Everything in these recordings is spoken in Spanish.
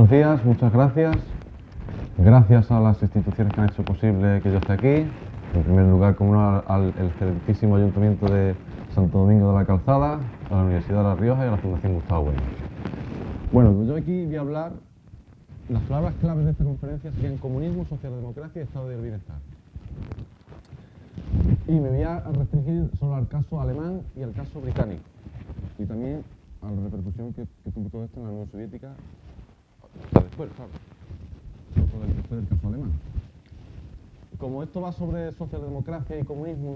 buenos días, muchas gracias. Gracias a las instituciones que han hecho posible que yo esté aquí. En primer lugar, como no, al excelentísimo Ayuntamiento de Santo Domingo de la Calzada, a la Universidad de La Rioja y a la Fundación Gustavo Bueno. Bueno, pues yo aquí voy a hablar, las palabras claves de esta conferencia serían comunismo, socialdemocracia y estado del bienestar. Y me voy a restringir solo al caso alemán y al caso británico. Y también a la repercusión que tuvo todo esto en la Unión Soviética, hasta después, claro, después del caso alemán. Como esto va sobre socialdemocracia y comunismo,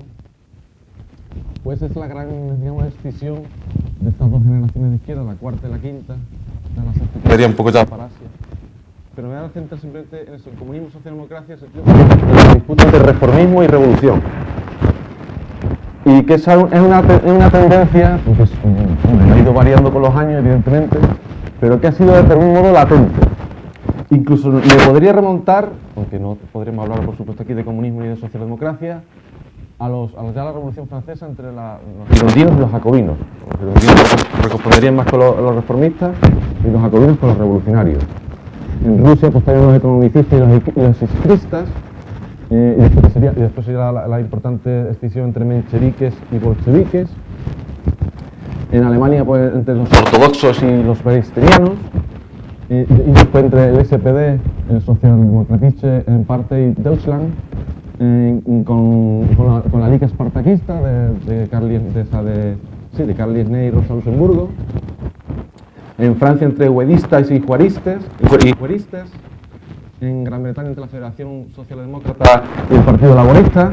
pues es la gran, digamos, escisión de estas dos generaciones de izquierda, la cuarta y la quinta, de la sexta, sería un poco ya para Asia. Pero me voy a centrar simplemente en eso, el comunismo y socialdemocracia, en la disputa de reformismo y revolución. Y que es una tendencia que ha ido variando con los años, evidentemente, pero que ha sido de algún modo latente. Incluso me podría remontar, aunque no podríamos hablar por supuesto aquí de comunismo y de socialdemocracia, a ya la Revolución Francesa entre los girondinos y los jacobinos. Los girondinos corresponderían más con los reformistas y los jacobinos con los revolucionarios. En Rusia pues estarían los economicistas y los iskristas, y después sería la importante escisión entre mencheviques y bolcheviques. En Alemania pues entre los ortodoxos y los beristerianos. Y después entre el SPD, el Sozialdemokratische Partei Deutschland, con la Liga Espartaquista de Karl Liebknecht y Rosa Luxemburgo. En Francia entre huedistas y juaristas. En Gran Bretaña entre la Federación Socialdemócrata y el Partido Laborista,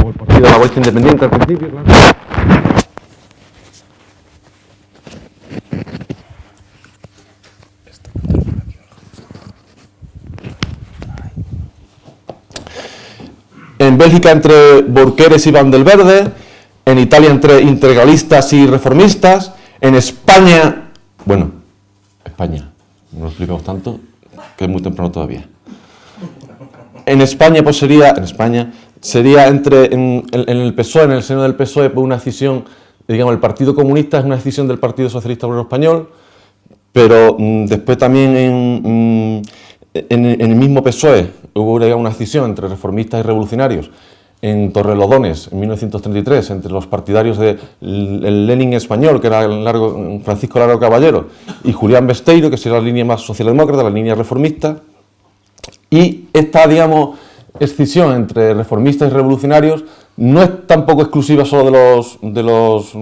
o el Partido Laborista Independiente al principio, claro. En Bélgica entre Borqueres y Vandelverde, en Italia entre integralistas y reformistas, en España, no lo explicamos tanto, que es muy temprano todavía. En España pues sería en el PSOE, en el seno del PSOE, pues una escisión, digamos, el Partido Comunista es una escisión del Partido Socialista Obrero Español, pero después también en el mismo PSOE hubo una escisión entre reformistas y revolucionarios en Torrelodones en 1933 entre los partidarios del Lenin español, que era Francisco Largo Caballero, y Julián Besteiro, que sería la línea más socialdemócrata, la línea reformista. Y esta, digamos, escisión entre reformistas y revolucionarios no es tampoco exclusiva solo de los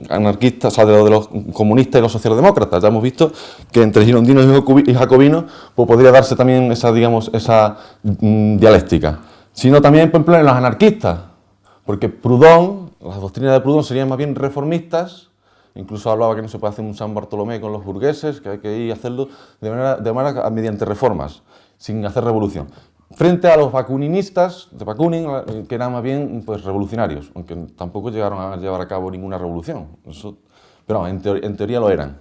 anarquistas, o sea, de los comunistas y los socialdemócratas. Ya hemos visto que entre girondinos y jacobinos pues podría darse también esa dialéctica. Sino también, por ejemplo, en los anarquistas, porque Proudhon, las doctrinas de Proudhon serían más bien reformistas. Incluso hablaba que no se puede hacer un San Bartolomé con los burgueses, que hay que ir a hacerlo de manera mediante reformas, sin hacer revolución. Frente a los bakuninistas, de Bakunin, que eran más bien pues, revolucionarios, aunque tampoco llegaron a llevar a cabo ninguna revolución. Pero en teoría lo eran.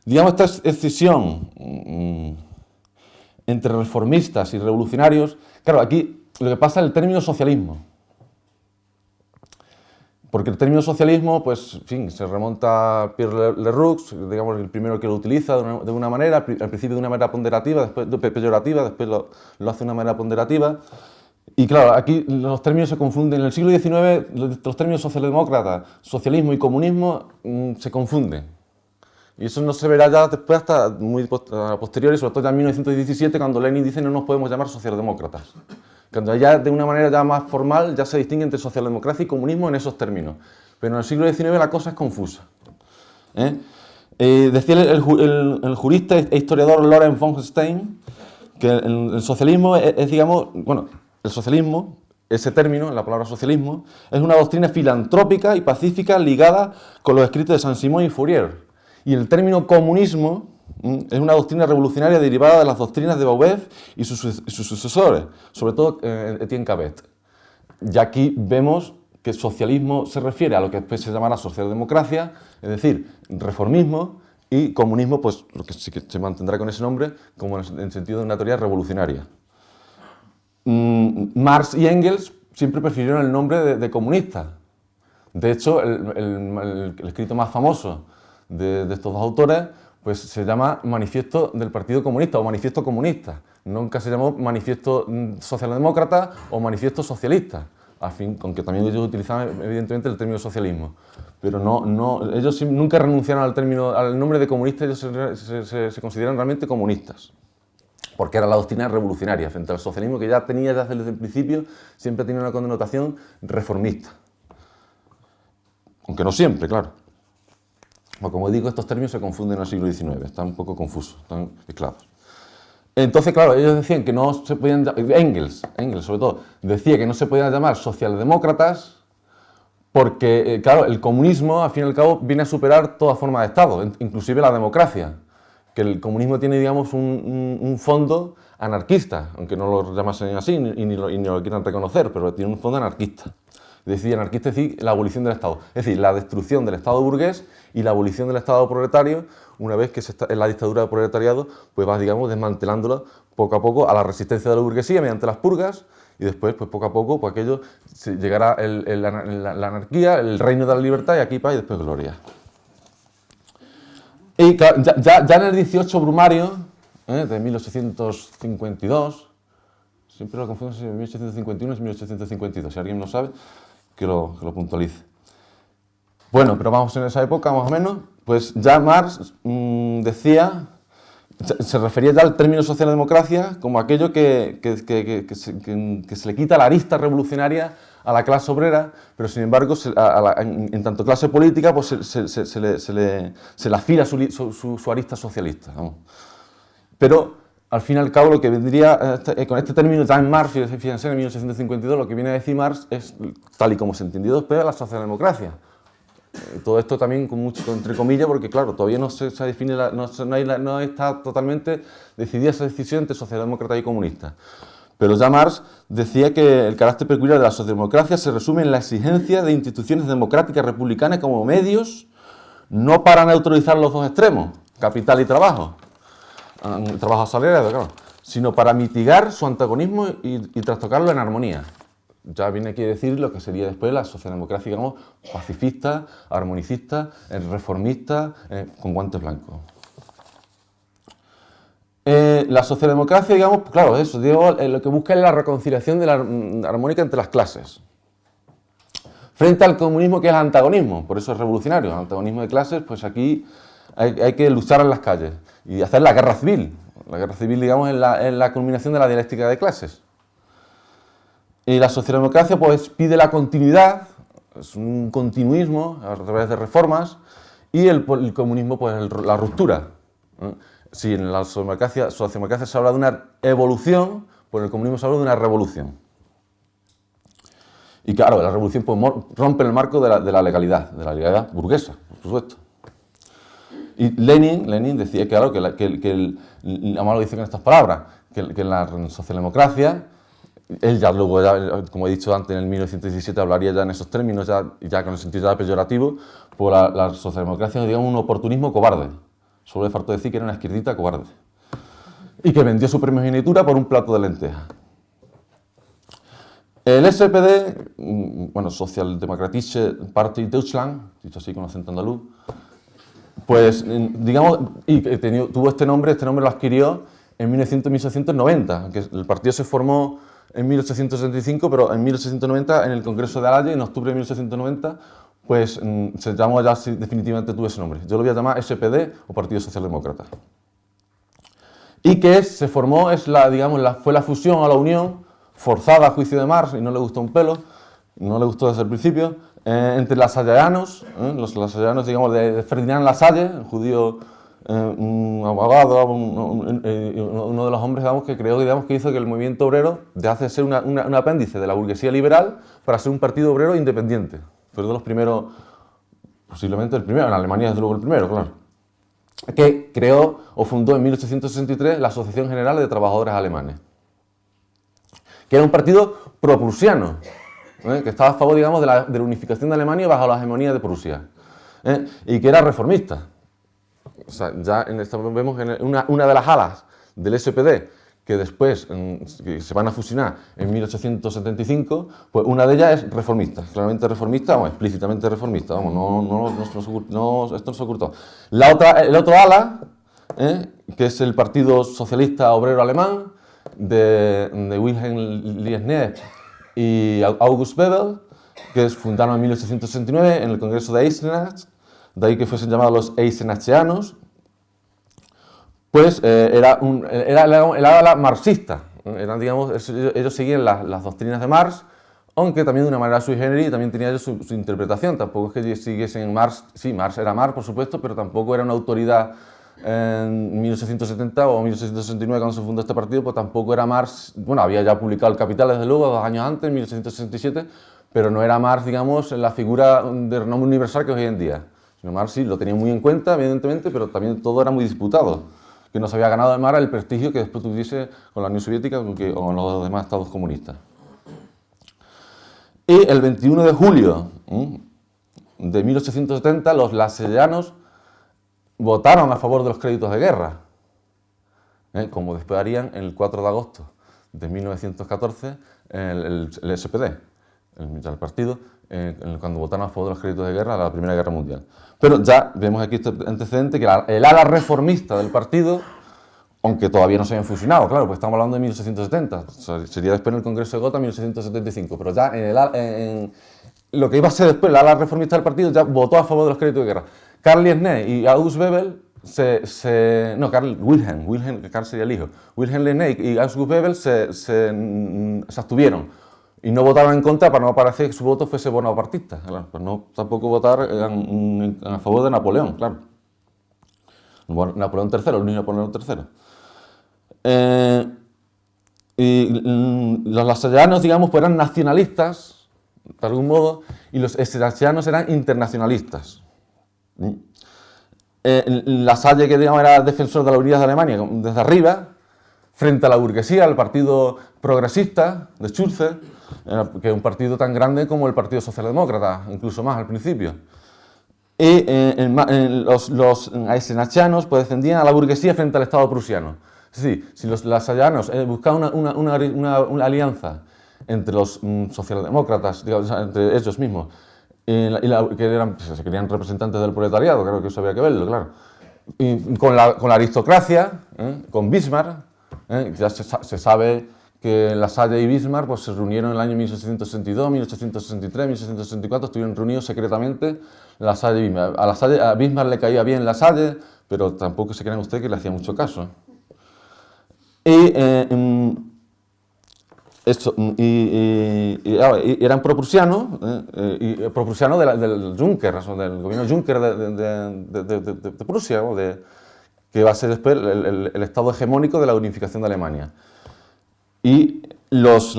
Digamos, esta escisión entre reformistas y revolucionarios, claro, aquí lo que pasa es el término socialismo. Porque el término socialismo, pues, en fin, se remonta a Pierre Leroux, digamos, el primero que lo utiliza de una manera, al principio de una manera ponderativa, después peyorativa, después lo hace de una manera ponderativa. Y claro, aquí los términos se confunden. En el siglo XIX, los términos socialdemócrata, socialismo y comunismo se confunden. Y eso no se verá ya después hasta muy posteriori, sobre todo ya en 1917, cuando Lenin dice no nos podemos llamar socialdemócratas. Cuando ya de una manera ya más formal ya se distingue entre socialdemocracia y comunismo en esos términos. Pero en el siglo XIX la cosa es confusa. Decía el jurista e historiador Lorenz von Stein que el socialismo digamos, bueno, el socialismo, ese término, la palabra socialismo, es una doctrina filantrópica y pacífica ligada con los escritos de Saint-Simon y Fourier. Y el término comunismo es una doctrina revolucionaria derivada de las doctrinas de Babeuf y sus sucesores, sobre todo Etienne Cabet. Y aquí vemos que socialismo se refiere a lo que después se llamará socialdemocracia, es decir, reformismo, y comunismo, pues lo que sí que se mantendrá con ese nombre, como en sentido de una teoría revolucionaria. Marx y Engels siempre prefirieron el nombre de comunista. De hecho, el escrito más famoso de estos dos autores pues se llama Manifiesto del Partido Comunista o Manifiesto Comunista. Nunca se llamó Manifiesto Socialdemócrata o Manifiesto Socialista, aunque también ellos utilizaban evidentemente el término socialismo. Pero ellos nunca renunciaron al nombre de comunista, ellos se consideran realmente comunistas, porque era la doctrina revolucionaria frente al socialismo que ya tenía desde el principio, siempre tenía una connotación reformista. Aunque no siempre, claro. Pues como digo, estos términos se confunden en el siglo XIX, están un poco confusos, están mezclados. Entonces, claro, ellos decían que no se podían llamar, Engels sobre todo, decía que no se podían llamar socialdemócratas porque, claro, el comunismo, al fin y al cabo, viene a superar toda forma de Estado, inclusive la democracia. Que el comunismo tiene, digamos, un fondo anarquista, aunque no lo llamasen así y ni lo quieran reconocer, pero tiene un fondo anarquista. Es decir, anarquista es decir, la abolición del Estado. Es decir, la destrucción del Estado burgués y la abolición del Estado proletario, una vez que en la dictadura del proletariado, pues va, digamos, desmantelándola poco a poco a la resistencia de la burguesía mediante las purgas, y después, pues poco a poco, pues aquello llegará la anarquía, el reino de la libertad, y aquí paz y después gloria. Y ya en el 18 Brumario, de 1852, siempre lo confundo si es 1851 o es 1852, si alguien lo sabe, que lo puntualice. Bueno, pero vamos en esa época más o menos, pues ya Marx decía, se refería ya al término socialdemocracia como aquello que se le quita la arista revolucionaria a la clase obrera, pero sin embargo, en tanto clase política, pues se le afila su arista socialista. Vamos. Pero, al fin y al cabo, lo que vendría, con este término ya en Marx, fíjense, en 1852, lo que viene a decir Marx es, tal y como se entendió después, la socialdemocracia. Todo esto también con mucho entre comillas, porque claro, todavía no se define, no está totalmente decidida esa decisión entre socialdemócrata y comunista. Pero ya Marx decía que el carácter peculiar de la socialdemocracia se resume en la exigencia de instituciones democráticas republicanas como medios, no para neutralizar los dos extremos, capital y trabajo asalariado, claro, sino para mitigar su antagonismo y trastocarlo en armonía. Ya viene aquí a decir lo que sería después la socialdemocracia, digamos, pacifista, armonicista, reformista, con guantes blancos. La socialdemocracia, digamos, pues claro, eso, digo, lo que busca es la reconciliación de la armónica entre las clases. Frente al comunismo, que es el antagonismo, por eso es revolucionario, el antagonismo de clases, pues aquí hay que luchar en las calles y hacer la guerra civil. La guerra civil, digamos, es la culminación de la dialéctica de clases. Y la socialdemocracia pues pide la continuidad, es un continuismo a través de reformas, y el comunismo pues la ruptura. Si en la socialdemocracia se habla de una evolución, pues en el comunismo se habla de una revolución. Y claro, la revolución pues rompe el marco de la legalidad burguesa, por supuesto. Y Lenin decía, claro, además lo dice con estas palabras, que en la socialdemocracia, él ya luego, como he dicho antes, en el 1917 hablaría ya en esos términos, ya con el sentido ya peyorativo, pues la socialdemocracia es, digamos, un oportunismo cobarde. Solo le faltó decir que era una izquierdita cobarde. Y que vendió su primogenitura por un plato de lentejas. El SPD, bueno, Sozialdemokratische Partei Deutschland, dicho así con acento andaluz, pues, digamos, tuvo este nombre lo adquirió en 1890, aunque el partido se formó en 1865, pero en 1890, en el Congreso de Halle, en octubre de 1890, pues se llamó ya definitivamente tuvo ese nombre. Yo lo voy a llamar SPD o Partido Socialdemócrata. Y que se formó, fue la fusión o la unión, forzada a juicio de Marx, y no le gustó un pelo, no le gustó desde el principio, entre lasallanos, los lasallanos, digamos, de Ferdinand Lasalle, un judío, un abogado, uno de los hombres, digamos, que creó, digamos, que hizo que el movimiento obrero dejase de ser un apéndice de la burguesía liberal para ser un partido obrero independiente. Fue de los primeros, posiblemente el primero, en Alemania desde luego el primero, claro, que creó o fundó en 1863 la Asociación General de Trabajadores Alemanes, que era un partido pro-prusiano, que estaba a favor, digamos, de la unificación de Alemania bajo la hegemonía de Prusia, y que era reformista. O sea, ya en esta vemos una de las alas del SPD, que después que se van a fusionar en 1875, pues una de ellas es reformista, claramente reformista o explícitamente reformista, vamos, esto no se ocultó. El otro ala, que es el Partido Socialista Obrero Alemán, de Wilhelm Liebknecht y August Bebel, que fundaron en 1869 en el Congreso de Eisenach, de ahí que fuesen llamados los Eisenachianos, pues era el ala marxista. Digamos, ellos seguían las doctrinas de Marx, aunque también de una manera sui generis, y también tenía ellos su interpretación. Tampoco es que siguiesen Marx. Sí, Marx era Marx, por supuesto, pero tampoco era una autoridad en 1870 o 1869, cuando se fundó este partido, pues tampoco era Marx. Bueno, había ya publicado El Capital, desde luego, 2 años antes, en 1867, pero no era Marx, digamos, la figura de renombre universal que es hoy en día. Sino Marx sí lo tenía muy en cuenta, evidentemente, pero también todo era muy disputado, que no se había ganado de Marx el prestigio que después tuviese con la Unión Soviética o con los demás estados comunistas. Y el 21 de julio de 1870 los lasallanos votaron a favor de los créditos de guerra, como después harían el 4 de agosto de 1914 el SPD, el partido, cuando votaron a favor de los créditos de guerra a la Primera Guerra Mundial. Pero ya vemos aquí este antecedente que el ala reformista del partido, aunque todavía no se habían fusionado, claro, pues estamos hablando de 1870, sería después en el Congreso de Gotha en 1875, pero ya en lo que iba a ser después el ala reformista del partido ya votó a favor de los créditos de guerra. Karl Liebknecht y August Bebel Karl sería el hijo, Wilhelm Liebknecht y August Bebel se abstuvieron y no votaron en contra para no parecer que su voto fuese bonapartista, claro, pues no tampoco votar a favor de Napoleón, claro. Napoleón III, el niño Napoleón III. Y los lasallanos, digamos, pues eran nacionalistas, de algún modo, y los eisenachianos eran internacionalistas. Lasalle, que digamos era defensor de la unidad de Alemania desde arriba, frente a la burguesía, al partido progresista de Schulze, que es un partido tan grande como el Partido Socialdemócrata, incluso más al principio. Y los eisenachianos pues defendían a la burguesía frente al Estado prusiano. Es decir, si los lasallanos buscaban una alianza entre los socialdemócratas, digamos, entre ellos mismos, que se querían representantes del proletariado, creo que eso había que verlo, claro, y con la aristocracia, con Bismarck, ya se sabe que Lasalle y Bismarck pues, se reunieron en el año 1862, 1863, 1864, estuvieron reunidos secretamente Lasalle y Bismarck. A Bismarck le caía bien Lasalle, pero tampoco se crean ustedes que le hacía mucho caso. Y eran proprusianos, proprusianos del Juncker, del gobierno Juncker de Prusia, que va a ser después el estado hegemónico de la unificación de Alemania. Y los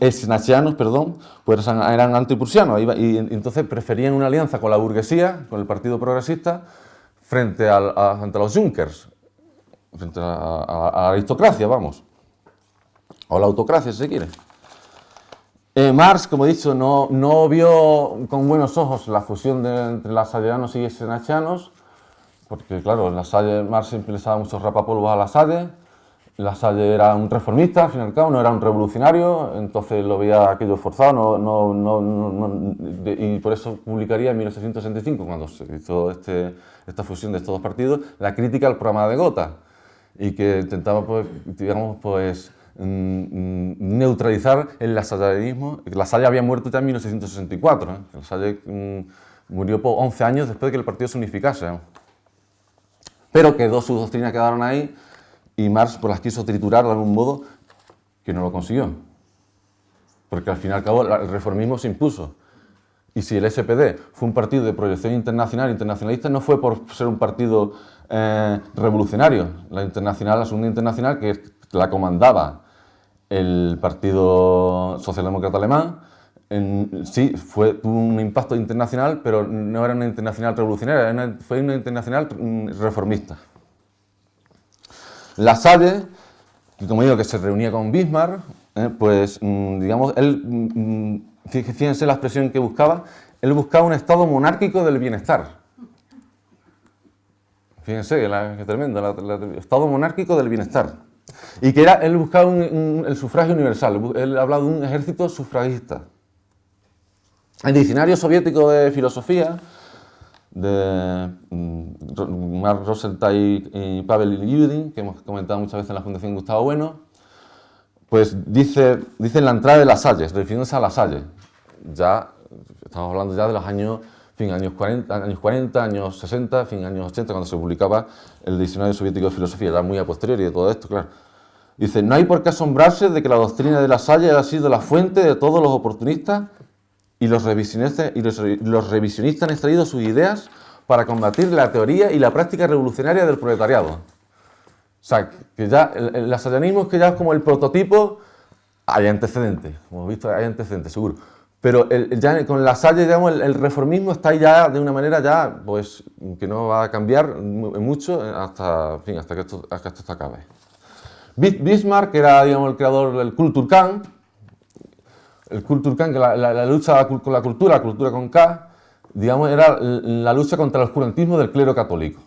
eisenachianos, pues eran antiprusianos y entonces preferían una alianza con la burguesía, con el Partido Progresista, frente a los Junkers, frente a la aristocracia, vamos, o la autocracia, si se quiere. Marx, como he dicho, no vio con buenos ojos la fusión entre lasallanos y eisenachianos, porque, claro, Marx siempre le daba muchos rapapolvos a Lasalle. Lasalle era un reformista, al fin y al cabo, no era un revolucionario, entonces lo veía aquello forzado, y por eso publicaría en 1865, cuando se hizo esta fusión de estos dos partidos, la crítica al programa de Gotha, y que intentaba, pues, digamos, pues, neutralizar el lasallismo. Lasalle había muerto ya en 1964, Lasalle murió por 11 años después de que el partido se unificase, pero sus doctrinas quedaron ahí, y Marx pues, las quiso triturar de algún modo, que no lo consiguió. Porque al fin y al cabo el reformismo se impuso. Y si el SPD fue un partido de proyección internacional, internacionalista, no fue por ser un partido revolucionario. La Segunda Internacional, que la comandaba el Partido Socialdemócrata Alemán, sí, tuvo un impacto internacional, pero no era una internacional revolucionaria, fue una internacional reformista. Lasalle, que como digo que se reunía con Bismarck, pues digamos, fíjense la expresión que buscaba, él buscaba un estado monárquico del bienestar. Fíjense, qué tremendo, estado monárquico del bienestar. Y que él buscaba el sufragio universal, él hablaba de un ejército sufragista. El diccionario soviético de filosofía de Mark Rosenthal y Pavel Ilyushin, que hemos comentado muchas veces en la Fundación Gustavo Bueno, pues dice en la entrada de La Salle, refiriéndose a La Salle. Ya estamos hablando ya de los años 40, años 60, años 80, cuando se publicaba el diccionario soviético de filosofía, era muy a posteriori de todo esto, claro. Dice, no hay por qué asombrarse de que la doctrina de La Salle haya sido la fuente de todos los oportunistas y los revisionistas han extraído sus ideas para combatir la teoría y la práctica revolucionaria del proletariado. O sea, que ya el lasallanismo es que ya es como el prototipo, hay antecedentes, como hemos visto, hay antecedentes, seguro. Pero ya con La Salle, digamos, el reformismo está ahí ya de una manera ya, pues, que no va a cambiar mucho hasta que esto se acabe. Bismarck, que era, digamos, el creador del Kulturkampf, que la lucha con la cultura con K, digamos, era la lucha contra el oscurantismo del clero católico.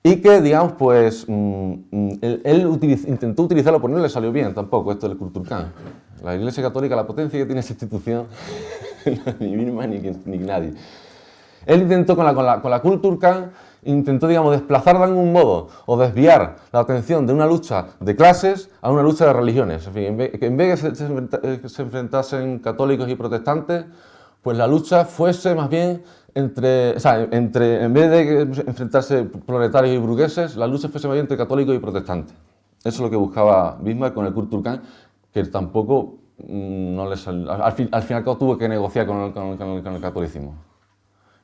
Y que, digamos, pues, él intentó utilizarlo, pero no le salió bien tampoco esto del Kulturkampf. La Iglesia Católica, la potencia que tiene esa institución, ni misma ni nadie. Él intentó con la Kulturkampf, intentó, digamos, desplazar de algún modo o desviar la atención de una lucha de clases a una lucha de religiones. En fin, en vez de que se enfrentasen católicos y protestantes, pues la lucha fuese más bien en vez de enfrentarse proletarios y burgueses, la lucha fuese más bien entre católicos y protestantes. Eso es lo que buscaba Bismarck con el Kulturkampf, que tampoco no le salió. Al fin y al cabo tuvo que negociar con el catolicismo.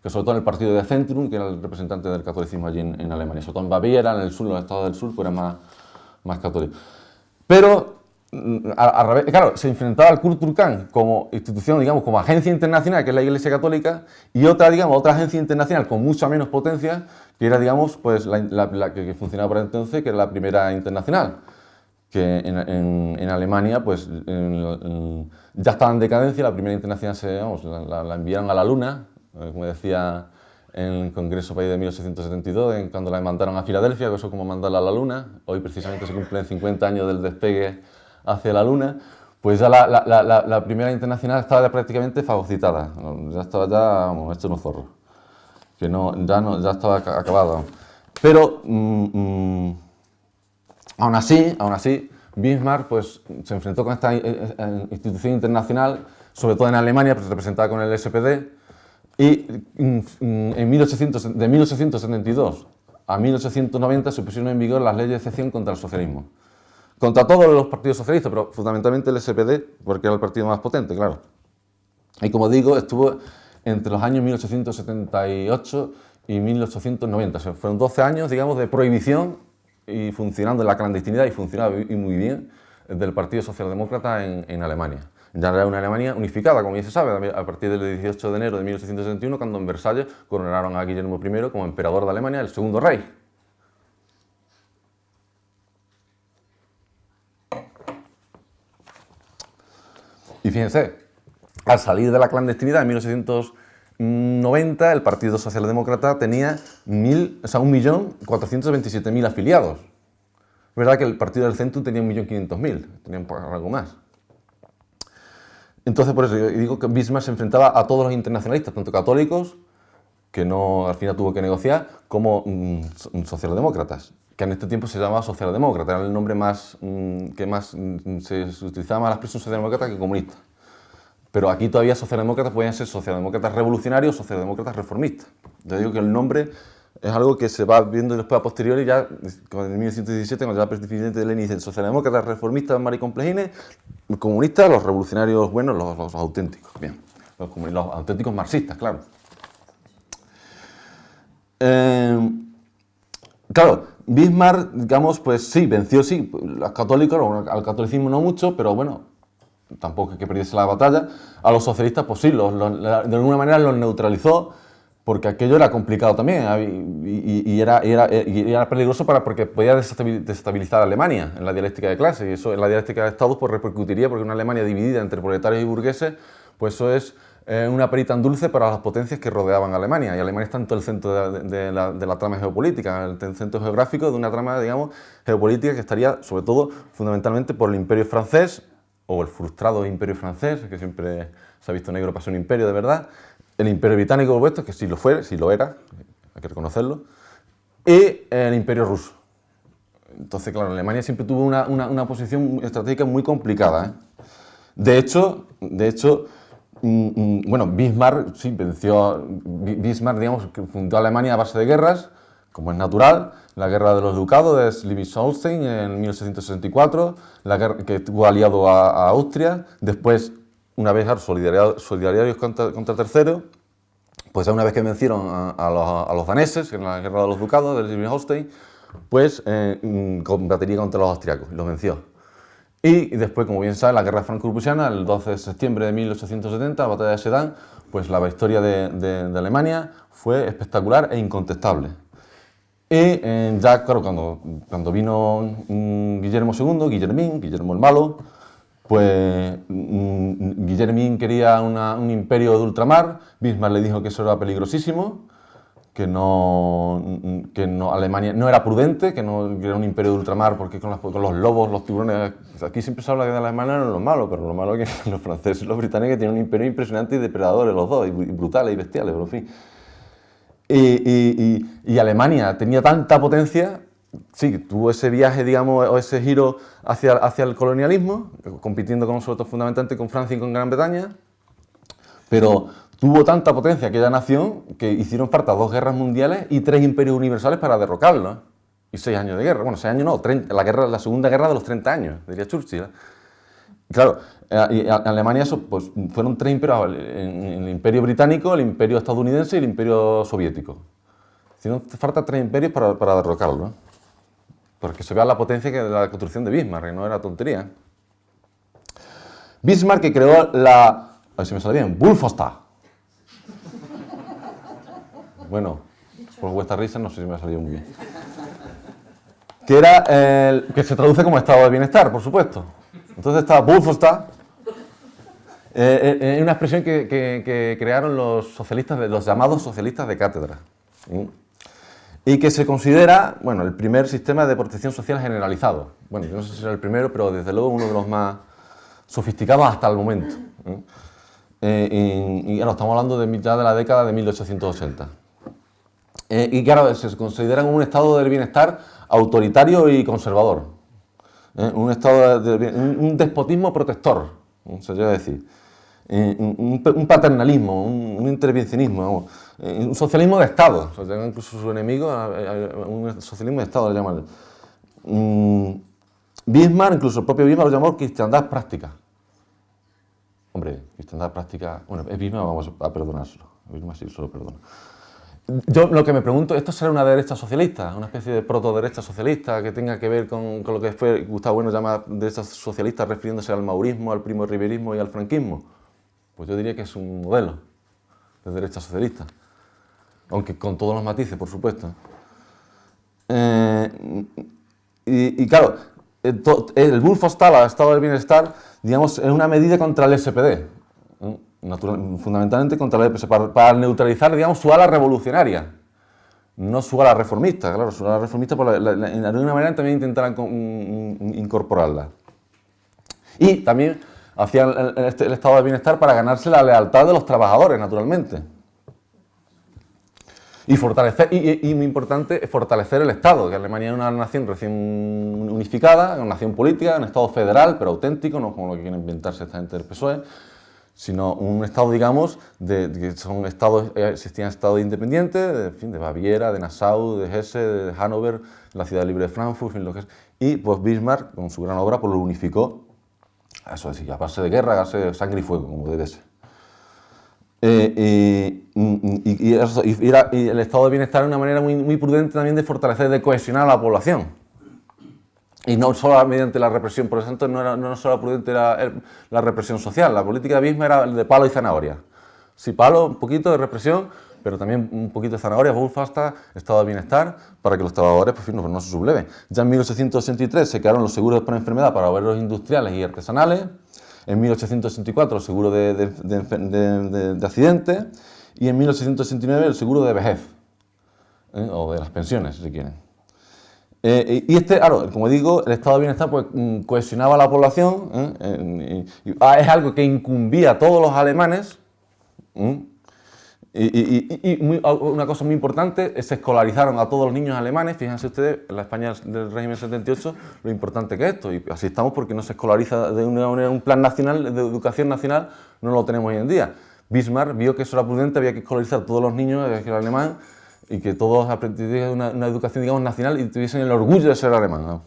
Que sobre todo en el partido de Zentrum, que era el representante del catolicismo allí en Alemania. Sobre todo en Baviera, en el sur, en los estados del sur, pues era más católico. Pero, al revés, claro, se enfrentaba al Kulturkampf como institución, digamos, como agencia internacional, que es la Iglesia Católica, y otra agencia internacional con mucha menos potencia, que era, digamos, pues la que funcionaba por entonces, que era la Primera Internacional, que en Alemania, pues, ya estaba en decadencia. La Primera Internacional la enviaron a la Luna, como decía en el Congreso País de 1872, cuando la mandaron a Filadelfia, que eso es como mandarla a la Luna. Hoy precisamente se cumplen 50 años del despegue hacia la Luna. Pues ya la Primera Internacional estaba ya prácticamente fagocitada, ya estaba hecho unos zorros, que ya estaba acabada. Pero aún así, Bismarck, pues, se enfrentó con esta institución internacional, sobre todo en Alemania, pues, representada con el SPD. Y de 1872 a 1890 se pusieron en vigor las leyes de excepción contra el socialismo. Contra todos los partidos socialistas, pero fundamentalmente el SPD, porque era el partido más potente, claro. Y como digo, estuvo entre los años 1878 y 1890. O sea, fueron 12 años, digamos, de prohibición y funcionando en la clandestinidad, y funcionaba muy bien, del Partido Socialdemócrata en Alemania. Ya era una Alemania unificada, como ya se sabe, a partir del 18 de enero de 1871, cuando en Versalles coronaron a Guillermo I como emperador de Alemania, el Segundo Reich. Y fíjense, al salir de la clandestinidad en 1890, el Partido Socialdemócrata tenía 1.427.000 afiliados. Es verdad que el Partido del Centro tenía 1.500.000, tenían algo más. Entonces, por eso yo digo que Bismarck se enfrentaba a todos los internacionalistas, tanto católicos, que al final tuvo que negociar, como socialdemócratas, que en este tiempo se llamaba socialdemócrata, era el nombre que más se utilizaba más las personas socialdemócratas que comunistas. Pero aquí todavía socialdemócratas podían ser socialdemócratas revolucionarios o socialdemócratas reformistas. Yo digo que el nombre es algo que se va viendo después a posteriori, ya en 1917, cuando ya el presidente de Lenin dice socialdemócratas, reformistas, maricomplejines, comunistas, los revolucionarios buenos, los auténticos, bien, los auténticos marxistas, claro. Claro, Bismarck, digamos, pues sí, venció, sí, los católicos, al catolicismo no mucho, pero bueno, tampoco hay que perdiese la batalla. A los socialistas, pues sí, de alguna manera los neutralizó, porque aquello era complicado también y era peligroso porque podía desestabilizar a Alemania en la dialéctica de clases, y eso en la dialéctica de estados pues repercutiría, porque una Alemania dividida entre proletarios y burgueses, pues eso es una perita en dulce para las potencias que rodeaban a Alemania. Y Alemania está en todo el centro de la trama geopolítica, en el centro geográfico de una trama, digamos, geopolítica que estaría, sobre todo, fundamentalmente por el imperio francés, o el frustrado imperio francés, que siempre se ha visto negro para ser un imperio de verdad, el imperio británico, por supuesto, que sí lo era, hay que reconocerlo, y el imperio ruso. Entonces, claro, Alemania siempre tuvo una posición estratégica muy complicada, ¿eh? De hecho, bueno, Bismarck, sí, Bismarck, digamos, que fundó Alemania a base de guerras, como es natural, la guerra de los ducados de Schleswig-Holstein en 1864, la guerra que estuvo aliado a Austria, después, una vez solidarios contra terceros, pues ya una vez que vencieron a los daneses en la guerra de los ducados de Schleswig-Holstein, pues combatiría contra los austriacos y los venció. Y después, como bien saben, la guerra franco-prusiana, el 12 de septiembre de 1870, la batalla de Sedan, pues la victoria de Alemania fue espectacular e incontestable. Y ya, claro, cuando vino Guillermo II, Guillermo el Malo, pues Guillermín quería un imperio de ultramar, Bismarck le dijo que eso era peligrosísimo, que Alemania no era prudente, que era un imperio de ultramar, porque con los lobos, los tiburones, aquí siempre se habla que de Alemania eran los malos, pero lo malo es que los franceses y los británicos tienen un imperio impresionante y depredadores los dos, y brutales y bestiales, pero en fin. Y Alemania tenía tanta potencia, sí, tuvo ese viaje, digamos, o ese giro hacia el colonialismo, compitiendo sobre todo fundamentalmente con Francia y con Gran Bretaña, pero tuvo tanta potencia aquella nación que hicieron falta 2 guerras mundiales y 3 imperios universales para derrocarlo, ¿eh? Y 6 años de guerra. Bueno, 6 años no, la segunda guerra de los 30 años, diría Churchill, ¿eh? Claro, y Alemania pues, fueron 3 imperios, el imperio británico, el imperio estadounidense y el imperio soviético. Hicieron falta 3 imperios para derrocarlo, ¿eh? Porque se vea la potencia de la construcción de Bismarck, que no era tontería. Bismarck, que creó a ver si me sale bien, Wolfenstein. Bueno, por vuestra risa no sé si me ha salido muy bien. Que se traduce como estado de bienestar, por supuesto. Entonces está Wolfenstein, es una expresión que crearon los socialistas, los llamados socialistas de cátedra, ¿sí? Y que se considera, bueno, el primer sistema de protección social generalizado. Bueno, yo no sé si era el primero, pero desde luego uno de los más sofisticados hasta el momento, ¿sí? Y claro, estamos hablando ya de la década de 1880. Y claro, se considera un estado del bienestar autoritario y conservador. Un despotismo protector, se llega a decir. Un paternalismo, un intervencionismo, vamos. Un socialismo de Estado. O sea, incluso su enemigo, un socialismo de Estado, le llaman. Bismarck, incluso el propio Bismarck lo llamó cristiandad práctica. Hombre, cristiandad práctica... Bueno, es Bismarck, vamos a perdonárselo. Bismarck sí, se lo perdono. Yo lo que me pregunto, ¿esto será una derecha socialista? ¿Una especie de proto-derecha socialista que tenga que ver con lo que fue Gustavo Bueno llama derecha socialista refiriéndose al maurismo, al primo riverismo y al franquismo? Pues yo diría que es un modelo de derecha socialista, aunque con todos los matices, por supuesto. Y claro, el Wolfenstein, el estado del bienestar, digamos, es una medida contra el SPD, fundamentalmente contra el SPD, para neutralizar, digamos, su ala revolucionaria, no su ala reformista. Claro, su ala reformista, de alguna manera también intentarán incorporarla. Y también hacían el estado del bienestar para ganarse la lealtad de los trabajadores, naturalmente. Y fortalecer, y muy importante, fortalecer el Estado, que Alemania es una nación recién unificada, una nación política, un Estado federal, pero auténtico, no como lo que quieren inventarse esta gente del PSOE, sino un Estado, digamos, que son estados, existían estados independientes, de Baviera, de Nassau, de Hesse, de Hannover, la ciudad libre de Frankfurt, en fin, lo que es. Y pues Bismarck, con su gran obra, pues lo unificó, eso es, a base de guerra, a base de sangre y fuego, como debe ser. Y el estado de bienestar es una manera muy prudente también de fortalecer, de cohesionar a la población. Y no solo mediante la represión, por lo tanto, no solo prudente era la represión social. La política de Bismarck era de palo y zanahoria. Sí, palo, un poquito de represión, pero también un poquito de zanahoria, Wolfenstein, estado de bienestar, para que los trabajadores pues, no se subleven. Ya en 1883 se crearon los seguros por enfermedad para obreros industriales y artesanales. en 1864 el seguro de accidente y en 1869 el seguro de vejez, o de las pensiones, si quieren. Y claro, como digo, el estado de bienestar pues, cohesionaba a la población, es algo que incumbía a todos los alemanes. Una cosa muy importante, se escolarizaron a todos los niños alemanes. Fíjense ustedes, en la España del régimen 78, lo importante que es esto, y así estamos porque no se escolariza de una manera, un plan nacional de educación nacional, no lo tenemos hoy en día. Bismarck vio que eso era prudente, había que escolarizar a todos los niños del alemán y que todos aprendieran una educación, digamos, nacional y tuviesen el orgullo de ser alemán, ¿no?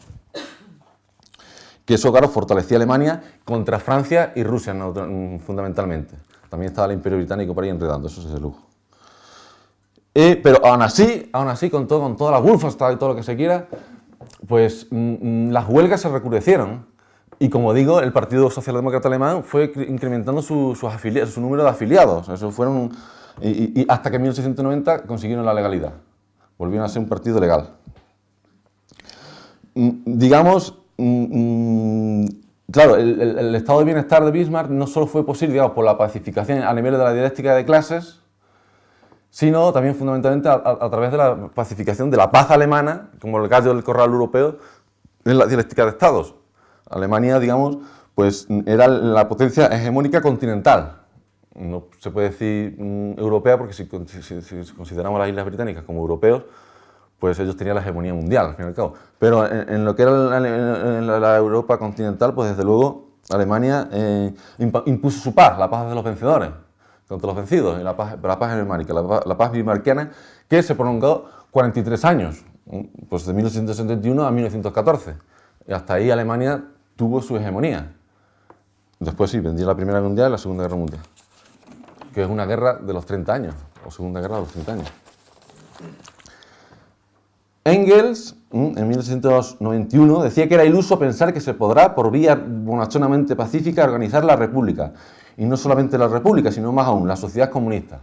Que eso, claro, fortalecía a Alemania contra Francia y Rusia, ¿no? Fundamentalmente. También estaba el Imperio Británico por ahí enredando, eso desde luego. Pero aún así, con toda la Wolfenstein y todo lo que se quiera, pues las huelgas se recrudecieron. Y como digo, el Partido Socialdemócrata Alemán fue incrementando su número de afiliados. Eso fueron, y hasta que en 1890 consiguieron la legalidad. Volvieron a ser un partido legal. Digamos, claro, el estado de bienestar de Bismarck no solo fue posible, digamos, por la pacificación a nivel de la dialéctica de clases, sino también fundamentalmente a través de la pacificación de la paz alemana, como el gallo del corral europeo, en la dialéctica de estados. Alemania, digamos, pues era la potencia hegemónica continental. No se puede decir europea porque si consideramos las islas británicas como europeos, pues ellos tenían la hegemonía mundial, al fin y al cabo. Pero en lo que era la Europa continental, pues desde luego Alemania impuso su paz, la paz de los vencedores, contra los vencidos, y la paz germánica, la paz bismarckiana, que se prolongó 43 años, pues de 1871 a 1914. Y hasta ahí Alemania tuvo su hegemonía. Después sí, vendría la Primera Guerra Mundial y la Segunda Guerra Mundial, que es una guerra de los 30 años, o Segunda Guerra de los 30 años. Engels, en 1891, decía que era iluso pensar que se podrá, por vía bonachonamente pacífica, organizar la república. Y no solamente la república, sino más aún, la sociedad comunista.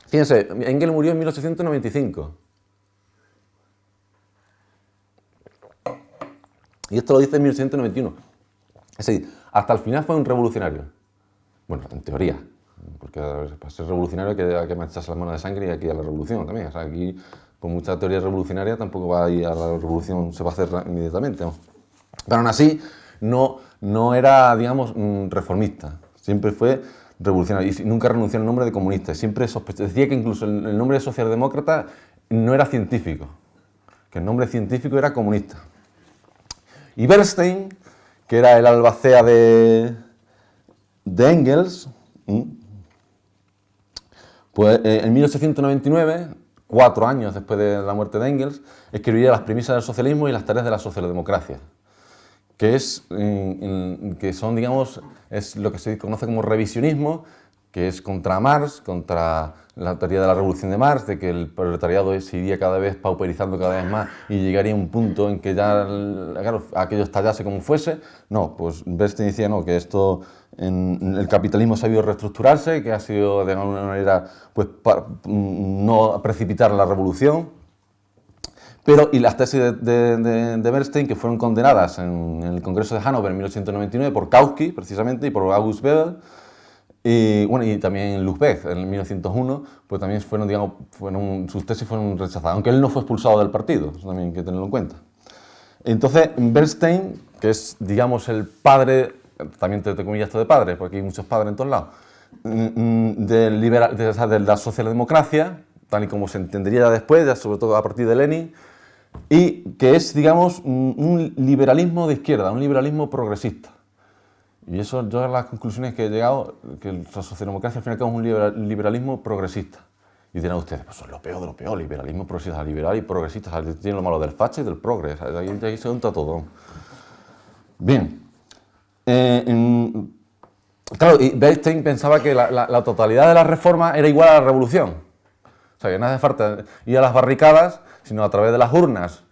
Fíjense, Engels murió en 1895. Y esto lo dice en 1891. Es decir, hasta el final fue un revolucionario. Bueno, en teoría. Porque para ser revolucionario hay que mancharse las manos de sangre y hay que ir a la revolución también. O sea, aquí, con mucha teoría revolucionaria, tampoco va a ir a la revolución, se va a hacer inmediatamente, ¿no? Pero aún así, no era, digamos, reformista. Siempre fue revolucionario y nunca renunció al nombre de comunista. Siempre decía que incluso el nombre de socialdemócrata no era científico, que el nombre científico era comunista. Y Bernstein, que era el albacea de Engels, pues en 1899, 4 años después de la muerte de Engels, escribiría las premisas del socialismo y las tareas de la socialdemocracia, que son, digamos, es lo que se conoce como revisionismo, que es contra Marx, contra la teoría de la revolución de Marx, de que el proletariado se iría cada vez pauperizando cada vez más y llegaría a un punto en que ya, claro, aquello estallase como fuese. No, pues Bernstein decía no, que el capitalismo ha sabido reestructurarse, que ha sido de alguna manera pues, no precipitar la revolución. Y las tesis de Bernstein, que fueron condenadas en el Congreso de Hannover en 1899 por Kautsky, precisamente, y por August Bebel, y también Lübeck en 1901, pues también sus tesis fueron rechazadas, aunque él no fue expulsado del partido, eso también hay que tenerlo en cuenta. Entonces, Bernstein, que es, digamos, el padre, también te comillas esto de padre, porque hay muchos padres en todos lados, de la socialdemocracia, tal y como se entendería después, ya sobre todo a partir de Lenin, y que es, digamos, un liberalismo de izquierda, un liberalismo progresista. Y eso, yo a las conclusiones que he llegado, que la socialdemocracia al fin y al cabo es un liberalismo progresista. Y dirán ustedes, pues son lo peor de lo peor, liberalismo progresista, liberal y progresista, o sea, tiene lo malo del facho y del progres, ahí se junta todo. Bien. Claro, y Bernstein pensaba que la totalidad de la reforma era igual a la revolución. O sea, que no hace falta ir a las barricadas, sino a través de las urnas.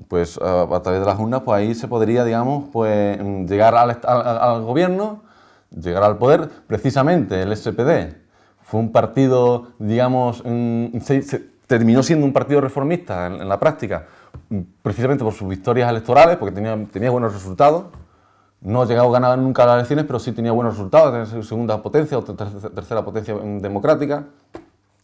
Pues a través de las urnas, pues ahí se podría, digamos, pues llegar al gobierno, llegar al poder. Precisamente el SPD fue un partido, digamos, terminó siendo un partido reformista en la práctica, precisamente por sus victorias electorales, porque tenía buenos resultados. No ha llegado a ganar nunca las elecciones, pero sí tenía buenos resultados, tenía segunda potencia o tercera potencia democrática.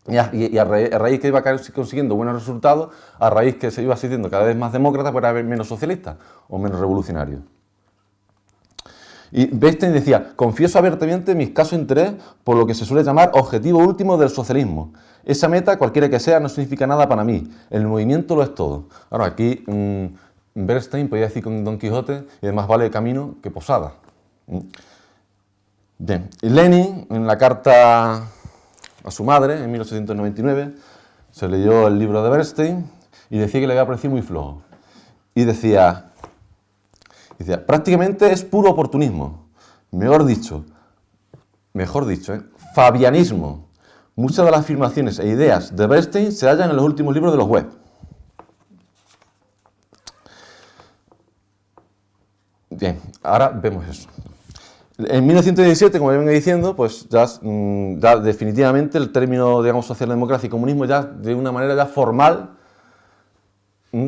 Y a raíz que iba consiguiendo buenos resultados, a raíz que se iba haciendo cada vez más demócrata, pues era menos socialista o menos revolucionario. Y Bernstein decía: confieso abiertamente mi escaso interés por lo que se suele llamar objetivo último del socialismo. Esa meta, cualquiera que sea, no significa nada para mí. El movimiento lo es todo. Ahora, aquí Bernstein podía decir con Don Quijote, y además vale camino que posada. Bien, y Lenin, en la carta a su madre, en 1899, se leyó el libro de Bernstein y decía que le había parecido muy flojo. Y decía, prácticamente es puro oportunismo. Mejor dicho, fabianismo. Muchas de las afirmaciones e ideas de Bernstein se hallan en los últimos libros de los Webb. Bien, ahora vemos eso. En 1917, como vengo diciendo, pues ya definitivamente el término, digamos, socialdemocracia y comunismo ya de una manera ya formal,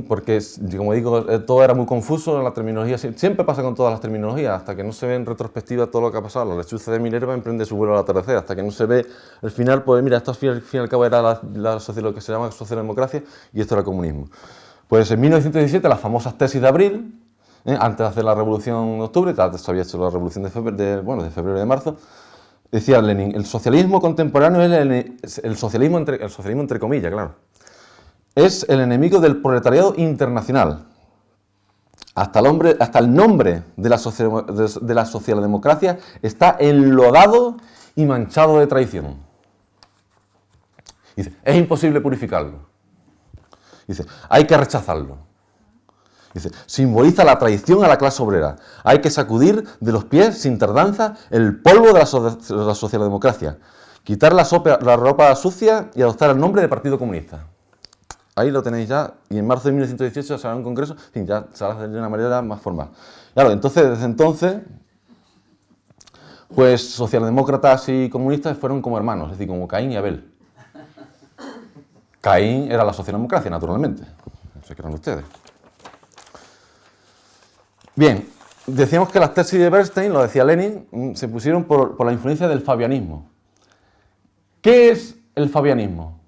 porque, como digo, todo era muy confuso en la terminología. Siempre pasa con todas las terminologías, hasta que no se ve en retrospectiva todo lo que ha pasado. La lechuza de Minerva emprende su vuelo al atardecer, hasta que no se ve el final, pues mira, esto al fin y al cabo era lo que se llama socialdemocracia y esto era comunismo. Pues en 1917 las famosas tesis de abril, antes de hacer la revolución de octubre, antes se había hecho la revolución de febrero y de marzo, decía Lenin: el socialismo contemporáneo es el socialismo entre comillas, claro. Es el enemigo del proletariado internacional. Hasta el nombre de la socialdemocracia está enlodado y manchado de traición. Dice, es imposible purificarlo. Dice, hay que rechazarlo. Dice, simboliza la traición a la clase obrera. Hay que sacudir de los pies, sin tardanza, el polvo de la socialdemocracia. Quitar la ropa sucia y adoptar el nombre de Partido Comunista. Ahí lo tenéis ya, y en marzo de 1918 se hará un congreso, en fin, ya se hará de una manera más formal. Claro, entonces, desde entonces, pues socialdemócratas y comunistas fueron como hermanos, es decir, como Caín y Abel. Caín era la socialdemocracia, naturalmente, no sé qué eran ustedes. Bien, decíamos que las tesis de Bernstein, lo decía Lenin, se pusieron por la influencia del fabianismo. ¿Qué es el fabianismo?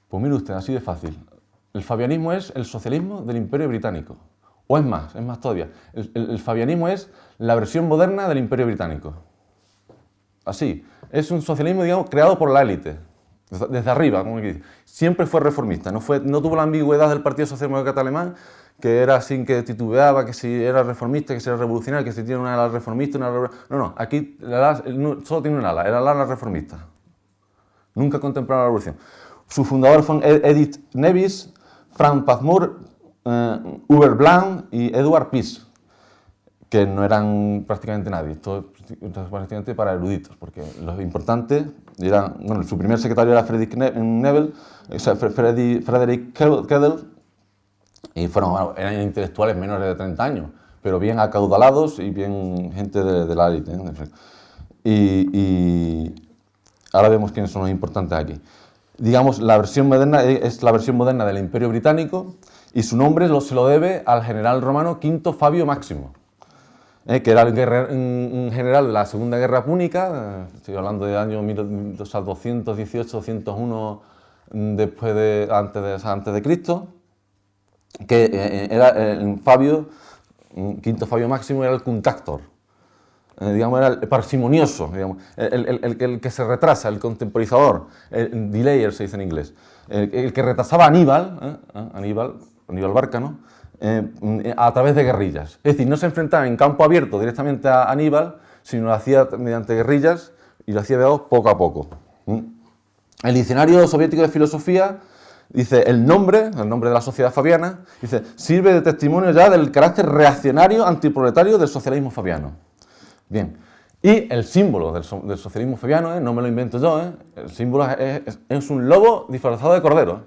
Pues mire usted, así de fácil. El fabianismo es el socialismo del Imperio Británico. O es más todavía. El fabianismo es la versión moderna del Imperio Británico. Así. Es un socialismo, digamos, creado por la élite. Desde arriba, como que dice. Siempre fue reformista. No tuvo la ambigüedad del Partido Socialdemócrata Alemán, que era así, que titubeaba, que si era reformista, que si era revolucionario, que si tiene una ala reformista, una ala... No, aquí solo tiene una ala, era la ala reformista. Nunca contempló la revolución. Sus fundadores fueron Edith Nevis, Frank Pazmour, Hubert Blanc y Edward Pease, que no eran prácticamente nadie. Esto es prácticamente para eruditos, porque los importantes eran, bueno, su primer secretario era Frederick Kedel, y eran intelectuales menores de 30 años, pero bien acaudalados y bien gente de la élite. Y ahora vemos quiénes son los importantes aquí. Digamos, la versión moderna es la versión moderna del Imperio Británico y su nombre se lo debe al general romano Quinto Fabio Máximo, que era un general de la Segunda Guerra Púnica, estoy hablando de año 218, 201 antes de Cristo, que era Quinto Fabio Máximo era el contactor. Digamos, era el parsimonioso, digamos, el que se retrasa, el contemporizador, el delayer se dice en inglés, el que retrasaba a Aníbal Barca, ¿no? A través de guerrillas. Es decir, no se enfrentaba en campo abierto directamente a Aníbal, sino lo hacía mediante guerrillas y lo hacía, digamos, poco a poco. El diccionario soviético de filosofía dice el nombre de la sociedad fabiana, dice, sirve de testimonio ya del carácter reaccionario antiproletario del socialismo fabiano. Bien, y el símbolo del socialismo fabiano, no me lo invento yo, el símbolo es un lobo disfrazado de cordero.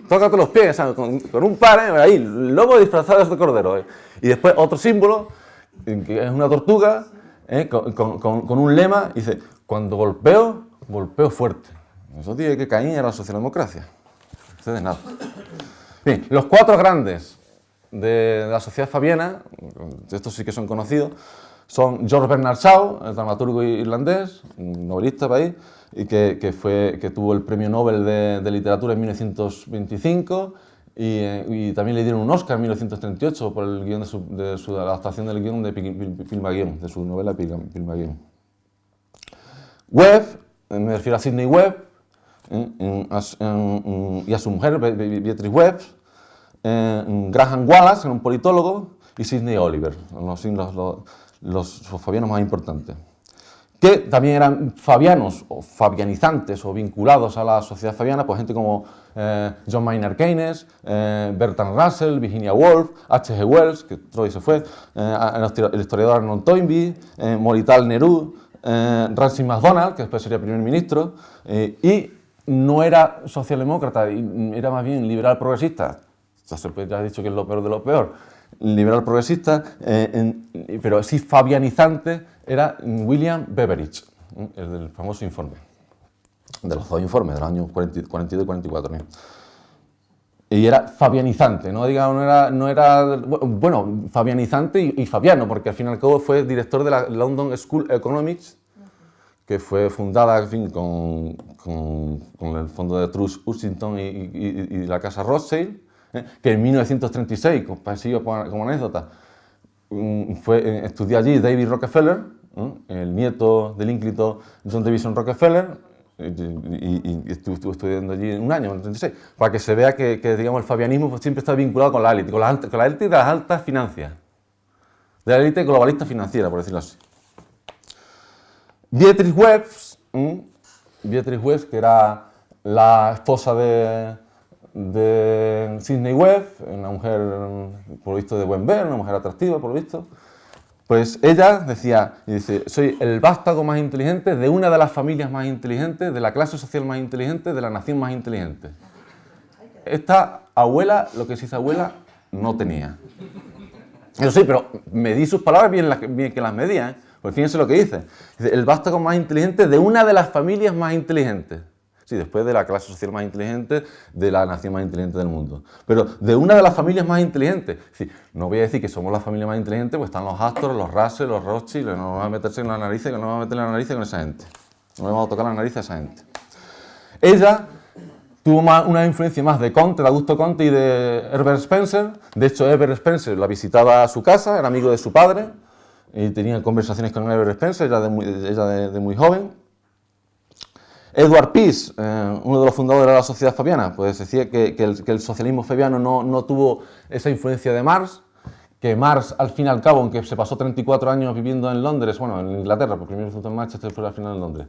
Tócate los pies, con un par, ahí, el lobo disfrazado de cordero. Y después otro símbolo, que es una tortuga, con un lema, dice, cuando golpeo fuerte. Eso tiene que caer en la socialdemocracia. Ustedes nada. Bien, los cuatro grandes de la sociedad fabiana, estos sí que son conocidos, son George Bernard Shaw, el dramaturgo irlandés, un novelista país, y que tuvo el premio Nobel de literatura en 1925 y también le dieron un Oscar en 1938 por el guión de su adaptación del guión de Pygmalion, de su novela Pygmalion. Webb, me refiero a Sidney Webb, y a su mujer Beatrice Webb, Graham Wallace, un politólogo, y Sidney Oliver, los fabianos más importantes, que también eran fabianos o fabianizantes o vinculados a la sociedad fabiana, pues gente como John Maynard Keynes, Bertrand Russell, Virginia Woolf, H.G. Wells, que Troy se fue, el historiador Arnold Toynbee, Morital Nehru, Ramsay MacDonald, que después sería primer ministro, y no era socialdemócrata, era más bien liberal progresista. Ya se ha dicho que es lo peor de lo peor. Liberal progresista, pero sí fabianizante, era William Beveridge, el del famoso informe, de los dos informes, de los años 42 y 44. Y era fabianizante, no era bueno, fabianizante y fabiano, porque al fin y al cabo fue director de la London School of Economics, que fue fundada, en fin, con el fondo de Truss Washington y la casa Rothschild, que en 1936, como anécdota, estudió allí David Rockefeller, el nieto del ínclito John Davison Rockefeller, y estuvo estudiando allí un año, en el 36, para que se vea que digamos, el fabianismo pues, siempre está vinculado con la élite, con la élite de las altas finanzas, de la élite globalista financiera, por decirlo así. Beatrice Webb, que era la esposa de Sidney Webb, una mujer, por lo visto, de buen ver, una mujer atractiva, por lo visto, pues ella dice, soy el vástago más inteligente de una de las familias más inteligentes, de la clase social más inteligente, de la nación más inteligente. Esta abuela, lo que se dice abuela, no tenía. Eso sí, pero medí sus palabras bien que las medía, ¿eh? Pues fíjense lo que dice. Dice, el vástago más inteligente de una de las familias más inteligentes. Sí, después de la clase social más inteligente, de la nación más inteligente del mundo. Pero de una de las familias más inteligentes. Sí, no voy a decir que somos la familia más inteligente, pues están los Astor, los Russell, los Rothschild, no vamos a meterse en la nariz, que no vamos a meter la nariz con esa gente. No vamos a tocar la nariz a esa gente. Ella tuvo una influencia más de Comte, de Augusto Comte y de Herbert Spencer. De hecho, Herbert Spencer la visitaba a su casa, era amigo de su padre, y tenía conversaciones con Herbert Spencer, ella de muy joven. Edward Pease, uno de los fundadores de la sociedad fabiana, pues decía que el socialismo fabiano no tuvo esa influencia de Marx, que Marx, al fin y al cabo, aunque se pasó 34 años viviendo en Londres, bueno, en Inglaterra, porque primero estuvo en Manchester y después al final en Londres.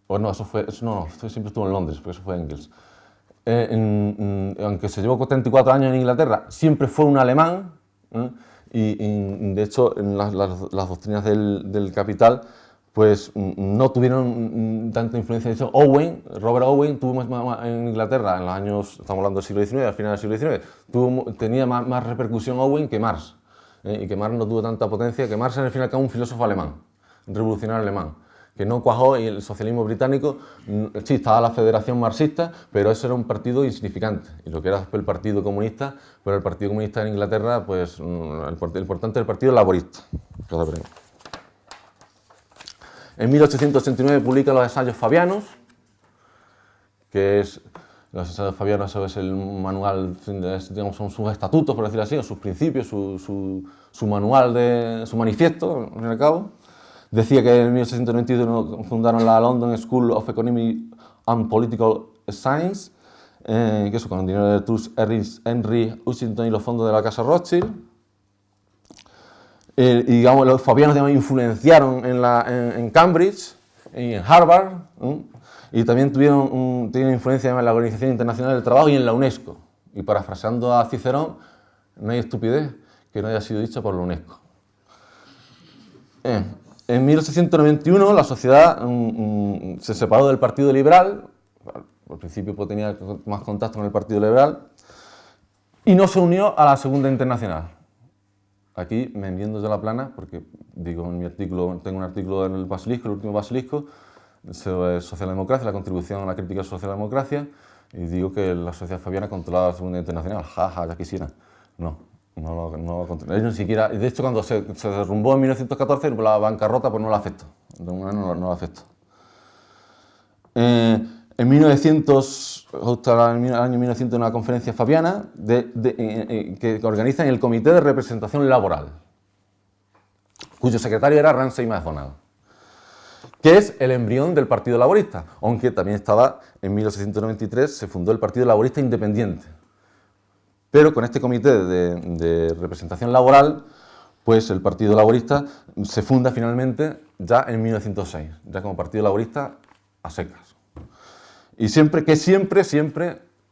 Pues no, siempre estuvo en Londres, porque eso fue Engels. Aunque se llevó 34 años en Inglaterra, siempre fue un alemán, y de hecho en las doctrinas del Capital pues no tuvieron tanta influencia. De hecho, Robert Owen tuvo más en Inglaterra en los años, estamos hablando del siglo XIX, al final del siglo XIX, tenía más repercusión Owen que Marx, y que Marx no tuvo tanta potencia, que Marx era al fin y al cabo un filósofo alemán, un revolucionario alemán, que no cuajó, y el socialismo británico, sí, estaba la Federación Marxista, pero eso era un partido insignificante, y lo que era después el Partido Comunista, pero el Partido Comunista en Inglaterra, pues el importante del Partido Laborista. En 1889 publica los Ensayos Fabianos, que es, los Ensayos Fabianos es el manual, digamos, son sus estatutos, por decirlo así, o sus principios, su manual, su manifiesto, al fin y al cabo. Decía que en 1891 fundaron la London School of Economic and Political Science, que eso con el dinero de Truss, Henry Washington y los fondos de la casa Rothschild. Y digamos, los fabianos influenciaron en Cambridge y en Harvard, y también tenían influencia en la Organización Internacional del Trabajo y en la UNESCO. Y parafraseando a Cicerón, no hay estupidez que no haya sido dicha por la UNESCO. En 1891 la sociedad se separó del Partido Liberal, al principio pues, tenía más contacto con el Partido Liberal, y no se unió a la Segunda Internacional. Aquí me enmiendo de la plana, porque digo en mi artículo, tengo un artículo en el Basilisco, el último Basilisco, sobre socialdemocracia, la contribución a la crítica de la socialdemocracia, y digo que la sociedad fabiana controlaba la Segunda Internacional. Ja, ja, ya quisiera. No, Ellos ni siquiera, de hecho, cuando se derrumbó en 1914, la bancarrota pues no la afectó. No la afectó. En 1900, justo en el año 1900, una conferencia fabiana que organiza en el Comité de Representación Laboral, cuyo secretario era Ramsay MacDonald, que es el embrión del Partido Laborista, aunque también estaba en 1893, se fundó el Partido Laborista Independiente. Pero con este comité de representación laboral, pues el Partido Laborista se funda finalmente ya en 1906, ya como Partido Laborista a secas. Y siempre,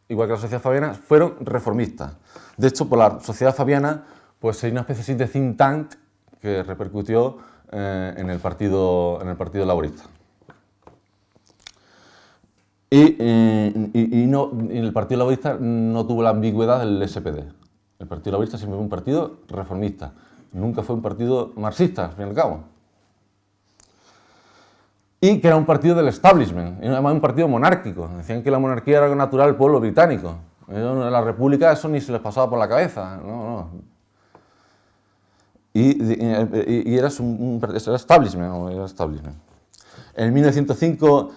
igual que la Sociedad Fabiana, fueron reformistas. De hecho, por la Sociedad Fabiana, pues hay una especie de think tank que repercutió en el Partido Laborista. Y el Partido Laborista no tuvo la ambigüedad del SPD. El Partido Laborista siempre fue un partido reformista. Nunca fue un partido marxista, al fin y al cabo. Y que era un partido del establishment, además un partido monárquico. Decían que la monarquía era algo natural del pueblo británico. En la república eso ni se les pasaba por la cabeza. No. Y era establishment. En 1905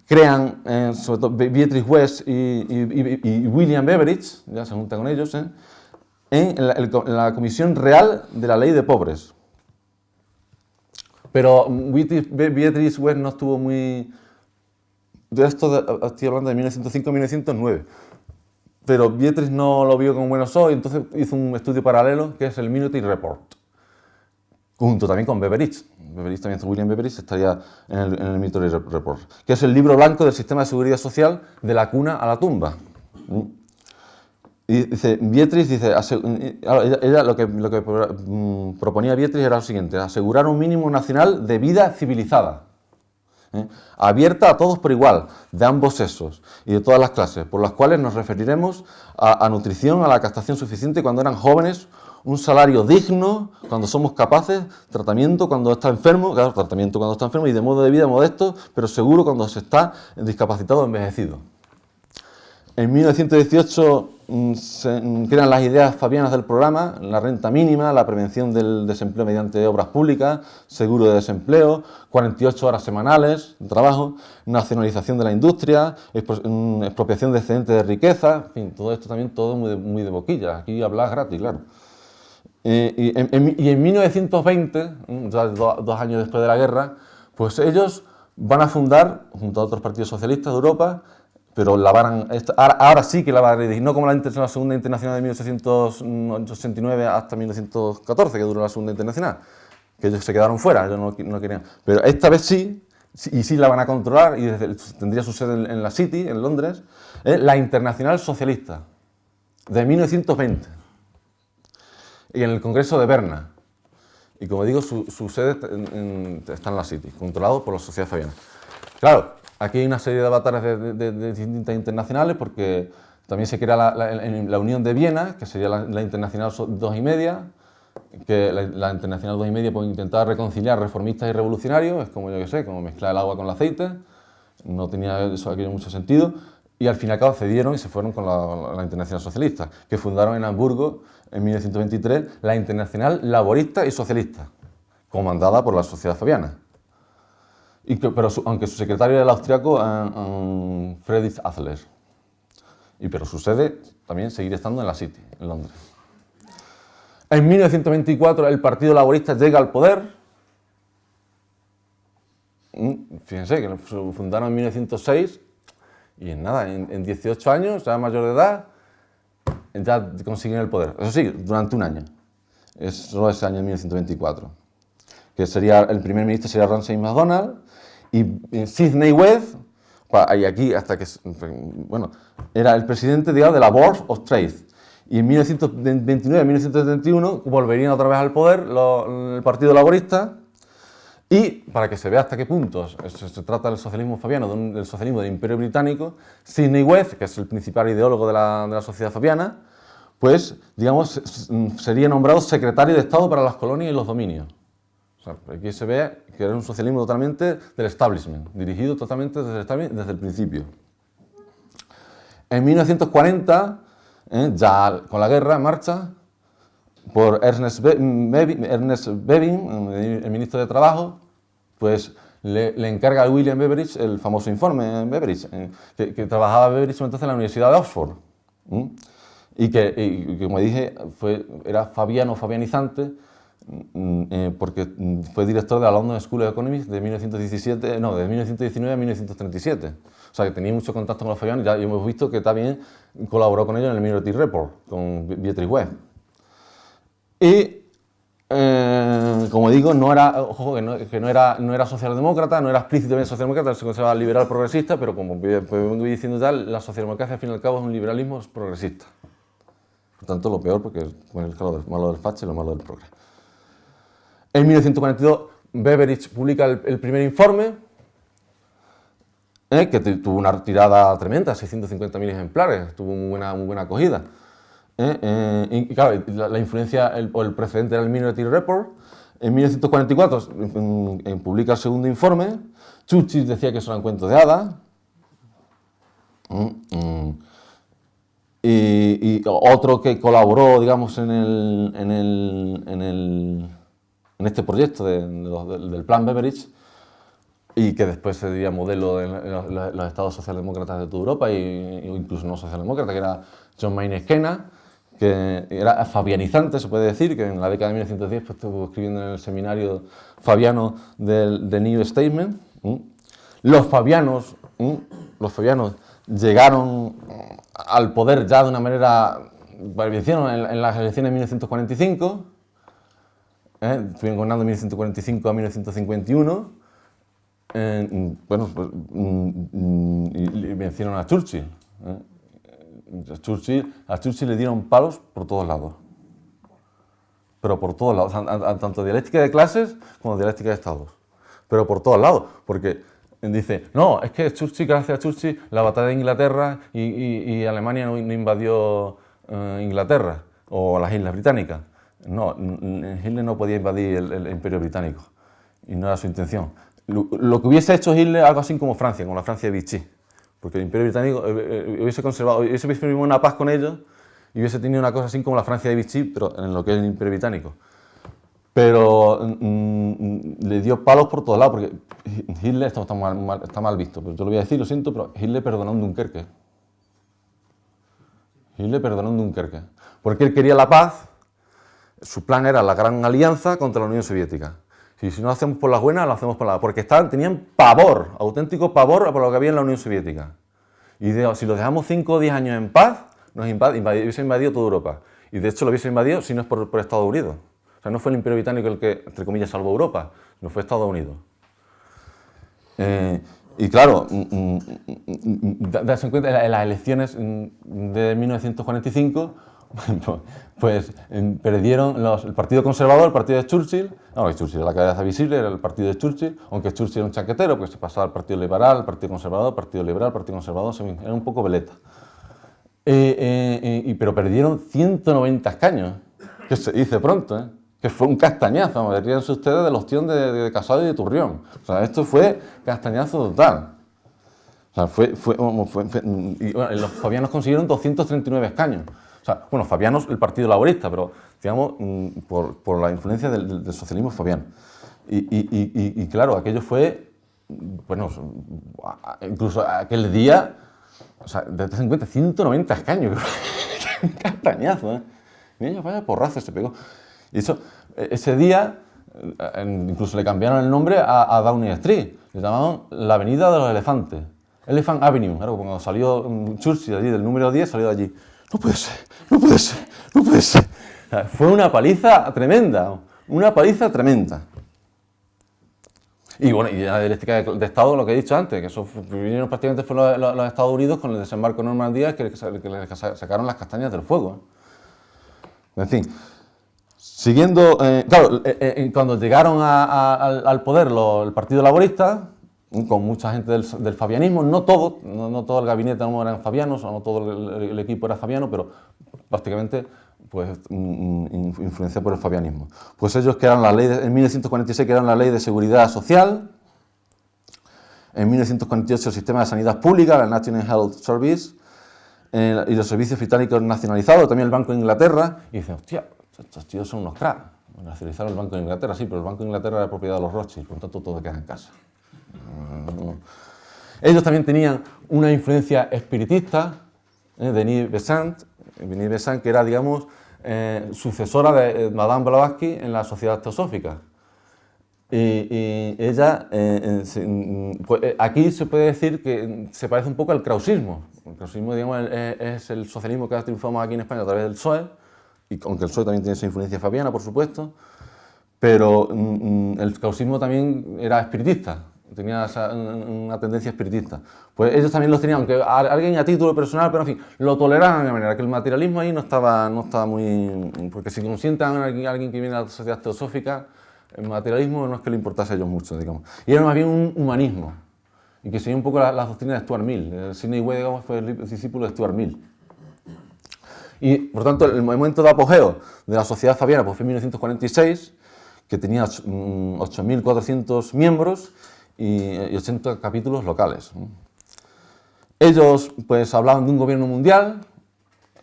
crean, sobre todo Beatrice West y William Beveridge, ya se junta con ellos, en la Comisión Real de la Ley de Pobres. Pero Beatrice West no estuvo muy... estoy hablando de 1905-1909. Pero Beatrice no lo vio con buenos ojos y entonces hizo un estudio paralelo que es el Minute Report. Junto también con Beveridge. William Beveridge estaría en el Minute Report, que es el libro blanco del sistema de seguridad social de la cuna a la tumba. Y dice, Beatrice dice, ella lo que proponía Beatrice era lo siguiente: asegurar un mínimo nacional de vida civilizada, abierta a todos por igual, de ambos sexos y de todas las clases, por las cuales nos referiremos a nutrición, a la castración suficiente cuando eran jóvenes, un salario digno cuando somos capaces, tratamiento cuando está enfermo, y de modo de vida modesto, pero seguro cuando se está discapacitado o envejecido. En 1918 se crean las ideas fabianas del programa: la renta mínima, la prevención del desempleo mediante obras públicas, seguro de desempleo, 48 horas semanales de trabajo, nacionalización de la industria, expropiación de excedentes de riqueza, en fin, todo esto también todo muy de boquilla, aquí hablas gratis, claro. Y en 1920, ya 2 años después de la guerra, pues ellos van a fundar, junto a otros partidos socialistas de Europa, pero ahora sí que la van a dirigir, no como la Segunda Internacional de 1889 hasta 1914, que duró la Segunda Internacional, que ellos se quedaron fuera, ellos no querían. Pero esta vez sí la van a controlar, y tendría su sede en la City, en Londres, la Internacional Socialista, de 1920, y en el Congreso de Berna. Y como digo, su sede está en la City, controlado por la Sociedad Fabiana. Claro, aquí hay una serie de batallas de distintas internacionales, porque también se crea la Unión de Viena, que sería la Internacional 2 y media, que la Internacional 2 y media puede intentar reconciliar reformistas y revolucionarios, es como, yo que sé, como mezclar el agua con el aceite, no tenía eso aquello mucho sentido, y al fin y al cabo cedieron y se fueron con la Internacional Socialista, que fundaron en Hamburgo en 1923 la Internacional Laborista y Socialista, comandada por la Sociedad Fabiana. Pero aunque su secretario era el austriaco Friedrich Adler. Pero su sede también seguirá estando en la City, en Londres. En 1924 el Partido Laborista llega al poder. Fíjense que lo fundaron en 1906 y en 18 años, ya mayor de edad, ya consiguen el poder. Eso sí, durante un año. Es solo ese año, 1924. Que sería, el primer ministro sería Ramsay MacDonald, y Sidney West, y aquí hasta que, bueno, era el presidente, digamos, de la Board of Trade. Y en 1929-1971 volverían otra vez al poder el Partido Laborista. Y para que se vea hasta qué punto se trata del socialismo fabiano, del socialismo del Imperio Británico, Sidney West, que es el principal ideólogo de la Sociedad Fabiana, pues, digamos, sería nombrado secretario de Estado para las colonias y los dominios. O sea, aquí se ve que era un socialismo totalmente del establishment, dirigido totalmente desde el establishment desde el principio. En 1940, ya con la guerra en marcha, por Ernest Bevin, el ministro de Trabajo, pues le encarga a William Beveridge el famoso informe Beveridge, que trabajaba Beveridge entonces en la Universidad de Oxford. Y que, como dije, era fabianizante, porque fue director de la London School of Economics de 1919 a 1937. O sea, que tenía mucho contacto con los fabianos, y hemos visto que también colaboró con ellos en el Minority Report, con Beatrice Webb. Y, como digo, ojo, que no era socialdemócrata, no era explícitamente socialdemócrata, se consideraba liberal progresista, pero como vengo diciendo ya, la socialdemocracia al fin y al cabo es un liberalismo progresista. Por tanto, lo peor, porque es lo malo del facho y lo malo del progreso. En 1942, Beveridge publica el primer informe, que tuvo una tirada tremenda, 650.000 ejemplares, tuvo muy buena acogida. Y claro, la influencia o el precedente era el Minority Report. En 1944 publica el segundo informe. Churchill decía que eso eran cuentos de hadas. Y otro que colaboró, digamos, en este proyecto del Plan Beveridge, y que después sería modelo de los estados socialdemócratas de toda Europa, o incluso no socialdemócratas, que era John Maynard Keynes, que era fabianizante, se puede decir, que en la década de 1910 pues, estuvo escribiendo en el seminario fabiano del New Statement. Los fabianos llegaron al poder ya de una manera, hicieron en las elecciones de 1945, estuvieron gobernando de 1945 a 1951, y vencieron a Churchill. A Churchill le dieron palos por todos lados, pero por todos lados, tanto dialéctica de clases como dialéctica de estados, pero por todos lados, porque dice, no, es que Churchill, gracias a Churchill, la batalla de Inglaterra y Alemania no invadió Inglaterra o las Islas Británicas. No, Hitler no podía invadir el Imperio Británico y no era su intención. Lo que hubiese hecho Hitler, algo así como Francia, como la Francia de Vichy, porque el Imperio Británico hubiese conservado, hubiese firmado una paz con ellos y hubiese tenido una cosa así como la Francia de Vichy, pero en lo que es el Imperio Británico. Pero le dio palos por todos lados, porque Hitler, esto está mal visto, pero yo lo voy a decir, lo siento, pero Hitler perdonó en Dunkerque. Porque él quería la paz, su plan era la gran alianza contra la Unión Soviética. Si no lo hacemos por las buenas, lo hacemos por las... Porque tenían pavor, auténtico pavor por lo que había en la Unión Soviética. Y si los dejamos 5 o 10 años en paz, hubiese invadido toda Europa. Y de hecho lo hubiese invadido si no es por Estados Unidos. O sea, no fue el Imperio Británico el que, entre comillas, salvó Europa, no fue Estados Unidos. Y claro, darse en cuenta, en las elecciones de 1945, pues perdieron el Partido Conservador, el partido de Churchill. No, Churchill era la cabeza visible, era el partido de Churchill, aunque Churchill era un chaquetero, pues se pasaba al Partido Liberal, al Partido Conservador, Partido Liberal, Partido Conservador, era un poco veleta. Pero perdieron 190 escaños, que se dice pronto, que fue un castañazo, ríanse ustedes de los tíos de Casado y de Turrión. O sea, esto fue castañazo total. O sea, y los fabianos consiguieron 239 escaños. O sea, bueno, fabianos, el Partido Laborista, pero digamos, por la influencia del socialismo fabiano. Y claro, aquello fue, bueno, incluso aquel día, o sea, ten en cuenta, 190 escaños, un castañazo, Mira, vaya porrazo se pegó. Y eso, ese día, incluso le cambiaron el nombre a Downing Street, le llamaban la Avenida de los Elefantes, Elephant Avenue. Claro, cuando salió Churchill allí del número 10, salió de allí. No puede ser. O sea, fue una paliza tremenda. Y bueno, y la dialéctica de Estado, lo que he dicho antes, que eso vinieron prácticamente fue los Estados Unidos con el desembarco en Normandía, que les sacaron las castañas del fuego. En fin, siguiendo, claro, cuando llegaron al poder el Partido Laborista, con mucha gente del fabianismo, no todo el gabinete no eran fabianos, o no todo el equipo era fabiano, pero prácticamente pues, influenciado por el fabianismo. Pues ellos crearon la ley, en 1946 crearon la Ley de Seguridad Social, en 1948 el Sistema de Sanidad Pública, la National Health Service, y los servicios británicos nacionalizados, también el Banco de Inglaterra, y dicen, hostia, estos tíos son unos cracks. Nacionalizaron el Banco de Inglaterra, sí, pero el Banco de Inglaterra era propiedad de los Rothschild, por lo tanto todo queda en casa. Ellos también tenían una influencia espiritista, Denis Besant, que era, digamos, sucesora de Madame Blavatsky en la Sociedad Teosófica. Y ella, pues, aquí se puede decir que se parece un poco al krausismo. El krausismo, digamos, es el socialismo que ha triunfado más aquí en España a través del PSOE, y aunque el PSOE también tiene esa influencia fabiana, por supuesto, pero el krausismo también era espiritista, tenía una tendencia espiritista. Pues ellos también los tenían, aunque alguien a título personal, pero en fin, lo toleraban de manera que el materialismo ahí no estaba muy... Porque si consientan a alguien que viene a la sociedad teosófica, el materialismo no es que le importase a ellos mucho, digamos. Y era más bien un humanismo, y que seguía un poco la doctrina de Stuart Mill. Sidney Way, digamos, fue el discípulo de Stuart Mill. Y, por tanto, el momento de apogeo de la sociedad fabiana pues, fue en 1946, que tenía 8.400 miembros y 80 capítulos locales. Ellos pues, hablaban de un gobierno mundial,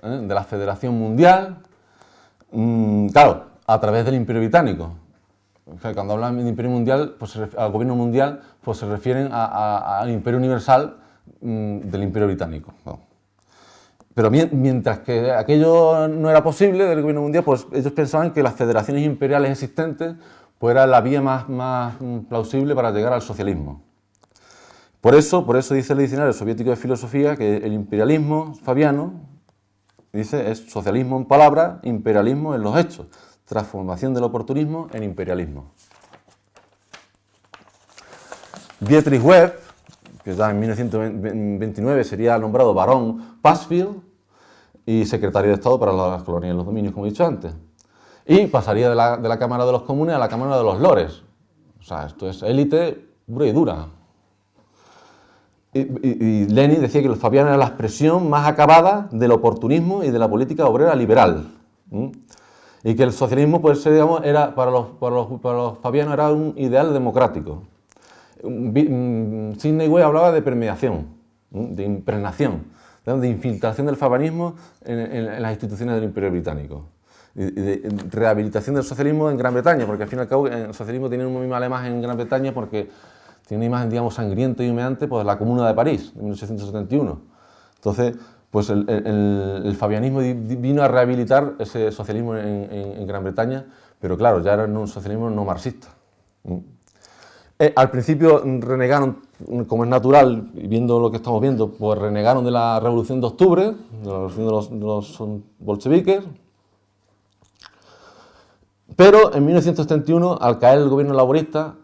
de la Federación Mundial, claro, a través del Imperio Británico. O sea, cuando hablan de Imperio Mundial, pues, al gobierno mundial, pues se refieren al Imperio Universal del Imperio Británico. ¿No? Pero mientras que aquello no era posible del gobierno mundial, pues ellos pensaban que las federaciones imperiales existentes pues era la vía más plausible para llegar al socialismo. Por eso dice el diccionario soviético de filosofía que el imperialismo fabiano, dice, es socialismo en palabras, imperialismo en los hechos. Transformación del oportunismo en imperialismo. Dietrich Webb, que ya en 1929 sería nombrado barón Passfield y secretario de Estado para las colonias y los dominios, como he dicho antes. Y pasaría de la Cámara de los Comunes a la Cámara de los Lores. O sea, esto es élite pura y dura. Y Lenin decía que los fabianos eran la expresión más acabada del oportunismo y de la política obrera liberal. Y que el socialismo, pues, digamos, era, para los fabianos era un ideal democrático. Sidney Way hablaba de permeación, de impregnación, de infiltración del fabianismo en las instituciones del Imperio Británico. Y de rehabilitación del socialismo en Gran Bretaña, porque al fin y al cabo el socialismo tiene una muy mala imagen en Gran Bretaña porque tiene una imagen, digamos, sangrienta y humeante pues, de la Comuna de París, de 1871. Entonces, pues el fabianismo vino a rehabilitar ese socialismo en Gran Bretaña, pero claro, ya era un socialismo no marxista. Al principio renegaron, como es natural, y viendo lo que estamos viendo, pues renegaron de la Revolución de Octubre, de la Revolución de los bolcheviques, pero en 1971, al caer el gobierno laborista,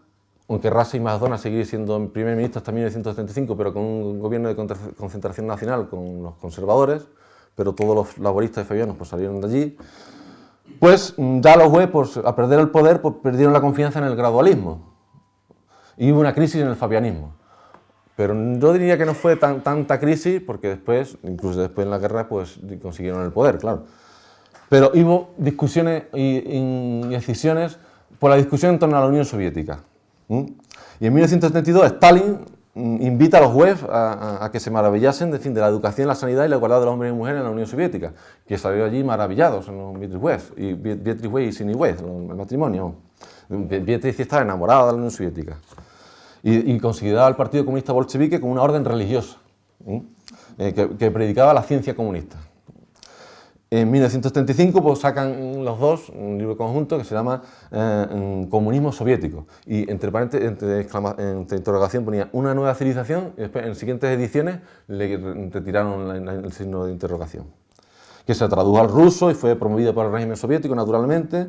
aunque Russell McDonald seguía siendo primer ministro hasta 1975, pero con un gobierno de concentración nacional con los conservadores, pero todos los laboristas y fabianos pues, salieron de allí, pues ya los Webb, pues, al perder el poder, pues, perdieron la confianza en el gradualismo y hubo una crisis en el fabianismo. Pero yo diría que no fue tanta crisis, porque después, incluso después en la guerra, pues consiguieron el poder, claro. Pero hubo discusiones y decisiones por la discusión en torno a la Unión Soviética. Y en 1972 Stalin invita a los Webb a que se maravillasen de la educación, la sanidad y la igualdad de los hombres y mujeres en la Unión Soviética, que salieron allí maravillados en los Dietrich Webb y Sidney Webb, el matrimonio. Dietrich estaba enamorada de la Unión Soviética y consideraba al Partido Comunista Bolchevique como una orden religiosa que predicaba la ciencia comunista. En 1975 pues, sacan los dos un libro conjunto que se llama Comunismo Soviético y entre interrogación ponía una nueva civilización y después en siguientes ediciones le retiraron el signo de interrogación, que se tradujo al ruso y fue promovido por el régimen soviético naturalmente,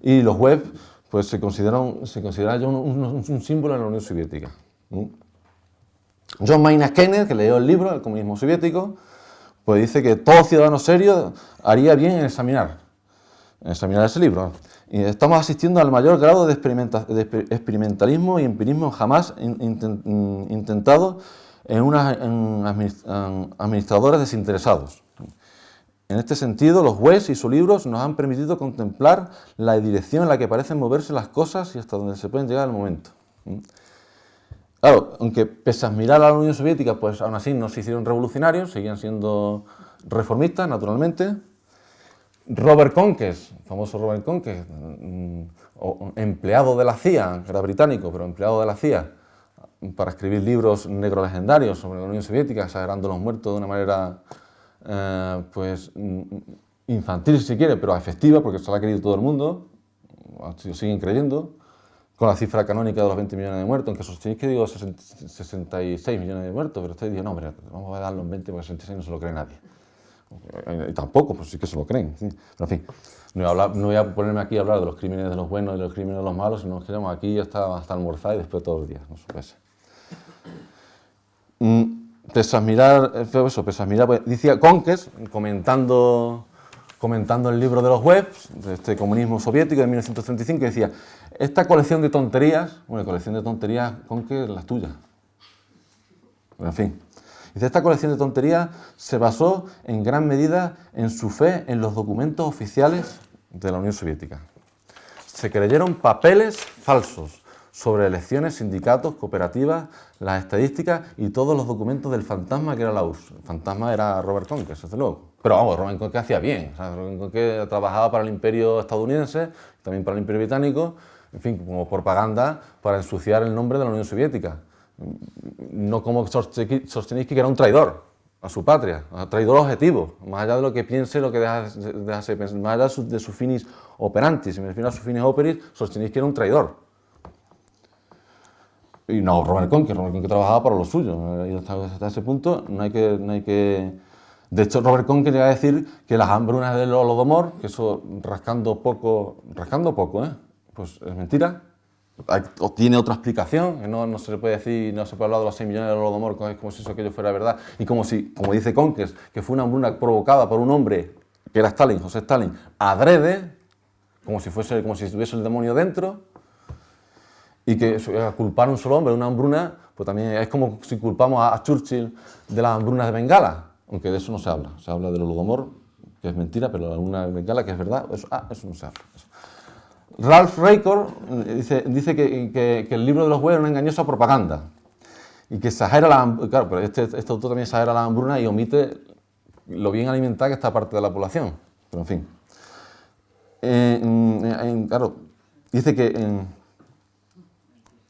y los Webb pues, se considera ya un símbolo en la Unión Soviética. John Maynard Keynes, que leyó el libro El Comunismo Soviético, pues dice que todo ciudadano serio haría bien en examinar ese libro. Y estamos asistiendo al mayor grado de experimentalismo y empirismo jamás intentado en administradores desinteresados. En este sentido, los Webb y sus libros nos han permitido contemplar la dirección en la que parecen moverse las cosas y hasta donde se pueden llegar al momento. Claro, aunque pese a admirar a la Unión Soviética, pues aún así no se hicieron revolucionarios, seguían siendo reformistas, naturalmente. Robert Conques, el famoso Robert Conques, empleado de la CIA, que era británico, pero empleado de la CIA, para escribir libros negro legendarios sobre la Unión Soviética, exagerando los muertos de una manera pues infantil si se quiere, pero efectiva, porque eso lo ha querido todo el mundo, lo siguen creyendo, con la cifra canónica de los 20 millones de muertos, aunque Solzhenitsyn digo 66 millones de muertos, pero usted dice, no, hombre, vamos a darlo en 20 porque 66 no se lo cree nadie. Y tampoco, pues sí que se lo creen. ¿Sí? Pero en fin, no voy a ponerme aquí a hablar de los crímenes de los buenos y de los crímenes de los malos, sino que vamos aquí hasta almorzar y después todos los días, no se puede ser. Pese a mirar, pues, decía Conques, comentando el libro de los webs, de este comunismo soviético de 1935, decía, esta colección de tonterías, Conques, las tuyas. Pero en fin. Dice, esta colección de tonterías se basó en gran medida en su fe en los documentos oficiales de la Unión Soviética. Se creyeron papeles falsos sobre elecciones, sindicatos, cooperativas, las estadísticas y todos los documentos del fantasma que era la URSS. El fantasma era Robert Conques, desde luego. Pero vamos, Robert Conques hacía bien. O sea, Robert Conques trabajaba para el imperio estadounidense, también para el imperio británico, en fin, como propaganda para ensuciar el nombre de la Unión Soviética. No como Solzhenitsyn, que era un traidor a su patria, un traidor objetivo, más allá de lo que piense, lo que deja pensar, más allá de sus finis operantis. Si me refiero a sus finis operis, Solzhenitsyn era un traidor. Y no, Robert Conques trabajaba para lo suyo. Y hasta ese punto no hay que... De hecho, Robert Conques llega a decir que las hambrunas del Holodomor, que eso rascando poco, pues es mentira. O tiene otra explicación, que no se le puede decir, no se puede hablar de los 6 millones del Holodomor como si eso aquello fuera verdad, y como dice Conques, que fue una hambruna provocada por un hombre que era Stalin, José Stalin, adrede, como si estuviese el demonio dentro, y que culpar a un solo hombre de una hambruna, pues también es como si culpamos a Churchill de las hambrunas de Bengala, aunque de eso no se habla del Holodomor, que es mentira, pero la hambruna de Bengala, que es verdad, eso no se habla. Ralph Reichert dice que el libro de los webs es una engañosa propaganda y que exagera claro, pero este autor también exagera la hambruna y omite lo bien alimentada que está parte de la población. Pero en fin, claro, dice que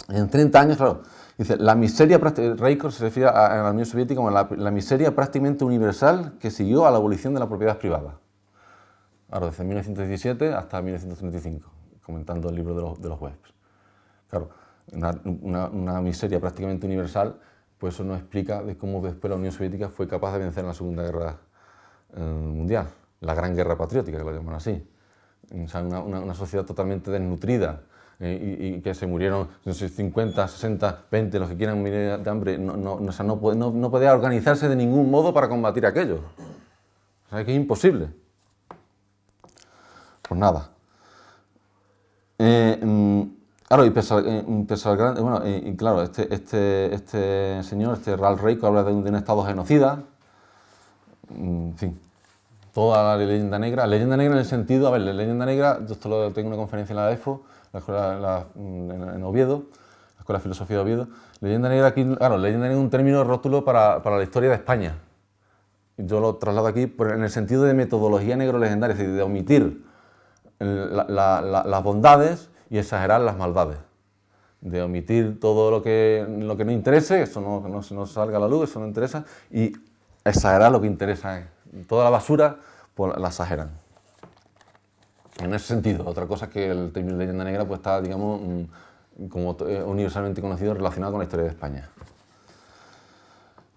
en 30 años, claro, dice, la miseria, Reichert se refiere a la Unión Soviética como la miseria prácticamente universal que siguió a la abolición de la propiedad privada. Claro, desde 1917 hasta 1935. Comentando el libro de los webs. Claro, una miseria prácticamente universal, pues eso nos explica de cómo después la Unión Soviética fue capaz de vencer en la Segunda Guerra Mundial, la Gran Guerra Patriótica, que lo llaman así. O sea, una sociedad totalmente desnutrida y que se murieron, no sé, 50, 60, 20, los que quieran morir de hambre, no podía organizarse de ningún modo para combatir aquello. O sea, que es imposible. Pues nada. Claro, y pese al gran... Bueno, y claro, este señor, Ralph Reichert, habla de un estado genocida. En fin, toda la leyenda negra en el sentido... A ver, la leyenda negra, yo esto lo tengo en una conferencia en la EFO, en Oviedo, la Escuela de Filosofía de Oviedo. Leyenda negra aquí, claro, leyenda negra es un término rótulo para la historia de España. Yo lo traslado aquí en el sentido de metodología negro-legendaria, es decir, de omitir las bondades y exagerar las maldades, de omitir todo lo que no interese, eso no salga a la luz, eso no interesa, y exagerar lo que interesa. Toda la basura pues la exageran. En ese sentido, otra cosa es que el término leyenda negra pues está, digamos, como universalmente conocido, relacionado con la historia de España.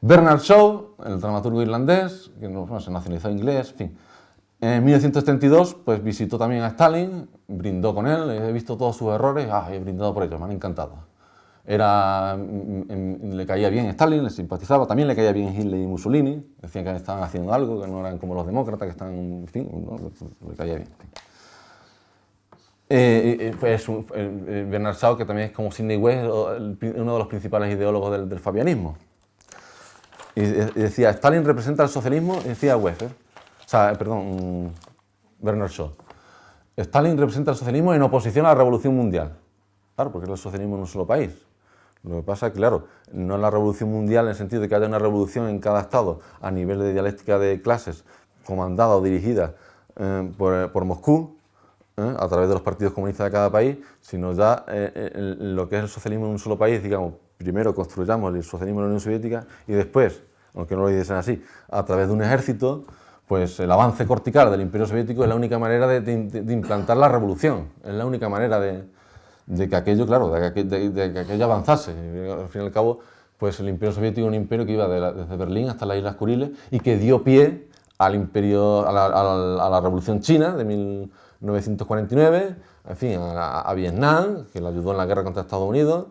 Bernard Shaw, el dramaturgo irlandés, que se nacionalizó inglés, en fin. En 1932 pues visitó también a Stalin, brindó con él, he visto todos sus errores, he brindado por ellos, me han encantado. Le caía bien Stalin, le simpatizaba, también le caía bien Hitler y Mussolini, decían que estaban haciendo algo, que no eran como los demócratas, que están, en fin, ¿no? Le caía bien. Bernard Shaw, que también es como Sidney West, uno de los principales ideólogos del fabianismo. Y decía, Stalin representa el socialismo, y decía West, Bernard Shaw. Stalin representa el socialismo en oposición a la revolución mundial. Claro, porque el socialismo en un solo país. Lo que pasa es que, claro, no es la revolución mundial en el sentido de que haya una revolución en cada estado a nivel de dialéctica de clases, comandada o dirigida por Moscú, a través de los partidos comunistas de cada país, sino ya lo que es el socialismo en un solo país, digamos, primero construyamos el socialismo en la Unión Soviética y después, aunque no lo dicen así, a través de un ejército, pues el avance cortical del Imperio Soviético es la única manera de implantar la revolución, es la única manera de que aquello, claro, de que aquello avanzase. Al fin y al cabo, pues el Imperio Soviético es un imperio que iba desde Berlín hasta las Islas Kuriles y que dio pie al imperio, a la Revolución China de 1949, en fin, a Vietnam, que le ayudó en la guerra contra Estados Unidos,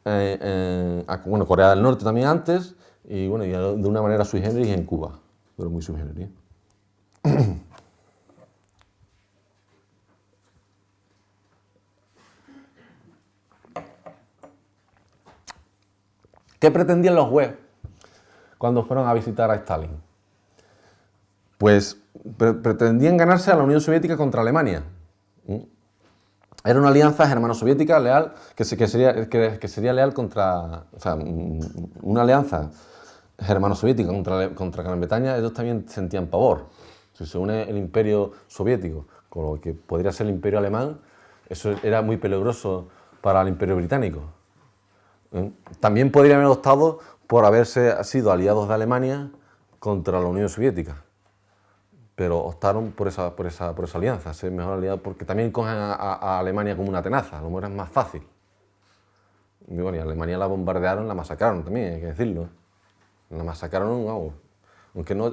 bueno, Corea del Norte también antes, y bueno, y de una manera sui generis en Cuba, pero muy sui generis. ¿Qué pretendían los West cuando fueron a visitar a Stalin? Pues pretendían ganarse a la Unión Soviética contra Alemania. Era una alianza germano-soviética leal, que sería leal contra... O sea, una alianza germano-soviética contra Gran Bretaña, ellos también sentían pavor. Si se une el imperio soviético con lo que podría ser el imperio alemán, eso era muy peligroso para el imperio británico. También podrían haber optado por haberse sido aliados de Alemania contra la Unión Soviética, pero optaron por esa alianza, ser mejor aliado, porque también cogen a Alemania como una tenaza, a lo mejor es más fácil. Y bueno, y a Alemania la bombardearon, la masacraron también, hay que decirlo. La masacraron, vamos,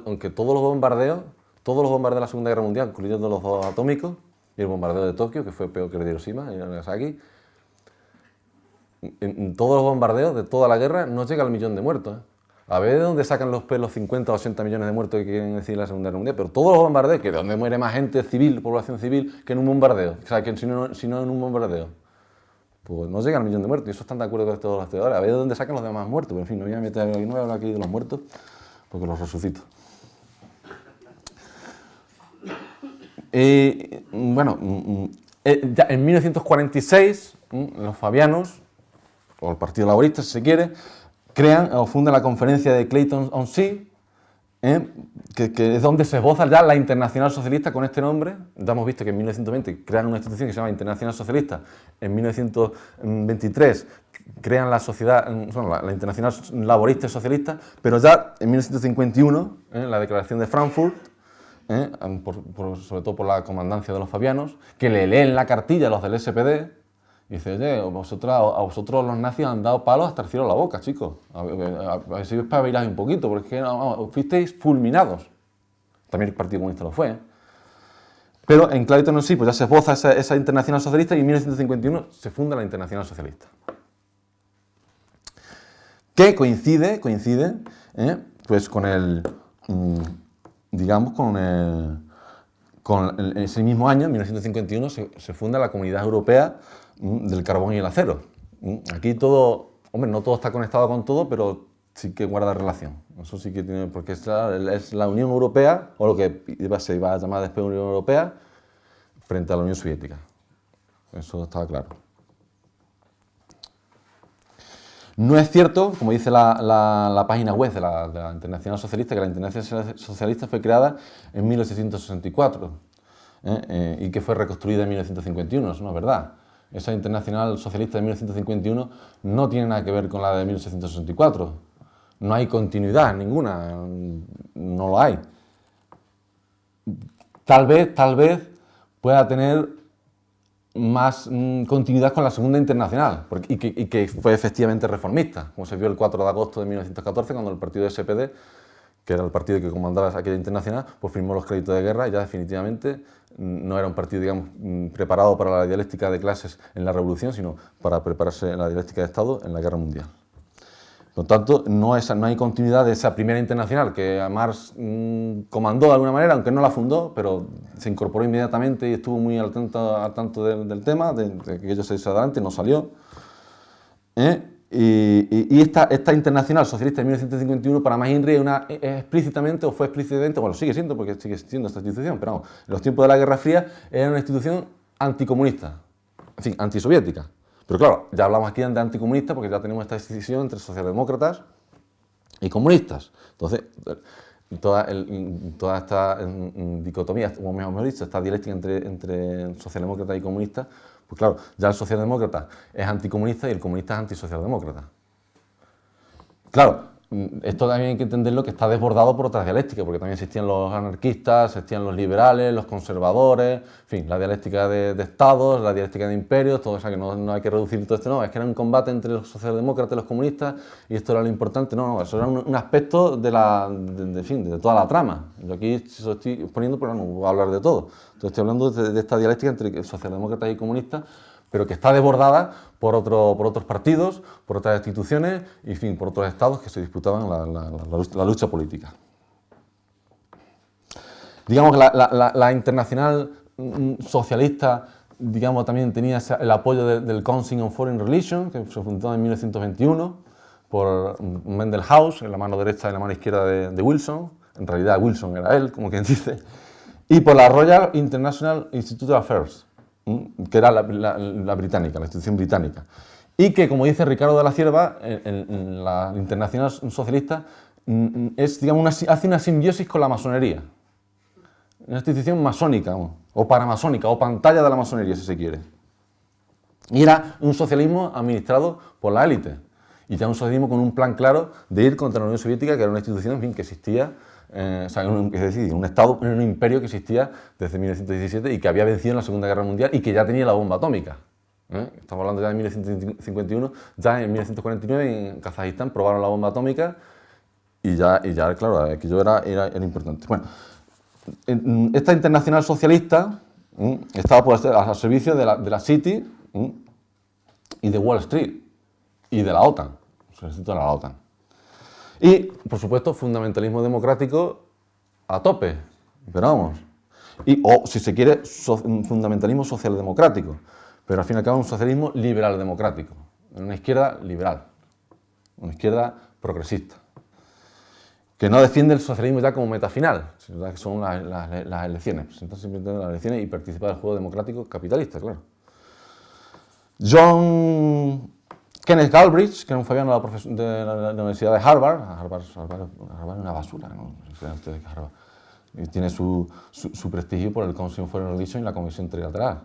aunque todos los bombardeos de la Segunda Guerra Mundial, incluyendo los dos atómicos, y el bombardeo de Tokio, que fue peor que el de Hiroshima y Nagasaki, en todos los bombardeos de toda la guerra no llega al 1.000.000 de muertos. A ver de dónde sacan los pelos 50 o 80 millones de muertos que quieren decir la Segunda Guerra Mundial, pero todos los bombardeos, que de donde muere más gente civil, población civil, que en un bombardeo, o sea, que si no en un bombardeo, pues no llega al 1.000.000 de muertos, y eso están de acuerdo con todos los teóricos. A ver de dónde sacan los demás muertos, pero en fin, no voy a hablar aquí de los muertos, porque los resucito. Bueno, ya en 1946, los fabianos, o el Partido Laborista, si se quiere, crean o fundan la conferencia de Clayton-on-Sea, que es donde se esboza ya la Internacional Socialista con este nombre. Ya hemos visto que en 1920 crean una institución que se llama Internacional Socialista, en 1923 crean la sociedad, bueno, la Internacional Laborista y Socialista, pero ya en 1951, la Declaración de Frankfurt, sobre todo por la comandancia de los fabianos, que le leen la cartilla a los del SPD, y dice, oye, a vosotros los nazis han dado palos hasta el cielo de la boca, chicos. A ver si os espabiláis un poquito, porque fuisteis fulminados. También el Partido Comunista lo fue. Pero en Clayton-on-Sea pues ya se esboza esa Internacional Socialista y en 1951 se funda la Internacional Socialista. Que coincide pues con el, digamos, con ese mismo año, en 1951, se funda la Comunidad Europea del Carbón y el Acero. Aquí todo, hombre, no todo está conectado con todo, pero sí que guarda relación. Eso sí que tiene, porque es la Unión Europea, o lo que se iba a llamar después Unión Europea, frente a la Unión Soviética. Eso estaba claro. No es cierto, como dice la página web de la Internacional Socialista, que la Internacional Socialista fue creada en 1864 y que fue reconstruida en 1951, eso no es verdad. Esa Internacional Socialista de 1951 no tiene nada que ver con la de 1864. No hay continuidad ninguna, no lo hay. Tal vez pueda tener más continuidad con la Segunda Internacional y que fue efectivamente reformista, como se vio el 4 de agosto de 1914 cuando el partido de SPD, que era el partido que comandaba aquella internacional, pues firmó los créditos de guerra y ya definitivamente no era un partido, digamos, preparado para la dialéctica de clases en la revolución, sino para prepararse en la dialéctica de Estado en la guerra mundial. Por lo tanto, no hay continuidad de esa primera internacional que Marx comandó de alguna manera, aunque no la fundó, pero se incorporó inmediatamente y estuvo muy al tanto del tema, de que ello se hizo adelante, no salió. Y esta Internacional Socialista de 1951 para Mahinri fue explícitamente, bueno, sigue siendo, porque sigue siendo esta institución, pero vamos, en los tiempos de la Guerra Fría era una institución anticomunista, en fin, antisoviética. Pero claro, ya hablamos aquí de anticomunista porque ya tenemos esta decisión entre socialdemócratas y comunistas. Entonces, toda esta dicotomía, como mejor dicho, esta dialéctica entre socialdemócratas y comunistas, pues claro, ya el socialdemócrata es anticomunista y el comunista es antisocialdemócrata. Claro, esto también hay que entenderlo que está desbordado por otras dialécticas, porque también existían los anarquistas, existían los liberales, los conservadores, en fin, la dialéctica de estados, la dialéctica de imperios, todo eso, que no hay que reducir todo esto, no, es que era un combate entre los socialdemócratas y los comunistas y esto era lo importante, no, eso era un aspecto de toda la trama. Yo aquí se estoy poniendo, pero no voy a hablar de todo. Entonces estoy hablando de esta dialéctica entre socialdemócratas y comunistas, pero que está desbordada por otros partidos, por otras instituciones y, en fin, por otros estados que se disputaban la lucha política. Digamos que la internacional socialista, digamos, también tenía el apoyo del Council on Foreign Relations, que se fundó en 1921 por Mendel House, en la mano derecha y la mano izquierda de Wilson. En realidad Wilson era él, como quien dice. Y por la Royal International Institute of Affairs, que era la británica, la institución británica. Y que, como dice Ricardo de la Cierva, en la Internacional Socialista, hace una simbiosis con la masonería. Una institución masónica, o paramasónica, o pantalla de la masonería, si se quiere. Y era un socialismo administrado por la élite. Y ya un socialismo con un plan claro de ir contra la Unión Soviética, que era una institución, en fin, que existía, es decir, un Estado, un imperio que existía desde 1917 y que había vencido en la Segunda Guerra Mundial y que ya tenía la bomba atómica. Estamos hablando ya de 1951, ya en 1949 en Kazajistán probaron la bomba atómica y ya claro, aquello era importante. Bueno, esta internacional socialista estaba al servicio de la City y de Wall Street y de la OTAN, el ejército de la OTAN. Y, por supuesto, fundamentalismo democrático a tope, pero vamos. O, si se quiere, fundamentalismo socialdemocrático, pero al fin y al cabo un socialismo liberal-democrático, una izquierda liberal, una izquierda progresista, que no defiende el socialismo ya como meta final, sino que son las elecciones, presentar simplemente las elecciones y participar del juego democrático capitalista, claro. John Kenneth Galbraith, que era un fabiano de la Universidad de Harvard. Harvard es una basura, ¿no? Y tiene su prestigio por el Council on Foreign Relations y la Comisión Trilateral.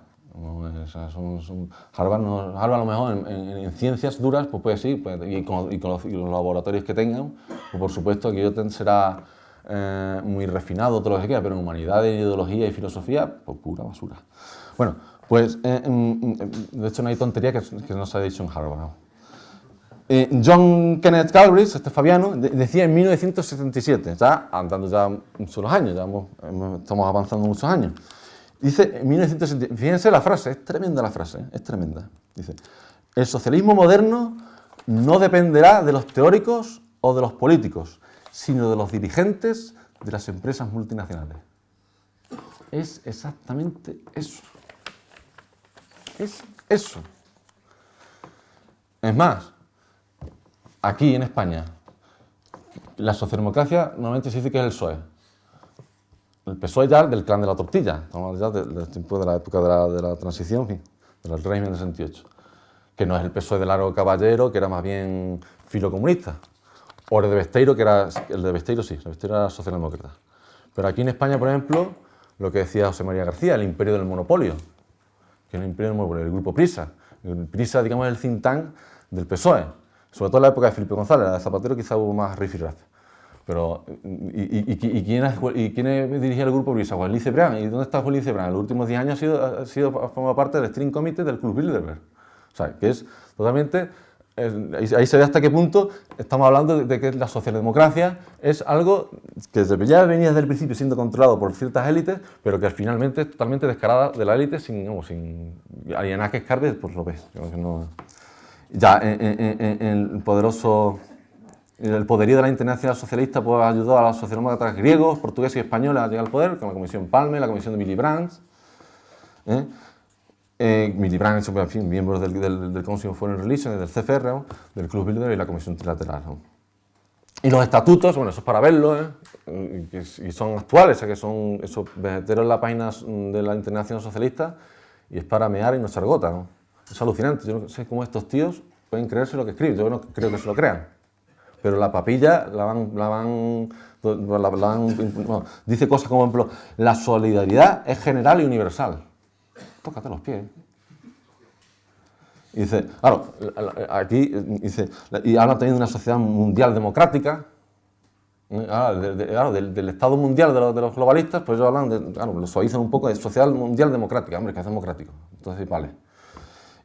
Harvard a lo mejor en ciencias duras, pues puede sí, y con los laboratorios que tengan, pues por supuesto que yo será muy refinado, todo lo que se quiera, pero en humanidades, ideología y filosofía, pues pura basura. Bueno, pues de hecho no hay tontería que no se ha dicho en Harvard, ¿no? John Kenneth Galbraith, este fabiano, decía en 1977, ya andando ya muchos años, estamos avanzando muchos años. Dice en 1977, fíjense la frase, es tremenda la frase, es tremenda. Dice, el socialismo moderno no dependerá de los teóricos o de los políticos, sino de los dirigentes de las empresas multinacionales. Es exactamente eso. Es eso. Es más, aquí en España, la socialdemocracia normalmente se dice que es el PSOE. El PSOE ya del clan de la tortilla, estamos ya del tiempo de la época de la transición, en fin, del régimen del 68. Que no es el PSOE de Largo Caballero, que era más bien filocomunista. O el de Besteiro, que era. El de Besteiro sí, el de Besteiro era socialdemócrata. Pero aquí en España, por ejemplo, lo que decía José María García, el imperio del monopolio. Que es el imperio del monopolio, el grupo Prisa. El Prisa, digamos, es el think tank del PSOE. Sobre todo en la época de Felipe González, la de Zapatero quizá hubo más rifirrafe. Pero, ¿quién dirigía el grupo Prisa? Juan Luis Cebrián. ¿Y dónde está Juan Luis Cebrián? En los últimos 10 años ha formado parte del Steering Committee del Club Bilderberg. O sea, que es totalmente... ahí se ve hasta qué punto estamos hablando de que la socialdemocracia es algo que ya venía desde el principio siendo controlado por ciertas élites, pero que finalmente es totalmente descarada de la élite sin alienar que escarbe, pues lo ves. Ya el poderío de la internacional socialista pues, ayudó a los socialdemócratas griegos, portugueses y españoles a llegar al poder, con la Comisión Palme, la Comisión de Willy Brandt. Willy Brandt, en fin, miembros del Council on Foreign Relations, del CFR, del Club Bilderberg y la Comisión Trilateral. Y los estatutos, bueno, eso es para verlo, y son actuales, o sea que son eso, meteros en la página de la Internacional Socialista y es para mear y no echar gota, ¿no? Es alucinante, yo no sé cómo estos tíos pueden creerse lo que escriben, yo no creo que se lo crean. pero la papilla bueno, dice cosas como, por ejemplo, la solidaridad es general y universal. Tócate los pies. Y dice, claro, aquí dice, y habla también de una sociedad mundial democrática. Claro, del Estado mundial de los globalistas, pues ellos hablan de, claro, lo suavizan un poco de sociedad mundial democrática, hombre, que es democrático. Entonces, vale.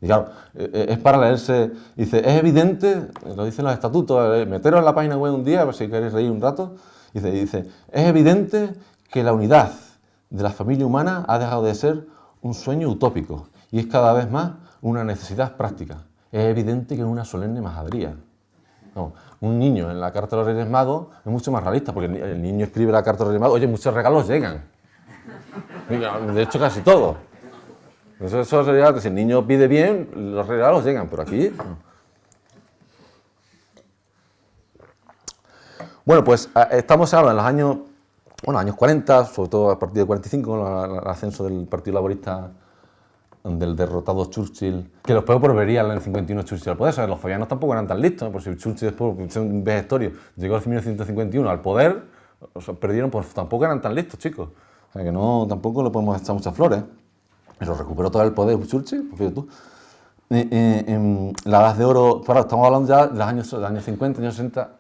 Y claro, es para leerse, dice, es evidente, lo dicen los estatutos, meteros en la página web un día, a ver si queréis reír un rato, dice, es evidente que la unidad de la familia humana ha dejado de ser un sueño utópico y es cada vez más una necesidad práctica. Es evidente que es una solemne majadería. No, un niño en la carta de los Reyes Magos es mucho más realista, porque el niño escribe la carta de los Reyes Magos, oye, muchos regalos llegan. De hecho, casi todo. Eso sería que si el niño pide bien, los regalos llegan, pero aquí no. Bueno, pues estamos ahora en los años 40, sobre todo a partir de 45, con el ascenso del Partido Laborista, del derrotado Churchill, que después volvería en el 51 Churchill al poder. O sea, los fabianos tampoco eran tan listos, por si Churchill después, un vejestorio, llegó en 1951 al poder, o sea, perdieron, pues tampoco eran tan listos, chicos. O sea, que no, tampoco le podemos echar muchas flores. Pero recuperó todo el poder Churchill, pues fíjate tú. En la Edad de Oro, claro, estamos hablando ya de los años 50, años 60,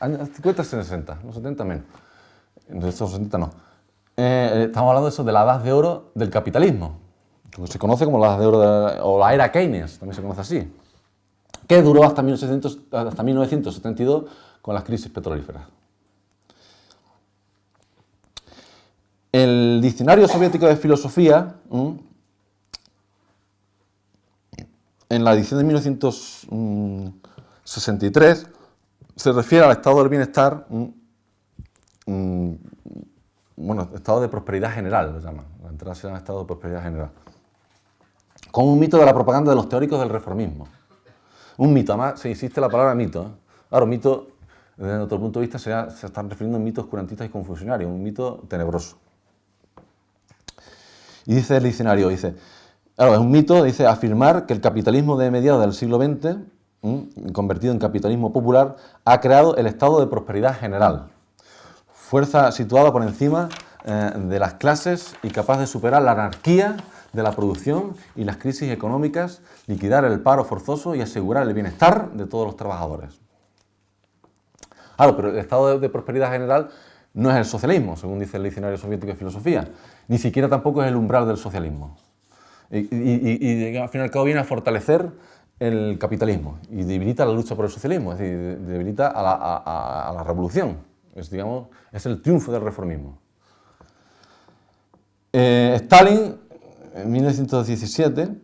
años 50 y 60, los 70 menos. De estos 60 no. Estamos hablando de eso, de la Edad de Oro del capitalismo, que se conoce como la Edad de Oro o la era Keynes, también se conoce así, que duró hasta 1972 con las crisis petrolíferas. El Diccionario Soviético de Filosofía, en la edición de 1963, se refiere al estado del bienestar, bueno, estado de prosperidad general, lo llaman, la entrada en estado de prosperidad general, como un mito de la propaganda de los teóricos del reformismo. Un mito, además se insiste la palabra mito. Claro, mito, desde otro punto de vista, se están refiriendo a mitos oscurantistas y confusionarios, un mito tenebroso. Y dice el diccionario, claro, es un mito, dice, afirmar que el capitalismo de mediados del siglo XX, convertido en capitalismo popular, ha creado el estado de prosperidad general, fuerza situada por encima de las clases y capaz de superar la anarquía de la producción y las crisis económicas, liquidar el paro forzoso y asegurar el bienestar de todos los trabajadores. Claro, pero el estado de prosperidad general no es el socialismo, según dice el Diccionario Soviético de Filosofía, ni siquiera tampoco es el umbral del socialismo. Y al fin y al cabo viene a fortalecer el capitalismo y debilita la lucha por el socialismo, es decir, debilita a la revolución. Digamos, es el triunfo del reformismo. Stalin, en 1927,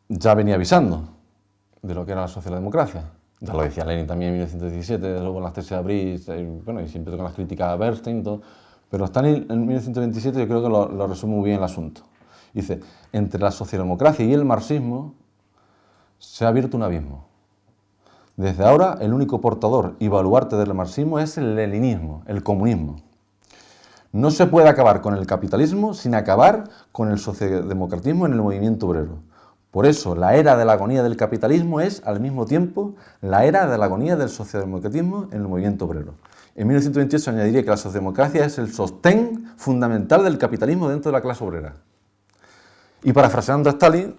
ya venía avisando de lo que era la socialdemocracia. Ya lo decía Lenin también en 1917, luego en las tesis de Abril, bueno, y siempre con las críticas a Bernstein y todo. Pero Stalin en 1927 yo creo que lo resume muy bien el asunto. Dice, entre la socialdemocracia y el marxismo se ha abierto un abismo. Desde ahora, el único portador y baluarte del marxismo es el leninismo, el comunismo. No se puede acabar con el capitalismo sin acabar con el socialdemocratismo en el movimiento obrero. Por eso, la era de la agonía del capitalismo es, al mismo tiempo, la era de la agonía del socialdemocratismo en el movimiento obrero. En 1928 añadiría que la socialdemocracia es el sostén fundamental del capitalismo dentro de la clase obrera. Y parafraseando a Stalin,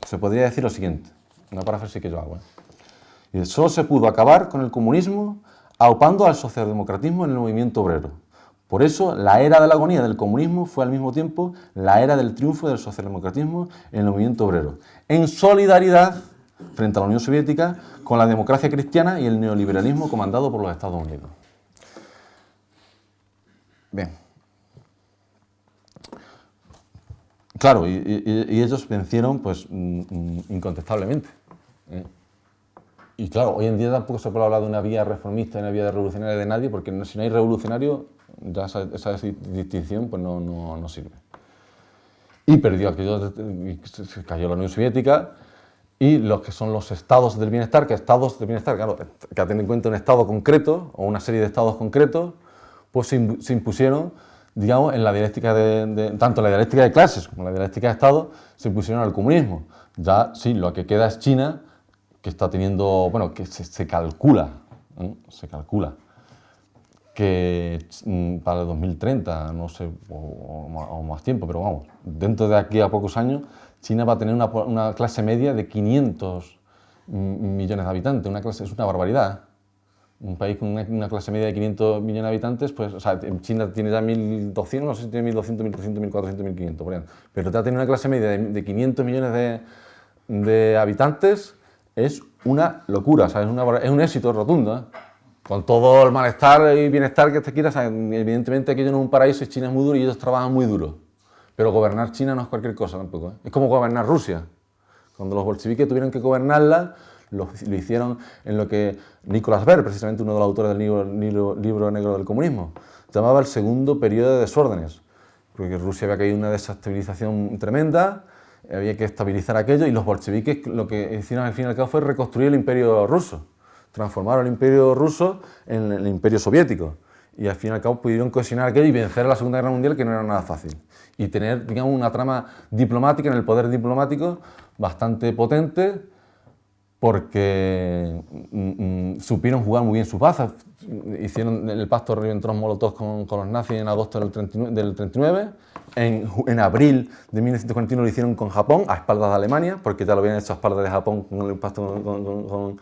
se podría decir lo siguiente, una paráfrasis que yo hago. Solo se pudo acabar con el comunismo aupando al socialdemocratismo en el movimiento obrero. Por eso, la era de la agonía del comunismo fue al mismo tiempo la era del triunfo del socialdemocratismo en el movimiento obrero, en solidaridad frente a la Unión Soviética con la democracia cristiana y el neoliberalismo comandado por los Estados Unidos. Bien. Claro, y ellos vencieron, pues, incontestablemente. Y claro, hoy en día tampoco se puede hablar de una vía reformista y una vía revolucionaria de nadie, porque si no hay revolucionario, ya esa distinción pues no sirve. Y perdió aquello, se cayó la Unión Soviética, y los que son los estados del bienestar, claro, que a tener en cuenta un estado concreto, o una serie de estados concretos, pues se impusieron digamos, en la dialéctica tanto la dialéctica de clases como la dialéctica de Estado se pusieron al comunismo. Ya, sí, lo que queda es China, que está teniendo, bueno, que se calcula que para el 2030, no sé, o más tiempo, pero vamos, dentro de aquí a pocos años, China va a tener una clase media de 500 millones de habitantes. Es una barbaridad. Un país con una clase media de 500 millones de habitantes, pues, o sea, China tiene ya 1.200, no sé si tiene 1.200, 1.300, 1.400, 1.500, por ejemplo. Pero ya tener una clase media de 500 millones de habitantes es una locura, o sea, es un éxito rotundo, ¿eh? Con todo el malestar y bienestar que te quieras, evidentemente aquello no es un paraíso y China es muy duro y ellos trabajan muy duro. Pero gobernar China no es cualquier cosa tampoco, ¿eh? Es como gobernar Rusia. Cuando los bolcheviques tuvieron que gobernarla, lo hicieron en lo que Nicolás Ver, precisamente uno de los autores del libro negro del comunismo, llamaba el segundo periodo de desórdenes. Porque Rusia había caído en una desestabilización tremenda, había que estabilizar aquello y los bolcheviques lo que hicieron al fin y al cabo fue reconstruir el imperio ruso. Transformaron el imperio ruso en el imperio soviético y al fin y al cabo pudieron cohesionar aquello y vencer a la Segunda Guerra Mundial, que no era nada fácil, y tener, digamos, una trama diplomática en el poder diplomático bastante potente porque supieron jugar muy bien sus bazas. Hicieron el pacto Ribbentrop-Molotov con los nazis en agosto del 39, en abril de 1941 lo hicieron con Japón, a espaldas de Alemania, porque ya lo habían hecho a espaldas de Japón con el pacto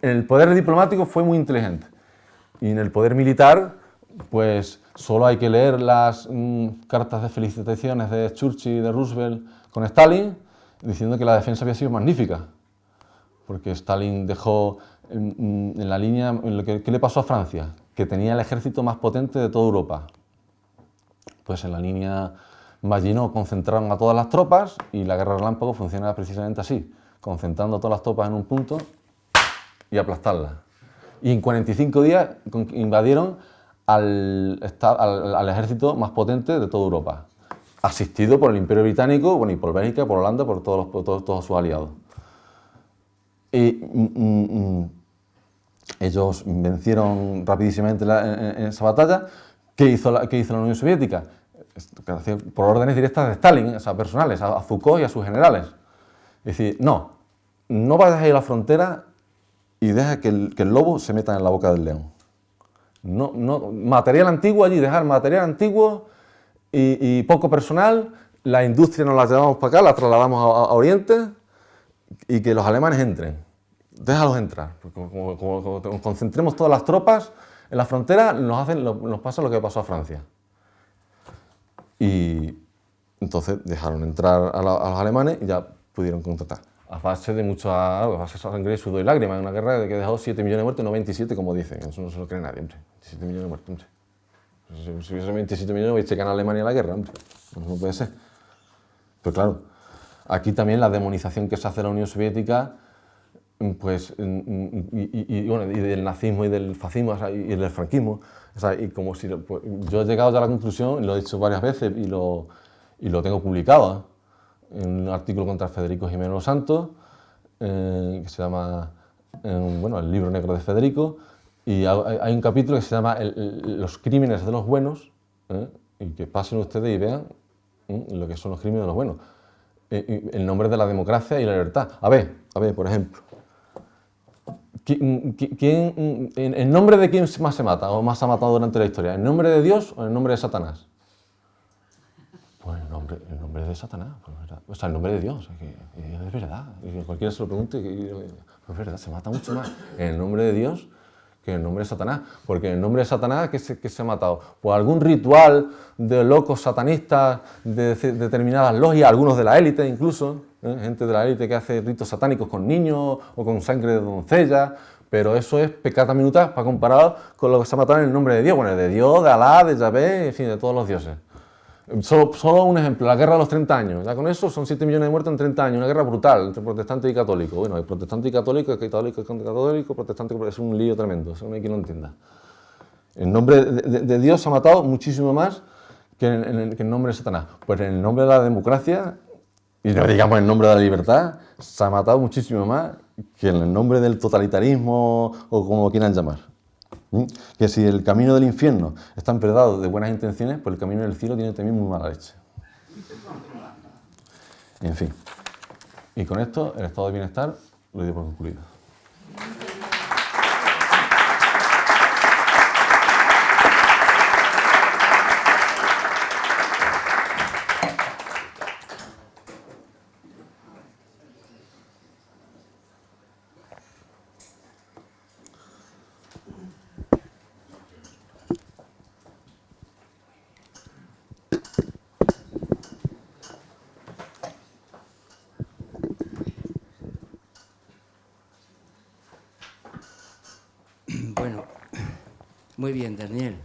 En el poder diplomático fue muy inteligente. Y en el poder militar, pues solo hay que leer las cartas de felicitaciones de Churchill y de Roosevelt con Stalin, diciendo que la defensa había sido magnífica. Porque Stalin dejó en la línea, ¿qué le pasó a Francia? Que tenía el ejército más potente de toda Europa. Pues en la línea Maginot concentraron a todas las tropas y la guerra relámpago funcionaba precisamente así, concentrando todas las tropas en un punto y aplastarlas. Y en 45 días invadieron al ejército más potente de toda Europa, asistido por el Imperio Británico, bueno, y por Bélgica, por Holanda, por todos sus aliados. Y ellos vencieron rapidísimamente en esa batalla. ¿Qué hizo la Unión Soviética? Por órdenes directas de Stalin, o sea, personales, a Zhukov y a sus generales. Es decir, no vayas a ir a la frontera y deja que el lobo se meta en la boca del león. Material antiguo allí, dejar material antiguo y poco personal, la industria nos la llevamos para acá, la trasladamos a Oriente y que los alemanes entren. Déjalos entrar, porque como concentremos todas las tropas en la frontera, nos pasa lo que pasó a Francia. Y entonces dejaron entrar a los alemanes y ya pudieron contratar. A base de sangre, sudor y lágrimas, una guerra que dejó 7 millones de muertos, no 27 como dicen, eso no se lo cree nadie, hombre. 27 millones de muertos, hombre. Si hubiese 27 millones, se gana Alemania la guerra, hombre. No puede ser. Pero claro, aquí también la demonización que se hace de la Unión Soviética, pues, y del nazismo y del fascismo, o sea, y del franquismo, o sea, y como si, pues, yo he llegado ya a la conclusión, lo he dicho varias veces y lo tengo publicado, en un artículo contra Federico Jiménez Los Santos, que se llama, el libro negro de Federico, y hay un capítulo que se llama Los crímenes de los buenos, y que pasen ustedes y vean lo que son los crímenes de los buenos, en nombre de la democracia y la libertad. A ver, por ejemplo, ¿en nombre de quién más se mata o más se ha matado durante la historia? ¿En nombre de Dios o en nombre de Satanás? Pues en nombre de Satanás, o sea, en nombre de Dios, que es verdad, y cualquiera se lo pregunte, es verdad, se mata mucho más en el nombre de Dios que en el nombre de Satanás, porque en el nombre de Satanás, ¿qué se ha matado? Pues algún ritual de locos satanistas de determinadas logias, algunos de la élite incluso, gente de la élite que hace ritos satánicos con niños o con sangre de doncella, pero eso es peccata minuta para comparado con lo que se ha matado en el nombre de Dios, bueno, de Dios, de Alá, de Yahvé, en fin, de todos los dioses. Solo un ejemplo, la guerra de los 30 años. Ya con eso son 7 millones de muertos en 30 años, una guerra brutal entre protestantes y católicos. Bueno, hay protestantes y católicos, protestantes, es un lío tremendo, eso no hay quien lo entienda. En nombre de Dios se ha matado muchísimo más que en nombre de Satanás. Pues en el nombre de la democracia, y no digamos en nombre de la libertad, se ha matado muchísimo más que en el nombre del totalitarismo o como quieran llamar. Que si el camino del infierno está empredado de buenas intenciones, pues el camino del cielo tiene también muy mala leche. En fin. Y con esto, el estado de bienestar lo doy por concluido. Bueno, muy bien, Daniel.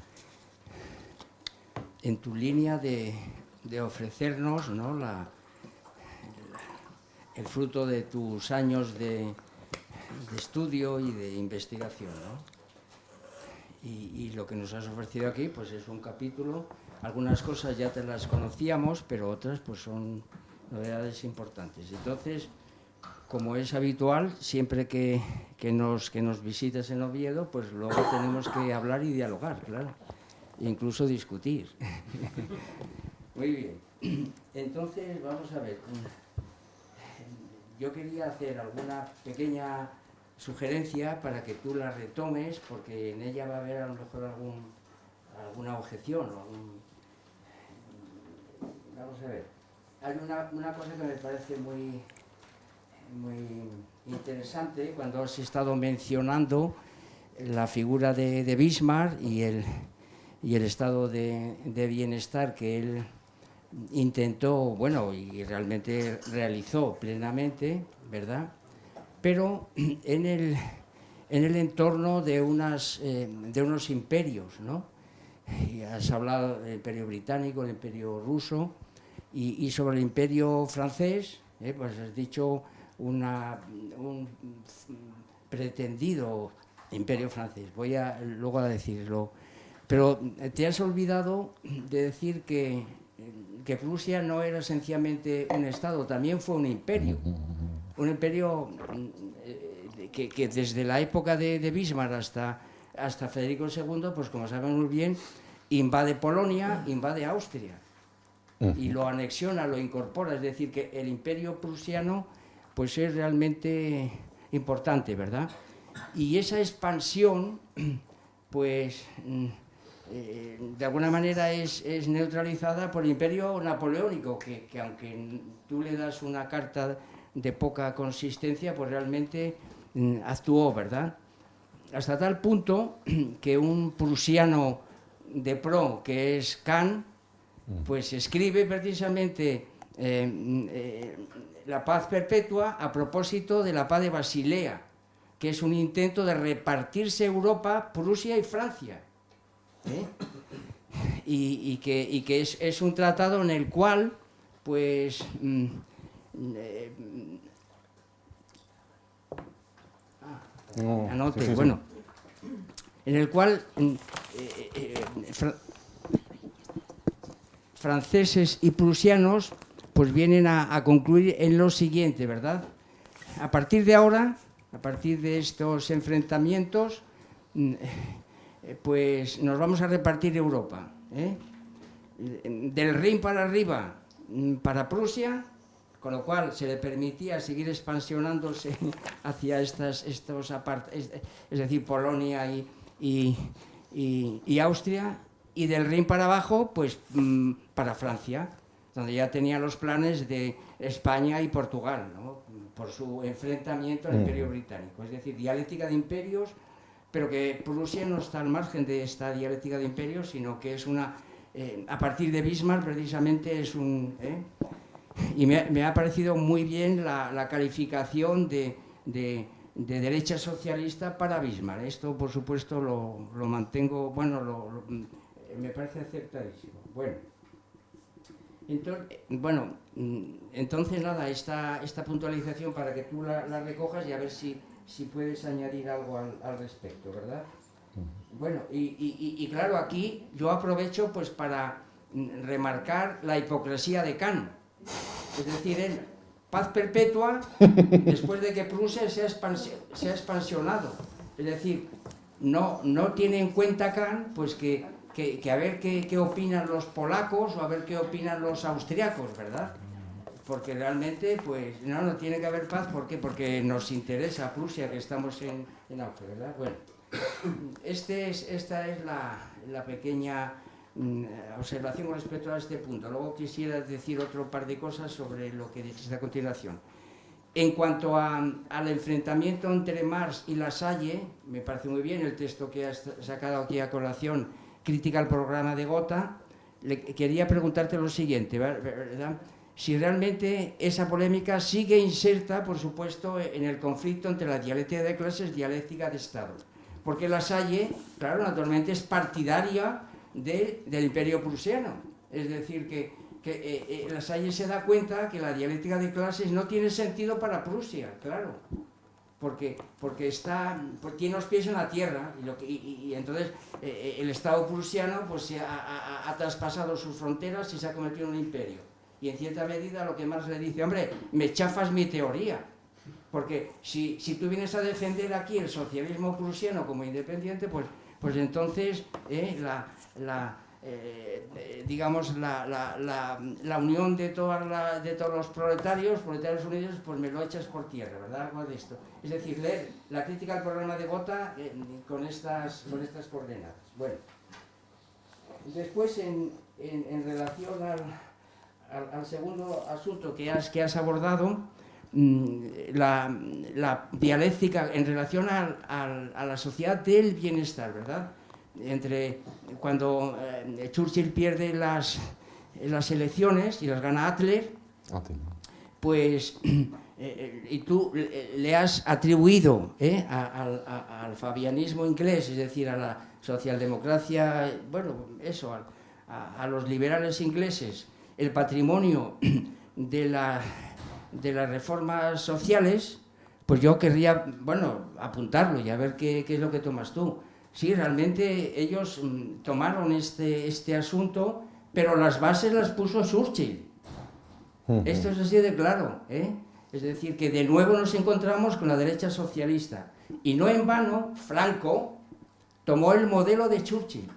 En tu línea de ofrecernos, ¿no?, el fruto de tus años de estudio y de investigación, ¿no? Y lo que nos has ofrecido aquí, pues es un capítulo. Algunas cosas ya te las conocíamos, pero otras pues son novedades importantes. Entonces, como es habitual, siempre que nos visitas en Oviedo, pues luego tenemos que hablar y dialogar, claro, e incluso discutir. Muy bien. Entonces, vamos a ver. Yo quería hacer alguna pequeña sugerencia para que tú la retomes, porque en ella va a haber a lo mejor alguna objeción. Vamos a ver. Hay una cosa que me parece muy interesante cuando has estado mencionando la figura de Bismarck y el estado de bienestar que él intentó, bueno, y realmente realizó plenamente, ¿verdad? Pero en el entorno de unos imperios, ¿no? Y has hablado del imperio británico, el imperio ruso, y sobre el imperio francés, pues has dicho un pretendido imperio francés. Voy luego a decirlo. Pero te has olvidado de decir que Prusia no era sencillamente un estado, también fue un imperio. Un imperio que desde la época de Bismarck hasta Federico II, pues como saben muy bien, invade Polonia, invade Austria. Y lo anexiona, lo incorpora. Es decir, que el imperio prusiano pues es realmente importante, ¿verdad? Y esa expansión, pues, de alguna manera es neutralizada por el imperio napoleónico, que aunque tú le das una carta de poca consistencia, pues realmente actuó, ¿verdad? Hasta tal punto que un prusiano de pro, que es Kant, pues escribe precisamente la paz perpetua a propósito de la paz de Basilea, que es un intento de repartirse Europa, Prusia y Francia. Y que es un tratado en el cual, pues, anote, sí. Bueno, en el cual franceses y prusianos pues vienen a concluir en lo siguiente, ¿verdad? A partir de ahora, a partir de estos enfrentamientos, pues nos vamos a repartir Europa, del Rin para arriba, para Prusia, con lo cual se le permitía seguir expansionándose hacia es decir, Polonia y Austria, y del Rin para abajo, pues para Francia, donde ya tenía los planes de España y Portugal, ¿no?, por su enfrentamiento al Imperio Británico. Es decir, dialéctica de imperios, pero que Prusia no está al margen de esta dialéctica de imperios, sino que es una... a partir de Bismarck, precisamente, es un... Y me ha parecido muy bien la calificación de derecha socialista para Bismarck. Esto, por supuesto, lo mantengo... Bueno, me parece acertadísimo. Entonces nada, esta puntualización para que tú la recojas y a ver si puedes añadir algo al respecto, ¿verdad? Bueno, y claro, aquí yo aprovecho pues para remarcar la hipocresía de Kant. Es decir, en paz perpetua después de que Prusia se ha expansionado. Es decir, no tiene en cuenta Kant, pues que a ver qué opinan los polacos o a ver qué opinan los austriacos, ¿verdad? Porque realmente, pues, no tiene que haber paz. ¿Por qué? Porque nos interesa Prusia, que estamos en auge, ¿verdad? Bueno, esta es la pequeña observación con respecto a este punto. Luego quisiera decir otro par de cosas sobre lo que dijiste a continuación. En cuanto al enfrentamiento entre Marx y Lasalle, me parece muy bien el texto que has sacado aquí a colación, crítica al programa de Gotha. Quería preguntarte lo siguiente, ¿verdad? Si realmente esa polémica sigue inserta, por supuesto, en el conflicto entre la dialéctica de clases y dialéctica de Estado. Porque Lasalle, claro, naturalmente es partidaria del imperio prusiano. Es decir, que Lasalle se da cuenta que la dialéctica de clases no tiene sentido para Prusia, claro. Porque tiene los pies en la tierra y entonces el Estado prusiano pues, se ha traspasado sus fronteras y se ha convertido en un imperio. Y en cierta medida lo que Marx le dice, hombre, me chafas mi teoría, porque si tú vienes a defender aquí el socialismo prusiano como independiente, pues entonces digamos la unión de todos los proletarios unidos, pues me lo echas por tierra, ¿verdad? Algo de esto. Es decir, leer la crítica al programa de Gotha con estas coordenadas. Bueno, después en relación al segundo asunto que has abordado, la dialéctica en relación a la sociedad del bienestar, ¿verdad? Cuando Churchill pierde las elecciones y las gana Adler, pues y tú le has atribuido al fabianismo inglés, es decir, a la socialdemocracia, bueno, eso, a los liberales ingleses, el patrimonio de las reformas sociales, pues yo querría, bueno, apuntarlo y a ver qué es lo que tomas tú. Sí, realmente ellos tomaron este asunto, pero las bases las puso Churchill. Esto es así de claro, ¿eh? Es decir, que de nuevo nos encontramos con la derecha socialista. Y no en vano, Franco tomó el modelo de Churchill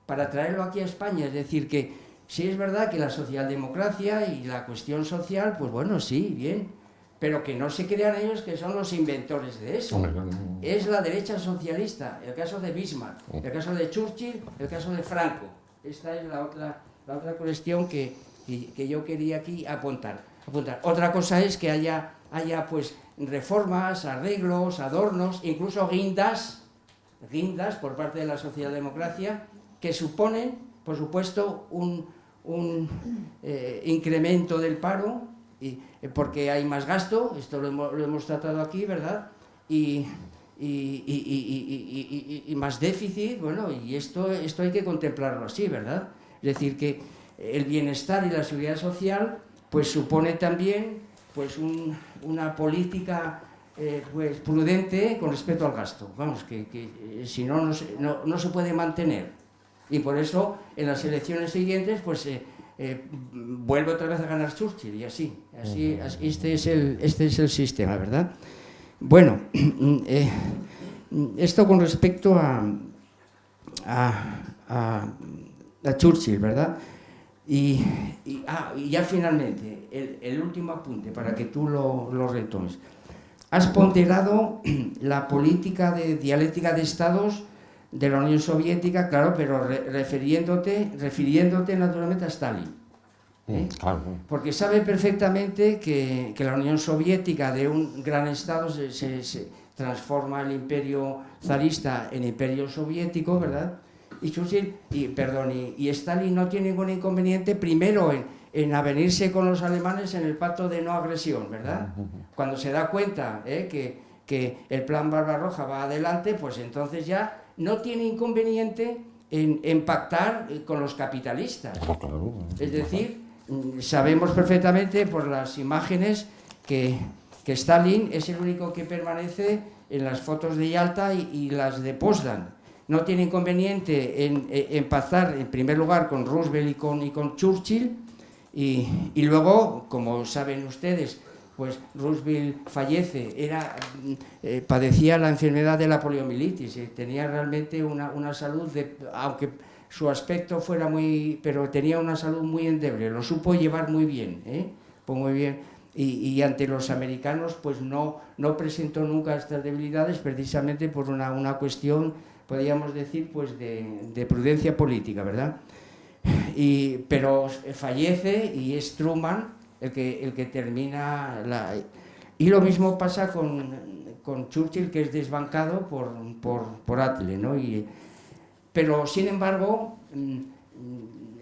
para traerlo aquí a España. Es decir, que sí es verdad que la socialdemocracia y la cuestión social, pues bueno, sí, bien, pero que no se crean ellos que son los inventores de eso. Es la derecha socialista, el caso de Bismarck, el caso de Churchill, el caso de Franco. Esta es la otra cuestión que yo quería aquí apuntar. Otra cosa es que haya pues reformas, arreglos, adornos, incluso guindas por parte de la socialdemocracia, que suponen, por supuesto, un incremento del paro, porque hay más gasto, esto lo hemos tratado aquí, ¿verdad? Y más déficit, bueno, y esto hay que contemplarlo así, ¿verdad? Es decir, que el bienestar y la seguridad social pues supone también pues una política pues prudente con respecto al gasto, vamos, que si no se puede mantener. Y por eso en las elecciones siguientes pues vuelve otra vez a ganar Churchill y así este es el sistema, ¿verdad? Bueno, esto con respecto a Churchill, ¿verdad? Y ya finalmente, el último apunte para que tú lo retomes. Has ponderado la política de dialéctica de estados de la Unión Soviética, claro, pero refiriéndote naturalmente a Stalin. Claro. Porque sabe perfectamente que la Unión Soviética de un gran estado se transforma el imperio zarista en imperio soviético, ¿verdad? Y Churchill, y Stalin no tiene ningún inconveniente, primero en avenirse con los alemanes en el pacto de no agresión, ¿verdad? Cuando se da cuenta que el plan Barbarroja va adelante, pues entonces ya no tiene inconveniente en pactar con los capitalistas. Es decir, sabemos perfectamente por las imágenes que Stalin es el único que permanece en las fotos de Yalta y las de Potsdam. No tiene inconveniente en pactar en primer lugar con Roosevelt y con Churchill y luego, como saben ustedes, pues Roosevelt fallece, padecía la enfermedad de la poliomielitis, tenía realmente una salud, aunque su aspecto fuera pero tenía una salud muy endeble, lo supo llevar muy bien, pues muy bien, y ante los americanos pues no presentó nunca estas debilidades, precisamente por una cuestión, podríamos decir, pues de prudencia política, ¿verdad? Pero fallece y es Truman el que termina y lo mismo pasa con Churchill, que es desbancado por Attlee, ¿no? Pero sin embargo,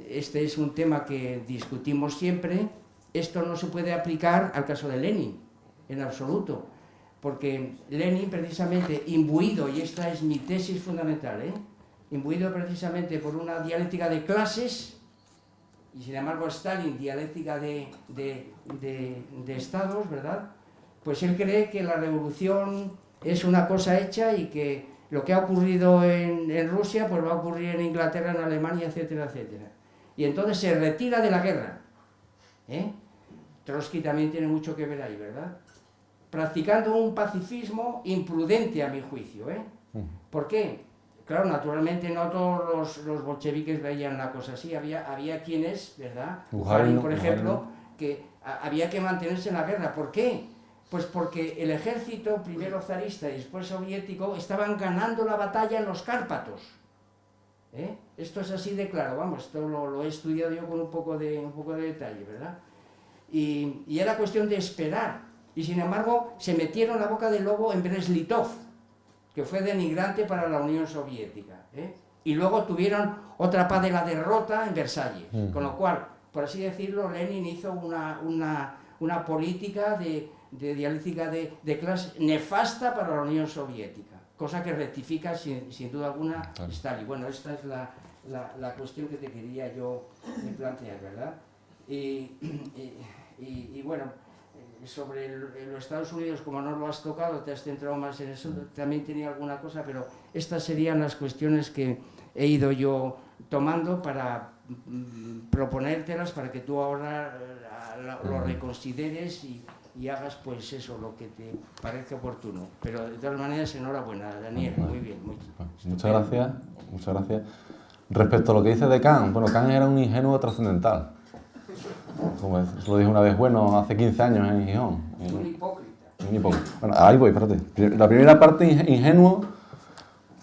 este es un tema que discutimos siempre. Esto no se puede aplicar al caso de Lenin en absoluto, porque Lenin, precisamente imbuido, y esta es mi tesis fundamental, imbuido precisamente por una dialéctica de clases, y sin embargo Stalin dialéctica de estados, ¿verdad? Pues él cree que la revolución es una cosa hecha y que lo que ha ocurrido en Rusia pues va a ocurrir en Inglaterra, en Alemania, etcétera, etcétera. Y entonces se retira de la guerra. Trotsky también tiene mucho que ver ahí, ¿verdad? Practicando un pacifismo imprudente, a mi juicio. ¿Por qué? Claro, naturalmente no todos los bolcheviques veían la cosa así, había quienes, ¿verdad? Bukharin, por ejemplo, que había que mantenerse en la guerra. ¿Por qué? Pues porque el ejército, primero zarista y después soviético, estaban ganando la batalla en los Cárpatos. Esto es así de claro, vamos, esto lo he estudiado yo con un poco de detalle, ¿verdad? Y era cuestión de esperar, y sin embargo se metieron la boca del lobo en Brest-Litov, que fue denigrante para la Unión Soviética, y luego tuvieron otra paz de la derrota en Versalles, con lo cual, por así decirlo, Lenin hizo una política de dialéctica de clase nefasta para la Unión Soviética, cosa que rectifica sin duda alguna Stalin. Bueno, esta es la cuestión que te quería yo plantear, ¿verdad? Y bueno, sobre los Estados Unidos, como no lo has tocado, te has centrado más en eso, también tenía alguna cosa, pero estas serían las cuestiones que he ido yo tomando para proponértelas, para que tú ahora lo reconsideres y hagas pues eso, lo que te parezca oportuno. Pero de todas maneras, enhorabuena, Daniel, muy bien. Muchas gracias. Respecto a lo que dices de Kant, bueno, Kant era un ingenuo trascendental. Como lo dije una vez, bueno, hace 15 años en Gijón. Un hipócrita. Bueno, ahí voy, espérate. La primera parte, ingenuo,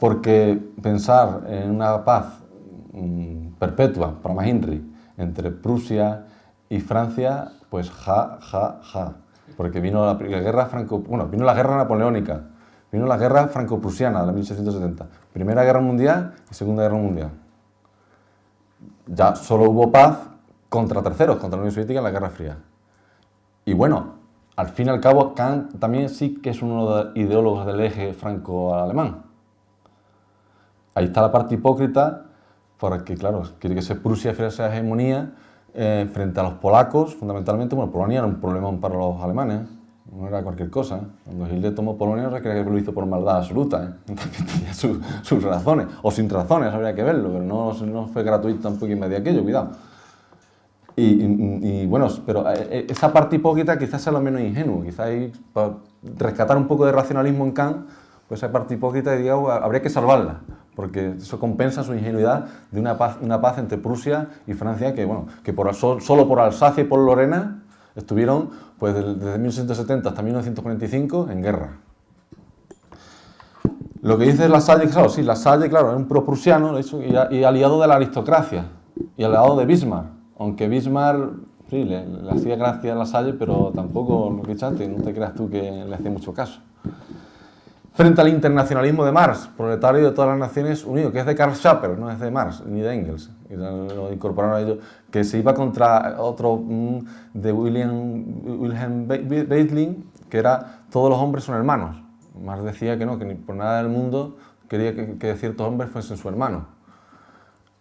porque pensar en una paz perpetua, para Mahinri, entre Prusia y Francia, pues ja. Porque vino la guerra vino la guerra napoleónica, vino la guerra franco-prusiana de la 1870, Primera Guerra Mundial y Segunda Guerra Mundial. Ya solo hubo paz contra terceros, contra la Unión Soviética en la Guerra Fría. Y bueno, al fin y al cabo, Kant también sí que es uno de los ideólogos del eje franco-alemán. Ahí está la parte hipócrita, porque claro, quiere que Prusia fiera esa hegemonía frente a los polacos, fundamentalmente. Bueno, Polonia era un problema para los alemanes, no era cualquier cosa. Cuando Hitler tomó Polonia no se creía que lo hizo por maldad absoluta, también tenía sus razones, o sin razones, habría que verlo, pero no fue gratuito tampoco y medio aquello, cuidado. Y bueno, pero esa parte hipócrita quizás sea lo menos ingenuo, quizás ahí, para rescatar un poco de racionalismo en Kant, pues esa parte hipócrita, digamos, habría que salvarla, porque eso compensa su ingenuidad de una paz entre Prusia y Francia, que bueno, que solo por Alsacia y por Lorena estuvieron pues desde 1870 hasta 1945 en guerra. Lo que dice Lasalle, claro, sí, Lasalle, claro, era un pro-prusiano y aliado de la aristocracia, y aliado de Bismarck, aunque Bismarck sí, le hacía gracia a Lasalle, pero tampoco lo que echaste, no te creas tú que le hacía mucho caso. Frente al internacionalismo de Marx, proletario de todas las Naciones Unidas, que es de Karl Schapper, no es de Marx ni de Engels, y lo incorporaron a ellos, que se iba contra otro de Wilhelm Weitling, que era todos los hombres son hermanos. Marx decía que no, que ni por nada del mundo quería que ciertos hombres fuesen su hermano.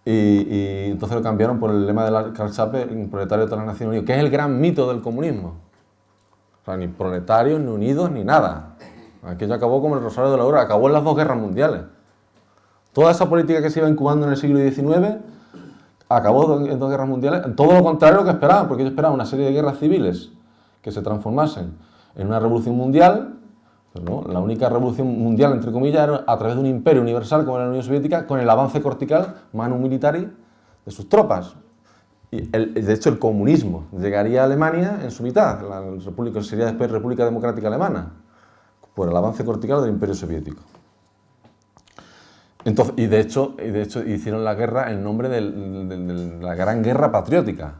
Y entonces lo cambiaron por el lema de Karl Schapper, proletario de todas las Naciones Unidas, que es el gran mito del comunismo. O sea, ni proletarios, ni unidos, ni nada. Aquello acabó como el Rosario de la Aurora, acabó en las dos guerras mundiales. Toda esa política que se iba incubando en el siglo XIX acabó en dos guerras mundiales, en todo lo contrario a lo que esperaban, porque ellos esperaban una serie de guerras civiles que se transformasen en una revolución mundial, pero no, la única revolución mundial, entre comillas, era a través de un imperio universal como era la Unión Soviética, con el avance cortical, manu militari, de sus tropas. Y de hecho, el comunismo llegaría a Alemania en su mitad, la república sería después República Democrática Alemana, por el avance cortical del imperio soviético. Entonces, y de hecho hicieron la guerra en nombre de la Gran Guerra Patriótica.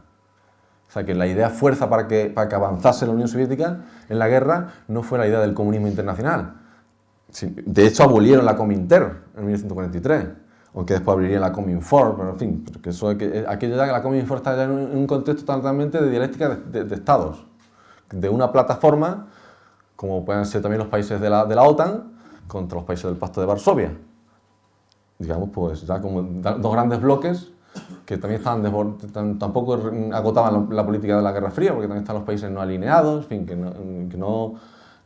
O sea, que la idea fuerza para que avanzase la Unión Soviética en la guerra no fue la idea del comunismo internacional. De hecho, abolieron la Cominter en 1943, aunque después abrirían la Cominform, pero en fin, porque aquello ya, la Cominform está ya en un contexto totalmente de dialéctica de estados, de una plataforma, como pueden ser también los países de la OTAN, contra los países del Pacto de Varsovia. Digamos, pues ya como dos grandes bloques que también tampoco agotaban la política de la Guerra Fría, porque también están los países no alineados, en fin,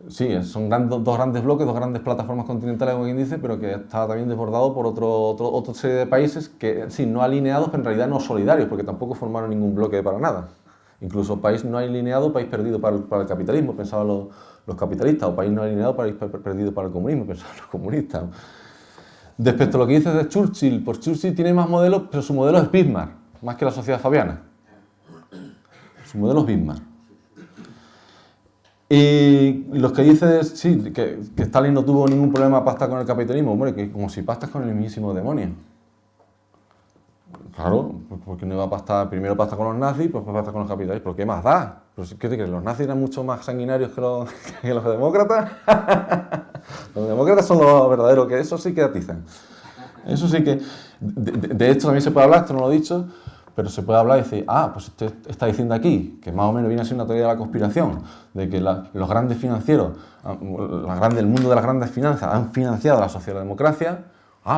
sí, son dos grandes bloques, dos grandes plataformas continentales, como quien dice, pero que estaba también desbordado por otra serie de países que, sí, no alineados, pero en realidad no solidarios, porque tampoco formaron ningún bloque para nada. Incluso país no alineado, país perdido para el capitalismo, pensaban los capitalistas, o país no alineado, país perdido para el comunismo, pensaban los comunistas. Respecto a lo que dices de Churchill, pues Churchill tiene más modelos, pero su modelo es Bismarck, más que la sociedad fabiana. Su modelo es Bismarck. Y los que dicen, sí, que Stalin no tuvo ningún problema para pactar con el capitalismo, hombre, que como si pactas con el mismísimo demonio. Claro, porque no iba a pactar, primero pacta con los nazis, pues pacta con los capitalistas, ¿pero qué más da? ¿Qué te crees? ¿Los nazis eran mucho más sanguinarios que los demócratas? Los demócratas son los verdaderos, que eso sí que atizan. Eso sí que... De hecho, también se puede hablar, esto no lo he dicho, pero se puede hablar y decir, pues usted está diciendo aquí, que más o menos viene a ser una teoría de la conspiración, de que los grandes financieros, el mundo de las grandes finanzas han financiado a la socialdemocracia.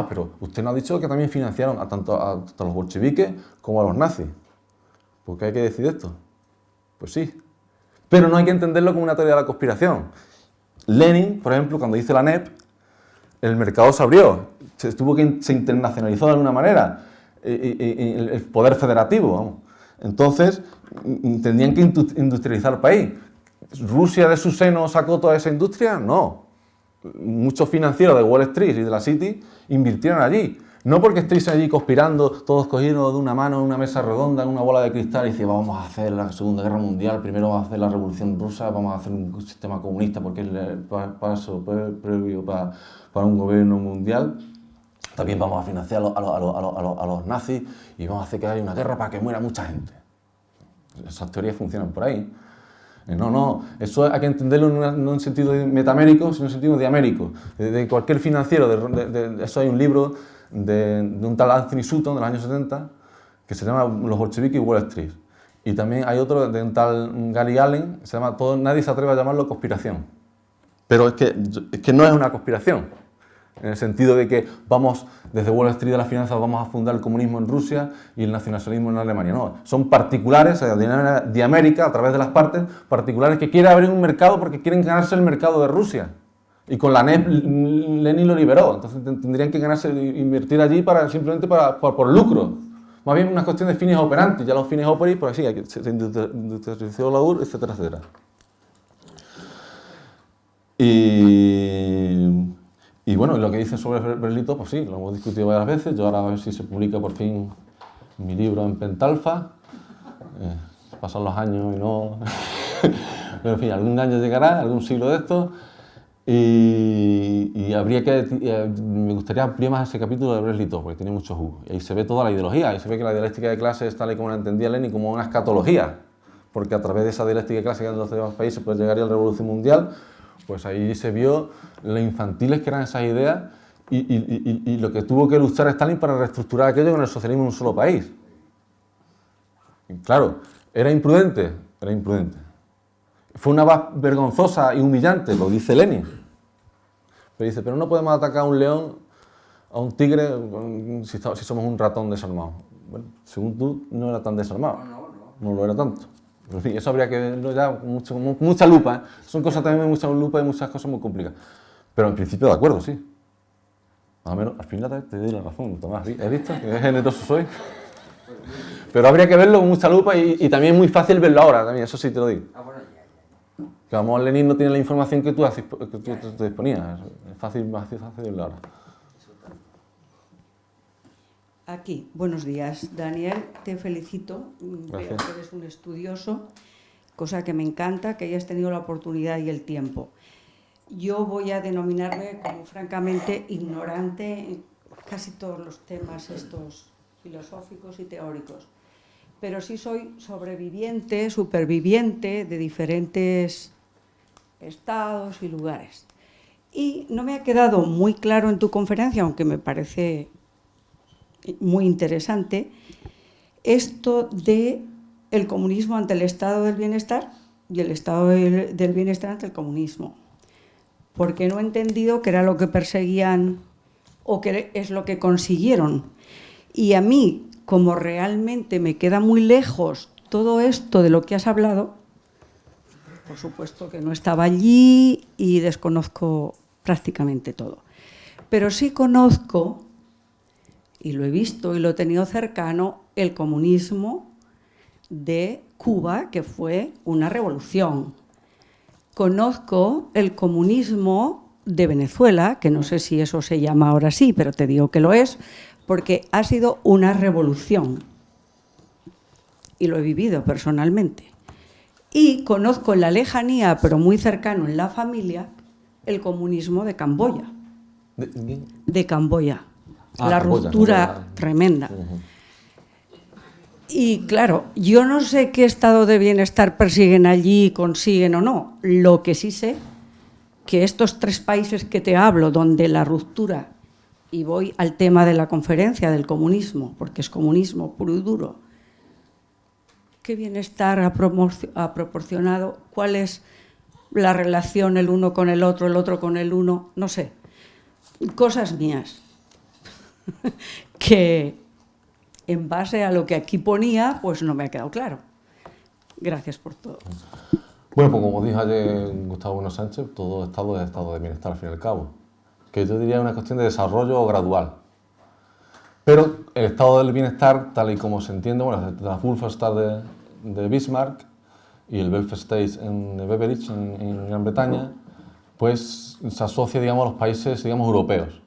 Pero usted no ha dicho que también financiaron tanto a los bolcheviques como a los nazis. ¿Por qué hay que decir esto? Pues sí. Pero no hay que entenderlo como una teoría de la conspiración. Lenin, por ejemplo, cuando dice la NEP, el mercado se abrió, se internacionalizó de alguna manera, el poder federativo, vamos. Entonces, tendrían que industrializar el país. ¿Rusia de su seno sacó toda esa industria? No. Muchos financieros de Wall Street y de la City invirtieron allí. No porque estéis allí conspirando, todos cogiendo de una mano en una mesa redonda, en una bola de cristal y dicen, vamos a hacer la Segunda Guerra Mundial, primero vamos a hacer la Revolución Rusa, vamos a hacer un sistema comunista porque es el paso previo para un gobierno mundial. También vamos a financiar a los nazis y vamos a hacer que haya una guerra para que muera mucha gente. Esas teorías funcionan por ahí. No, eso hay que entenderlo no en un sentido metamérico, sino en un sentido diamérico. De cualquier financiero, eso hay un libro de un tal Anthony Sutton de los años 70 que se llama Los bolcheviques y Wall Street. Y también hay otro de un tal Gary Allen que se llama nadie se atreve a llamarlo conspiración. Pero es que no es una conspiración. En el sentido de que vamos, desde Wall Street de las finanzas, vamos a fundar el comunismo en Rusia y el nacionalismo en Alemania. No, son particulares, de América, a través de las partes, particulares que quieren abrir un mercado porque quieren ganarse el mercado de Rusia. Y con la NEP, Lenin lo liberó. Entonces tendrían que invertir allí simplemente por lucro. Más bien una cuestión de fines operantes. Ya los fines operis, pues sí, se industrializó la URSS, etcétera, etcétera. Y bueno, lo que dicen sobre Berlito, pues sí, lo hemos discutido varias veces. Yo ahora a ver si se publica por fin mi libro en Pentalfa. Pasan los años y no... Pero en fin, algún año llegará, algún siglo de esto. Y me gustaría ampliar más ese capítulo de Berlito, porque tiene mucho jugo. Y ahí se ve toda la ideología, ahí se ve que la dialéctica de clases, tal y como la entendía Lenin, como una escatología. Porque a través de esa dialéctica de clases que en los demás países pues llegaría a la Revolución Mundial. Pues ahí se vio lo infantiles que eran esas ideas y lo que tuvo que luchar Stalin para reestructurar aquello con el socialismo en un solo país. Y claro, ¿era imprudente? Era imprudente. Fue una paz vergonzosa y humillante, lo dice Lenin. Pero dice, pero no podemos atacar a un león, a un tigre, si somos un ratón desarmado. Bueno, según tú, no era tan desarmado. No lo era tanto. En fin, eso habría que verlo ya con mucha lupa, ¿eh? Son cosas también de mucha lupa y muchas cosas muy complicadas. Pero en principio de acuerdo, sí. Más o menos, al final te doy la razón, Tomás. ¿Has visto qué generoso soy? Pero habría que verlo con mucha lupa y también es muy fácil verlo ahora, también, eso sí te lo digo. Bueno, Que a lo mejor Lenin no tiene la información que tú te disponías. Es fácil hablar. Aquí, buenos días. Daniel, te felicito. Gracias. Veo que eres un estudioso, cosa que me encanta, que hayas tenido la oportunidad y el tiempo. Yo voy a denominarme como francamente ignorante en casi todos los temas estos filosóficos y teóricos. Pero sí soy sobreviviente, superviviente de diferentes estados y lugares. Y no me ha quedado muy claro en tu conferencia, aunque me parece muy interesante, esto de el comunismo ante el estado del bienestar y el estado del bienestar ante el comunismo. Porque no he entendido qué era lo que perseguían o qué es lo que consiguieron. Y a mí, como realmente me queda muy lejos todo esto de lo que has hablado, por supuesto que no estaba allí y desconozco prácticamente todo. Pero sí conozco, y lo he visto y lo he tenido cercano, el comunismo de Cuba, que fue una revolución. Conozco el comunismo de Venezuela, que no sé si eso se llama ahora sí, pero te digo que lo es, porque ha sido una revolución. Y lo he vivido personalmente. Y conozco en la lejanía, pero muy cercano en la familia, el comunismo de Camboya. De Camboya. La Camboya, ruptura Camboya. tremenda. Y claro, yo no sé qué estado de bienestar persiguen allí, consiguen o no. Lo que sí sé, que estos 3 países que te hablo, donde la ruptura, y voy al tema de la conferencia del comunismo, porque es comunismo puro y duro, ¿qué bienestar ha proporcionado? ¿Cuál es la relación el uno con el otro con el uno? No sé. Cosas mías. Que en base a lo que aquí ponía, pues no me ha quedado claro. Gracias por todo. Bueno, pues como dijo ayer Gustavo Bueno Sánchez, todo estado es estado de bienestar al fin y al cabo. Que yo diría una cuestión de desarrollo gradual. Pero el estado del bienestar, tal y como se entiende, bueno, la Wohlfahrtszeit de Bismarck y el Welfahrtszeit de Beveridge en Gran Bretaña, pues se asocia, digamos, a los países, digamos, europeos.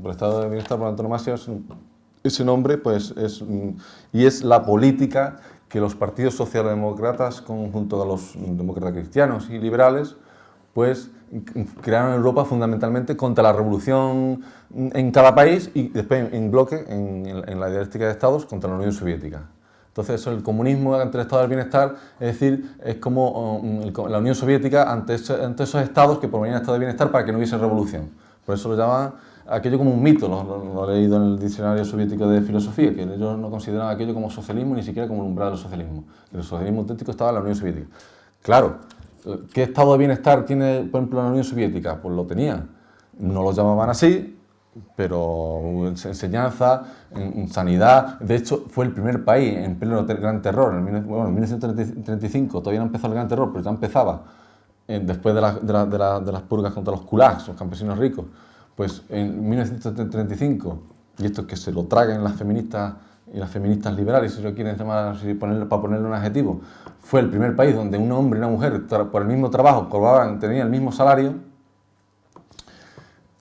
El estado de bienestar por antonomasia, ese nombre, pues es la política que los partidos socialdemócratas, junto a los demócratas cristianos y liberales, pues crearon en Europa fundamentalmente contra la revolución en cada país y después en bloque, en la dialéctica de estados, contra la Unión Soviética. Entonces, eso, el comunismo ante el estado del bienestar, es decir, es como la Unión Soviética ante esos estados que promovían el estado de bienestar para que no hubiese revolución. Por eso lo llaman aquello como un mito, lo he leído en el diccionario soviético de filosofía, que ellos no consideraban aquello como socialismo ni siquiera como el umbral del socialismo. El socialismo auténtico estaba en la Unión Soviética. Claro, ¿qué estado de bienestar tiene, por ejemplo, la Unión Soviética? Pues lo tenía. No lo llamaban así, pero en enseñanza, en sanidad. De hecho, fue el primer país en pleno Gran Terror. En 1935 todavía no empezó el Gran Terror, pero ya empezaba después de las purgas contra los kulaks, los campesinos ricos. Pues en 1935, y esto es que se lo traguen las feministas y las feministas liberales, si lo quieren llamar, para ponerle un adjetivo, fue el primer país donde un hombre y una mujer por el mismo trabajo tenían el mismo salario.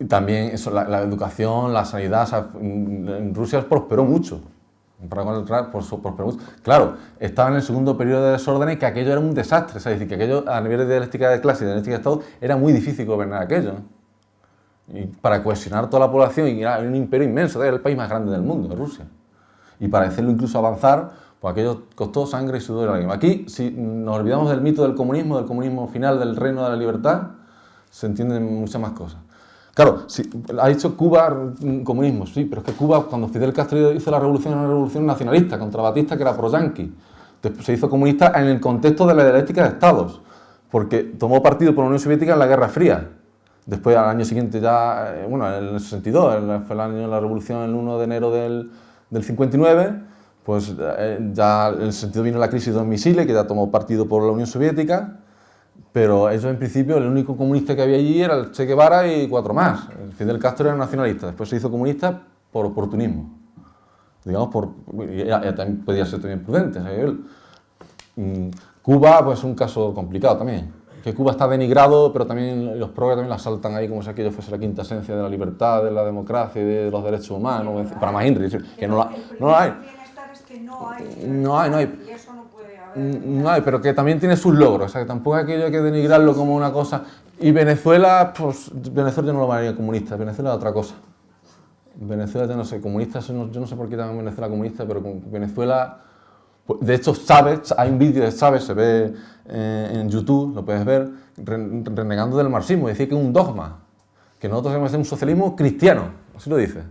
Y también la educación, la sanidad, o sea, en Rusia prosperó mucho. Prosperó mucho. Claro, estaba en el segundo periodo de desórdenes y que aquello era un desastre. O sea, es decir, que aquello a nivel de dialéctica de clase y de dialéctica de Estado era muy difícil gobernar aquello. Y para cohesionar toda la población, y era un imperio inmenso, era el país más grande del mundo, Rusia. Y para hacerlo incluso avanzar, pues aquello costó sangre y sudor y lágrimas. Aquí, si nos olvidamos del mito del comunismo final del reino de la libertad, se entienden muchas más cosas. Claro, ha dicho Cuba comunismo, sí, pero es que Cuba, cuando Fidel Castro hizo la revolución, era una revolución nacionalista contra Batista, que era pro-yanqui. Después se hizo comunista en el contexto de la dialéctica de estados, porque tomó partido por la Unión Soviética en la Guerra Fría. Después, al año siguiente ya, bueno, en el 62, fue el año de la revolución, el 1 de enero del 59, pues ya en el sentido vino la crisis de los misiles, que ya tomó partido por la Unión Soviética, pero eso en principio, el único comunista que había allí era el Che Guevara y 4 más. El Fidel Castro era nacionalista, después se hizo comunista por oportunismo. Digamos, también podía ser también prudente. Cuba, pues es un caso complicado también. que Cuba está denigrado, pero también los progres también la saltan ahí como si aquello fuese la quinta esencia de la libertad, de la democracia y de los derechos humanos, para más Henry, que no la hay. No hay. Y eso no puede haber. No hay, pero que también tiene sus logros, o sea, que tampoco aquello hay que denigrarlo como una cosa. Y Venezuela, pues Venezuela yo no lo llamaría comunista, Venezuela es otra cosa. Venezuela, yo no sé, comunista, yo no sé por qué llaman Venezuela comunista, pero Venezuela, pues, de hecho, Chávez, hay un vídeo de Chávez, se ve en YouTube, lo puedes ver, renegando del marxismo, decir que es un dogma, que nosotros debemos hacer un socialismo cristiano, así lo dice,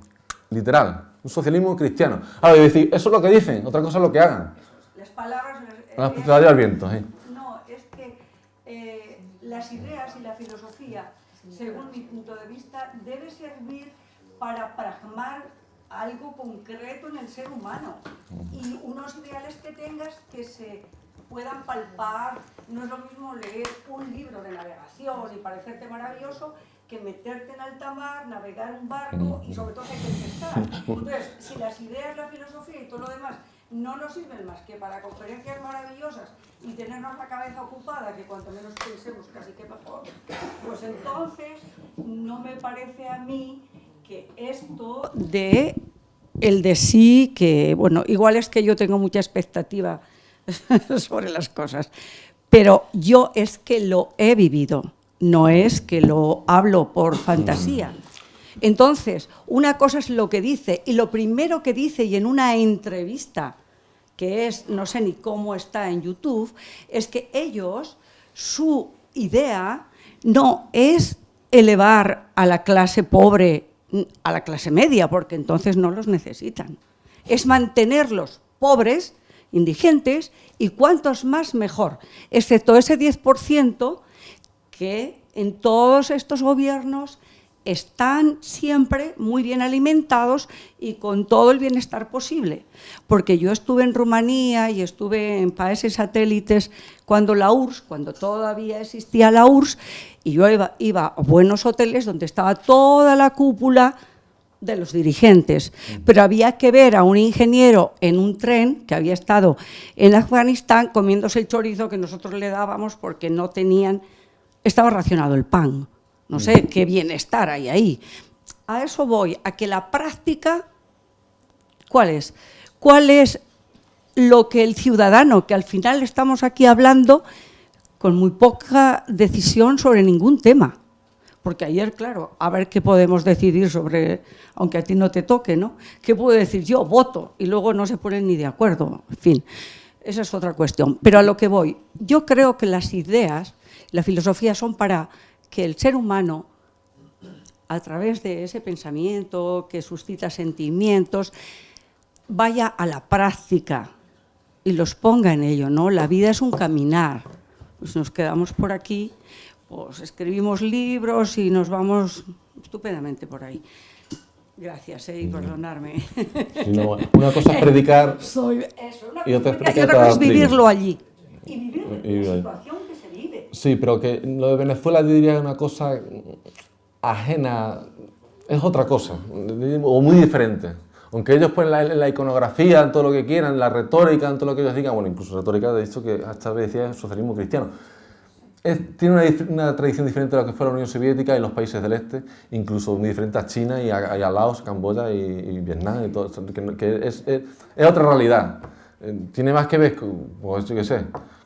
literal, un socialismo cristiano. Ahora, decir, eso es lo que dicen, otra cosa es lo que hagan. Las palabras... Las palabras al viento, sí. No, es que las ideas y la filosofía, según mi punto de vista, debe servir para plasmar algo concreto en el ser humano y unos ideales que tengas que se puedan palpar. No es lo mismo leer un libro de navegación y parecerte maravilloso que meterte en alta mar, navegar un barco y sobre todo hay que pescar. Entonces, si las ideas, la filosofía y todo lo demás no nos sirven más que para conferencias maravillosas y tenernos la cabeza ocupada, que cuanto menos pensemos casi que mejor, pues entonces no me parece a mí que esto de el de sí, que bueno, igual es que yo tengo mucha expectativa sobre las cosas, pero yo es que lo he vivido, no es que lo hablo por fantasía. Entonces, una cosa es lo que dice, y lo primero que dice, y en una entrevista, que es, no sé ni cómo está en YouTube, es que ellos, su idea no es elevar a la clase pobre a la clase media, porque entonces no los necesitan. Es mantenerlos pobres, indigentes, y cuantos más mejor, excepto ese 10% que en todos estos gobiernos están siempre muy bien alimentados y con todo el bienestar posible. Porque yo estuve en Rumanía y estuve en países satélites cuando la URSS, cuando todavía existía la URSS, y yo iba a buenos hoteles donde estaba toda la cúpula de los dirigentes, pero había que ver a un ingeniero en un tren que había estado en Afganistán comiéndose el chorizo que nosotros le dábamos porque no tenían, estaba racionado el pan. No sé qué bienestar hay ahí. A eso voy, a que la práctica, ¿cuál es? ¿Cuál es lo que el ciudadano, que al final estamos aquí hablando con muy poca decisión sobre ningún tema? Porque ayer, claro, a ver qué podemos decidir sobre, aunque a ti no te toque, ¿no? ¿Qué puedo decir yo? Voto, y luego no se ponen ni de acuerdo. En fin, esa es otra cuestión. Pero a lo que voy, yo creo que las ideas, la filosofía son para que el ser humano, a través de ese pensamiento que suscita sentimientos, vaya a la práctica y los ponga en ello, ¿no? La vida es un caminar. Pues nos quedamos por aquí, pues escribimos libros y nos vamos estupendamente por ahí. Gracias, y perdonarme. No, una cosa es predicar y otra es predicar otra cosa es vivirlo allí. Y vivir la situación que se vive. Sí, pero que lo de Venezuela yo diría una cosa ajena, es otra cosa, o muy diferente. Aunque ellos ponen la iconografía, en todo lo que quieran, la retórica, en todo lo que ellos digan, bueno, incluso retórica, de hecho, que hasta decía socialismo cristiano. Tiene una tradición diferente a lo que fue la Unión Soviética y los países del este, incluso muy diferente a China y a Laos, Camboya y Vietnam, y todo, que es otra realidad. Tiene más que ver con, pues, yo qué sé,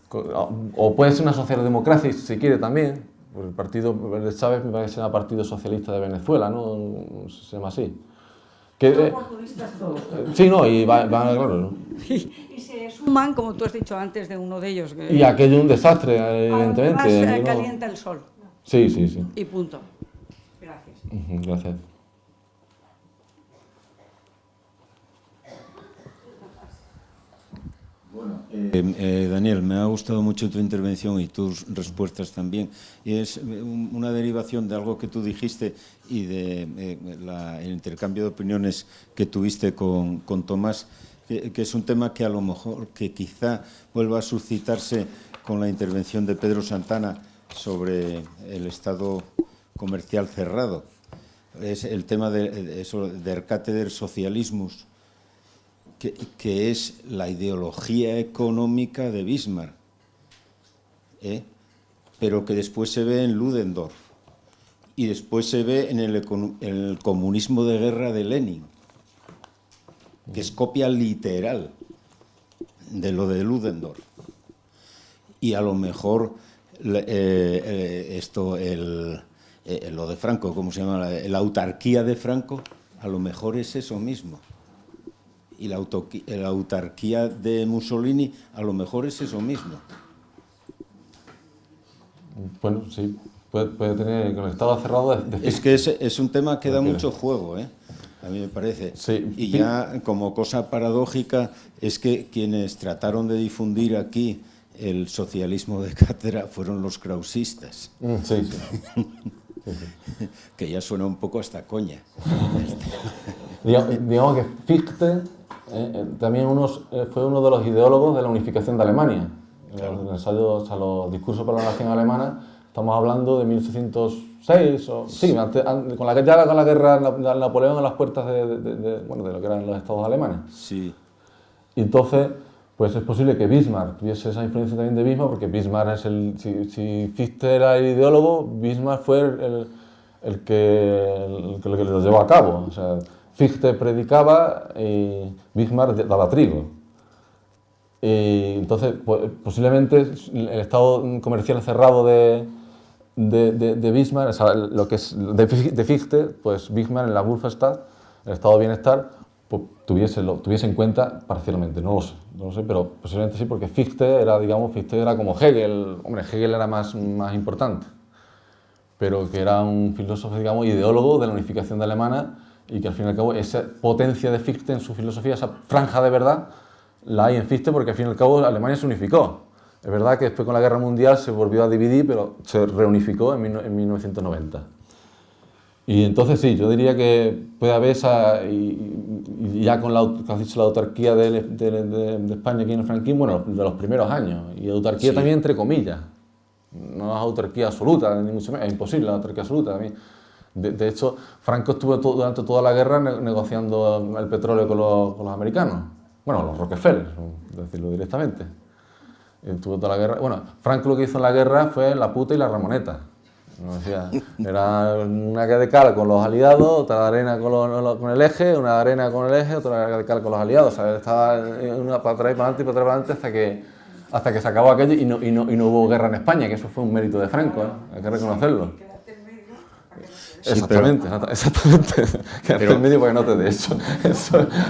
o puede ser una socialdemocracia, si se quiere también. Pues el partido de Chávez me parece que será el Partido Socialista de Venezuela, ¿no? Se llama así. Oportunistas todos. Sí, no, y va claro, ¿no? Y se suman, como tú has dicho antes, de uno de ellos. Que Y aquello es un desastre, evidentemente. además, ¿no? calienta el sol. Sí, sí, sí. Y punto. Gracias. Gracias. Bueno, Daniel, me ha gustado mucho tu intervención y tus respuestas también. Y es una derivación de algo que tú dijiste y de el intercambio de opiniones que tuviste con Tomás, que es un tema que a lo mejor, que quizá vuelva a suscitarse con la intervención de Pedro Santana sobre el Estado comercial cerrado. Es el tema de eso, der Cáteder Socialismus, que es la ideología económica de Bismarck. pero que después se ve en Ludendorff y después se ve en el comunismo de guerra de Lenin, que es copia literal de lo de Ludendorff. Y a lo mejor lo de Franco, ¿cómo se llama? La autarquía de Franco, a lo mejor es eso mismo. Y la autarquía de Mussolini, a lo mejor es eso mismo. Bueno, sí, puede tener con el Estado cerrado... Es que es un tema que da mucho juego, ¿eh? A mí me parece. Sí. Y ya como cosa paradójica es que quienes trataron de difundir aquí el socialismo de cátedra fueron los krausistas. Sí. Que ya suena un poco hasta coña. Digamos que Fichte también fue uno de los ideólogos de la unificación de Alemania. En el ensayo, o sea, los discursos para la nación alemana, estamos hablando de 1806, sí, con la guerra de Napoleón a las puertas de lo que eran los estados alemanes. Sí. Y entonces, pues es posible que Bismarck tuviese esa influencia también de Bismarck, porque Bismarck es si Fichte era el ideólogo, Bismarck fue el que lo llevó a cabo. O sea, Fichte predicaba y Bismarck daba trigo. Y entonces, pues, posiblemente el estado comercial cerrado de Bismarck, o sea, lo que es de Fichte, pues Bismarck en la Wohlfahrtstadt, el estado de bienestar, pues, tuviese en cuenta parcialmente, no lo sé, pero posiblemente sí, porque Fichte era como Hegel. Hombre, Hegel era más importante, pero que era un filósofo, digamos, ideólogo de la unificación de Alemania, y que al fin y al cabo esa potencia de Fichte en su filosofía, esa franja de verdad, la hay en Fichte, porque al fin y al cabo Alemania se unificó. Es verdad que después con la Guerra Mundial se volvió a dividir, pero se reunificó en 1990. Y entonces sí, yo diría que puede haber esa, y ya con has dicho, la autarquía de España aquí en el franquismo, bueno, de los primeros años, y autarquía sí, también entre comillas, no es autarquía absoluta, ni mucho menos, es imposible la autarquía absoluta también. De hecho, Franco estuvo durante toda la guerra negociando el petróleo con los americanos, bueno, los Rockefeller, decirlo directamente. Estuvo toda la guerra. Bueno, Franco lo que hizo en la guerra fue la puta y la ramoneta. O sea, era una de cal con los aliados, otra de arena con el eje, una de arena con el eje, otra de cal con los aliados. O sea, estaba una para atrás y para adelante y para atrás y para adelante hasta que se acabó aquello y no hubo guerra en España, que eso fue un mérito de Franco, ¿eh? Hay que reconocerlo. Sí, exactamente. Quedarte en medio para que no te dé eso.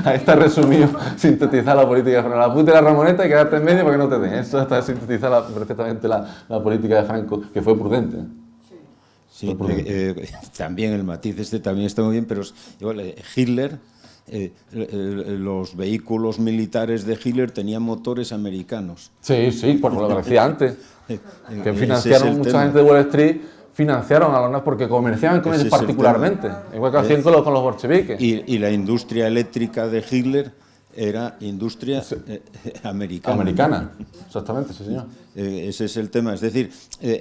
Ahí está resumido, sintetizar la política de Franco. La puta y la ramoneta y quedarte en medio para que no te dé. Eso está sintetizar perfectamente la política de Franco, que fue prudente. Sí, también el matiz también está muy bien, pero igual, Hitler, los vehículos militares de Hitler tenían motores americanos. Sí, por lo que decía antes, que financiaron mucha gente de Wall Street, financiaron a los nazis porque comerciaban con ellos particularmente, igual que hacían con los bolcheviques. Y la industria eléctrica de Hitler era industria americana. Americana, exactamente, sí señor. Ese es el tema, es decir,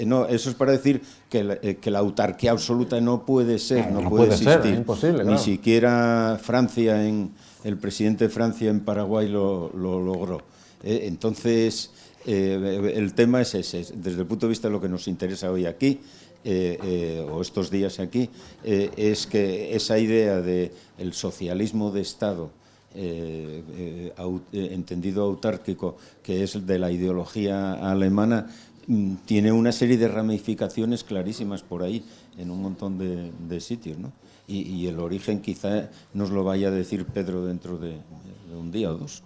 no, eso es para decir que la autarquía absoluta no puede ser, no puede existir. Ser, es imposible, Ni siquiera Francia, el presidente de Francia en Paraguay lo logró. Entonces, el tema es ese, desde el punto de vista de lo que nos interesa hoy aquí, o estos días aquí, es que esa idea del socialismo de Estado, entendido autárquico, que es de la ideología alemana, tiene una serie de ramificaciones clarísimas por ahí, en un montón de sitios, ¿no? Y el origen quizá nos lo vaya a decir Pedro dentro de un día o dos.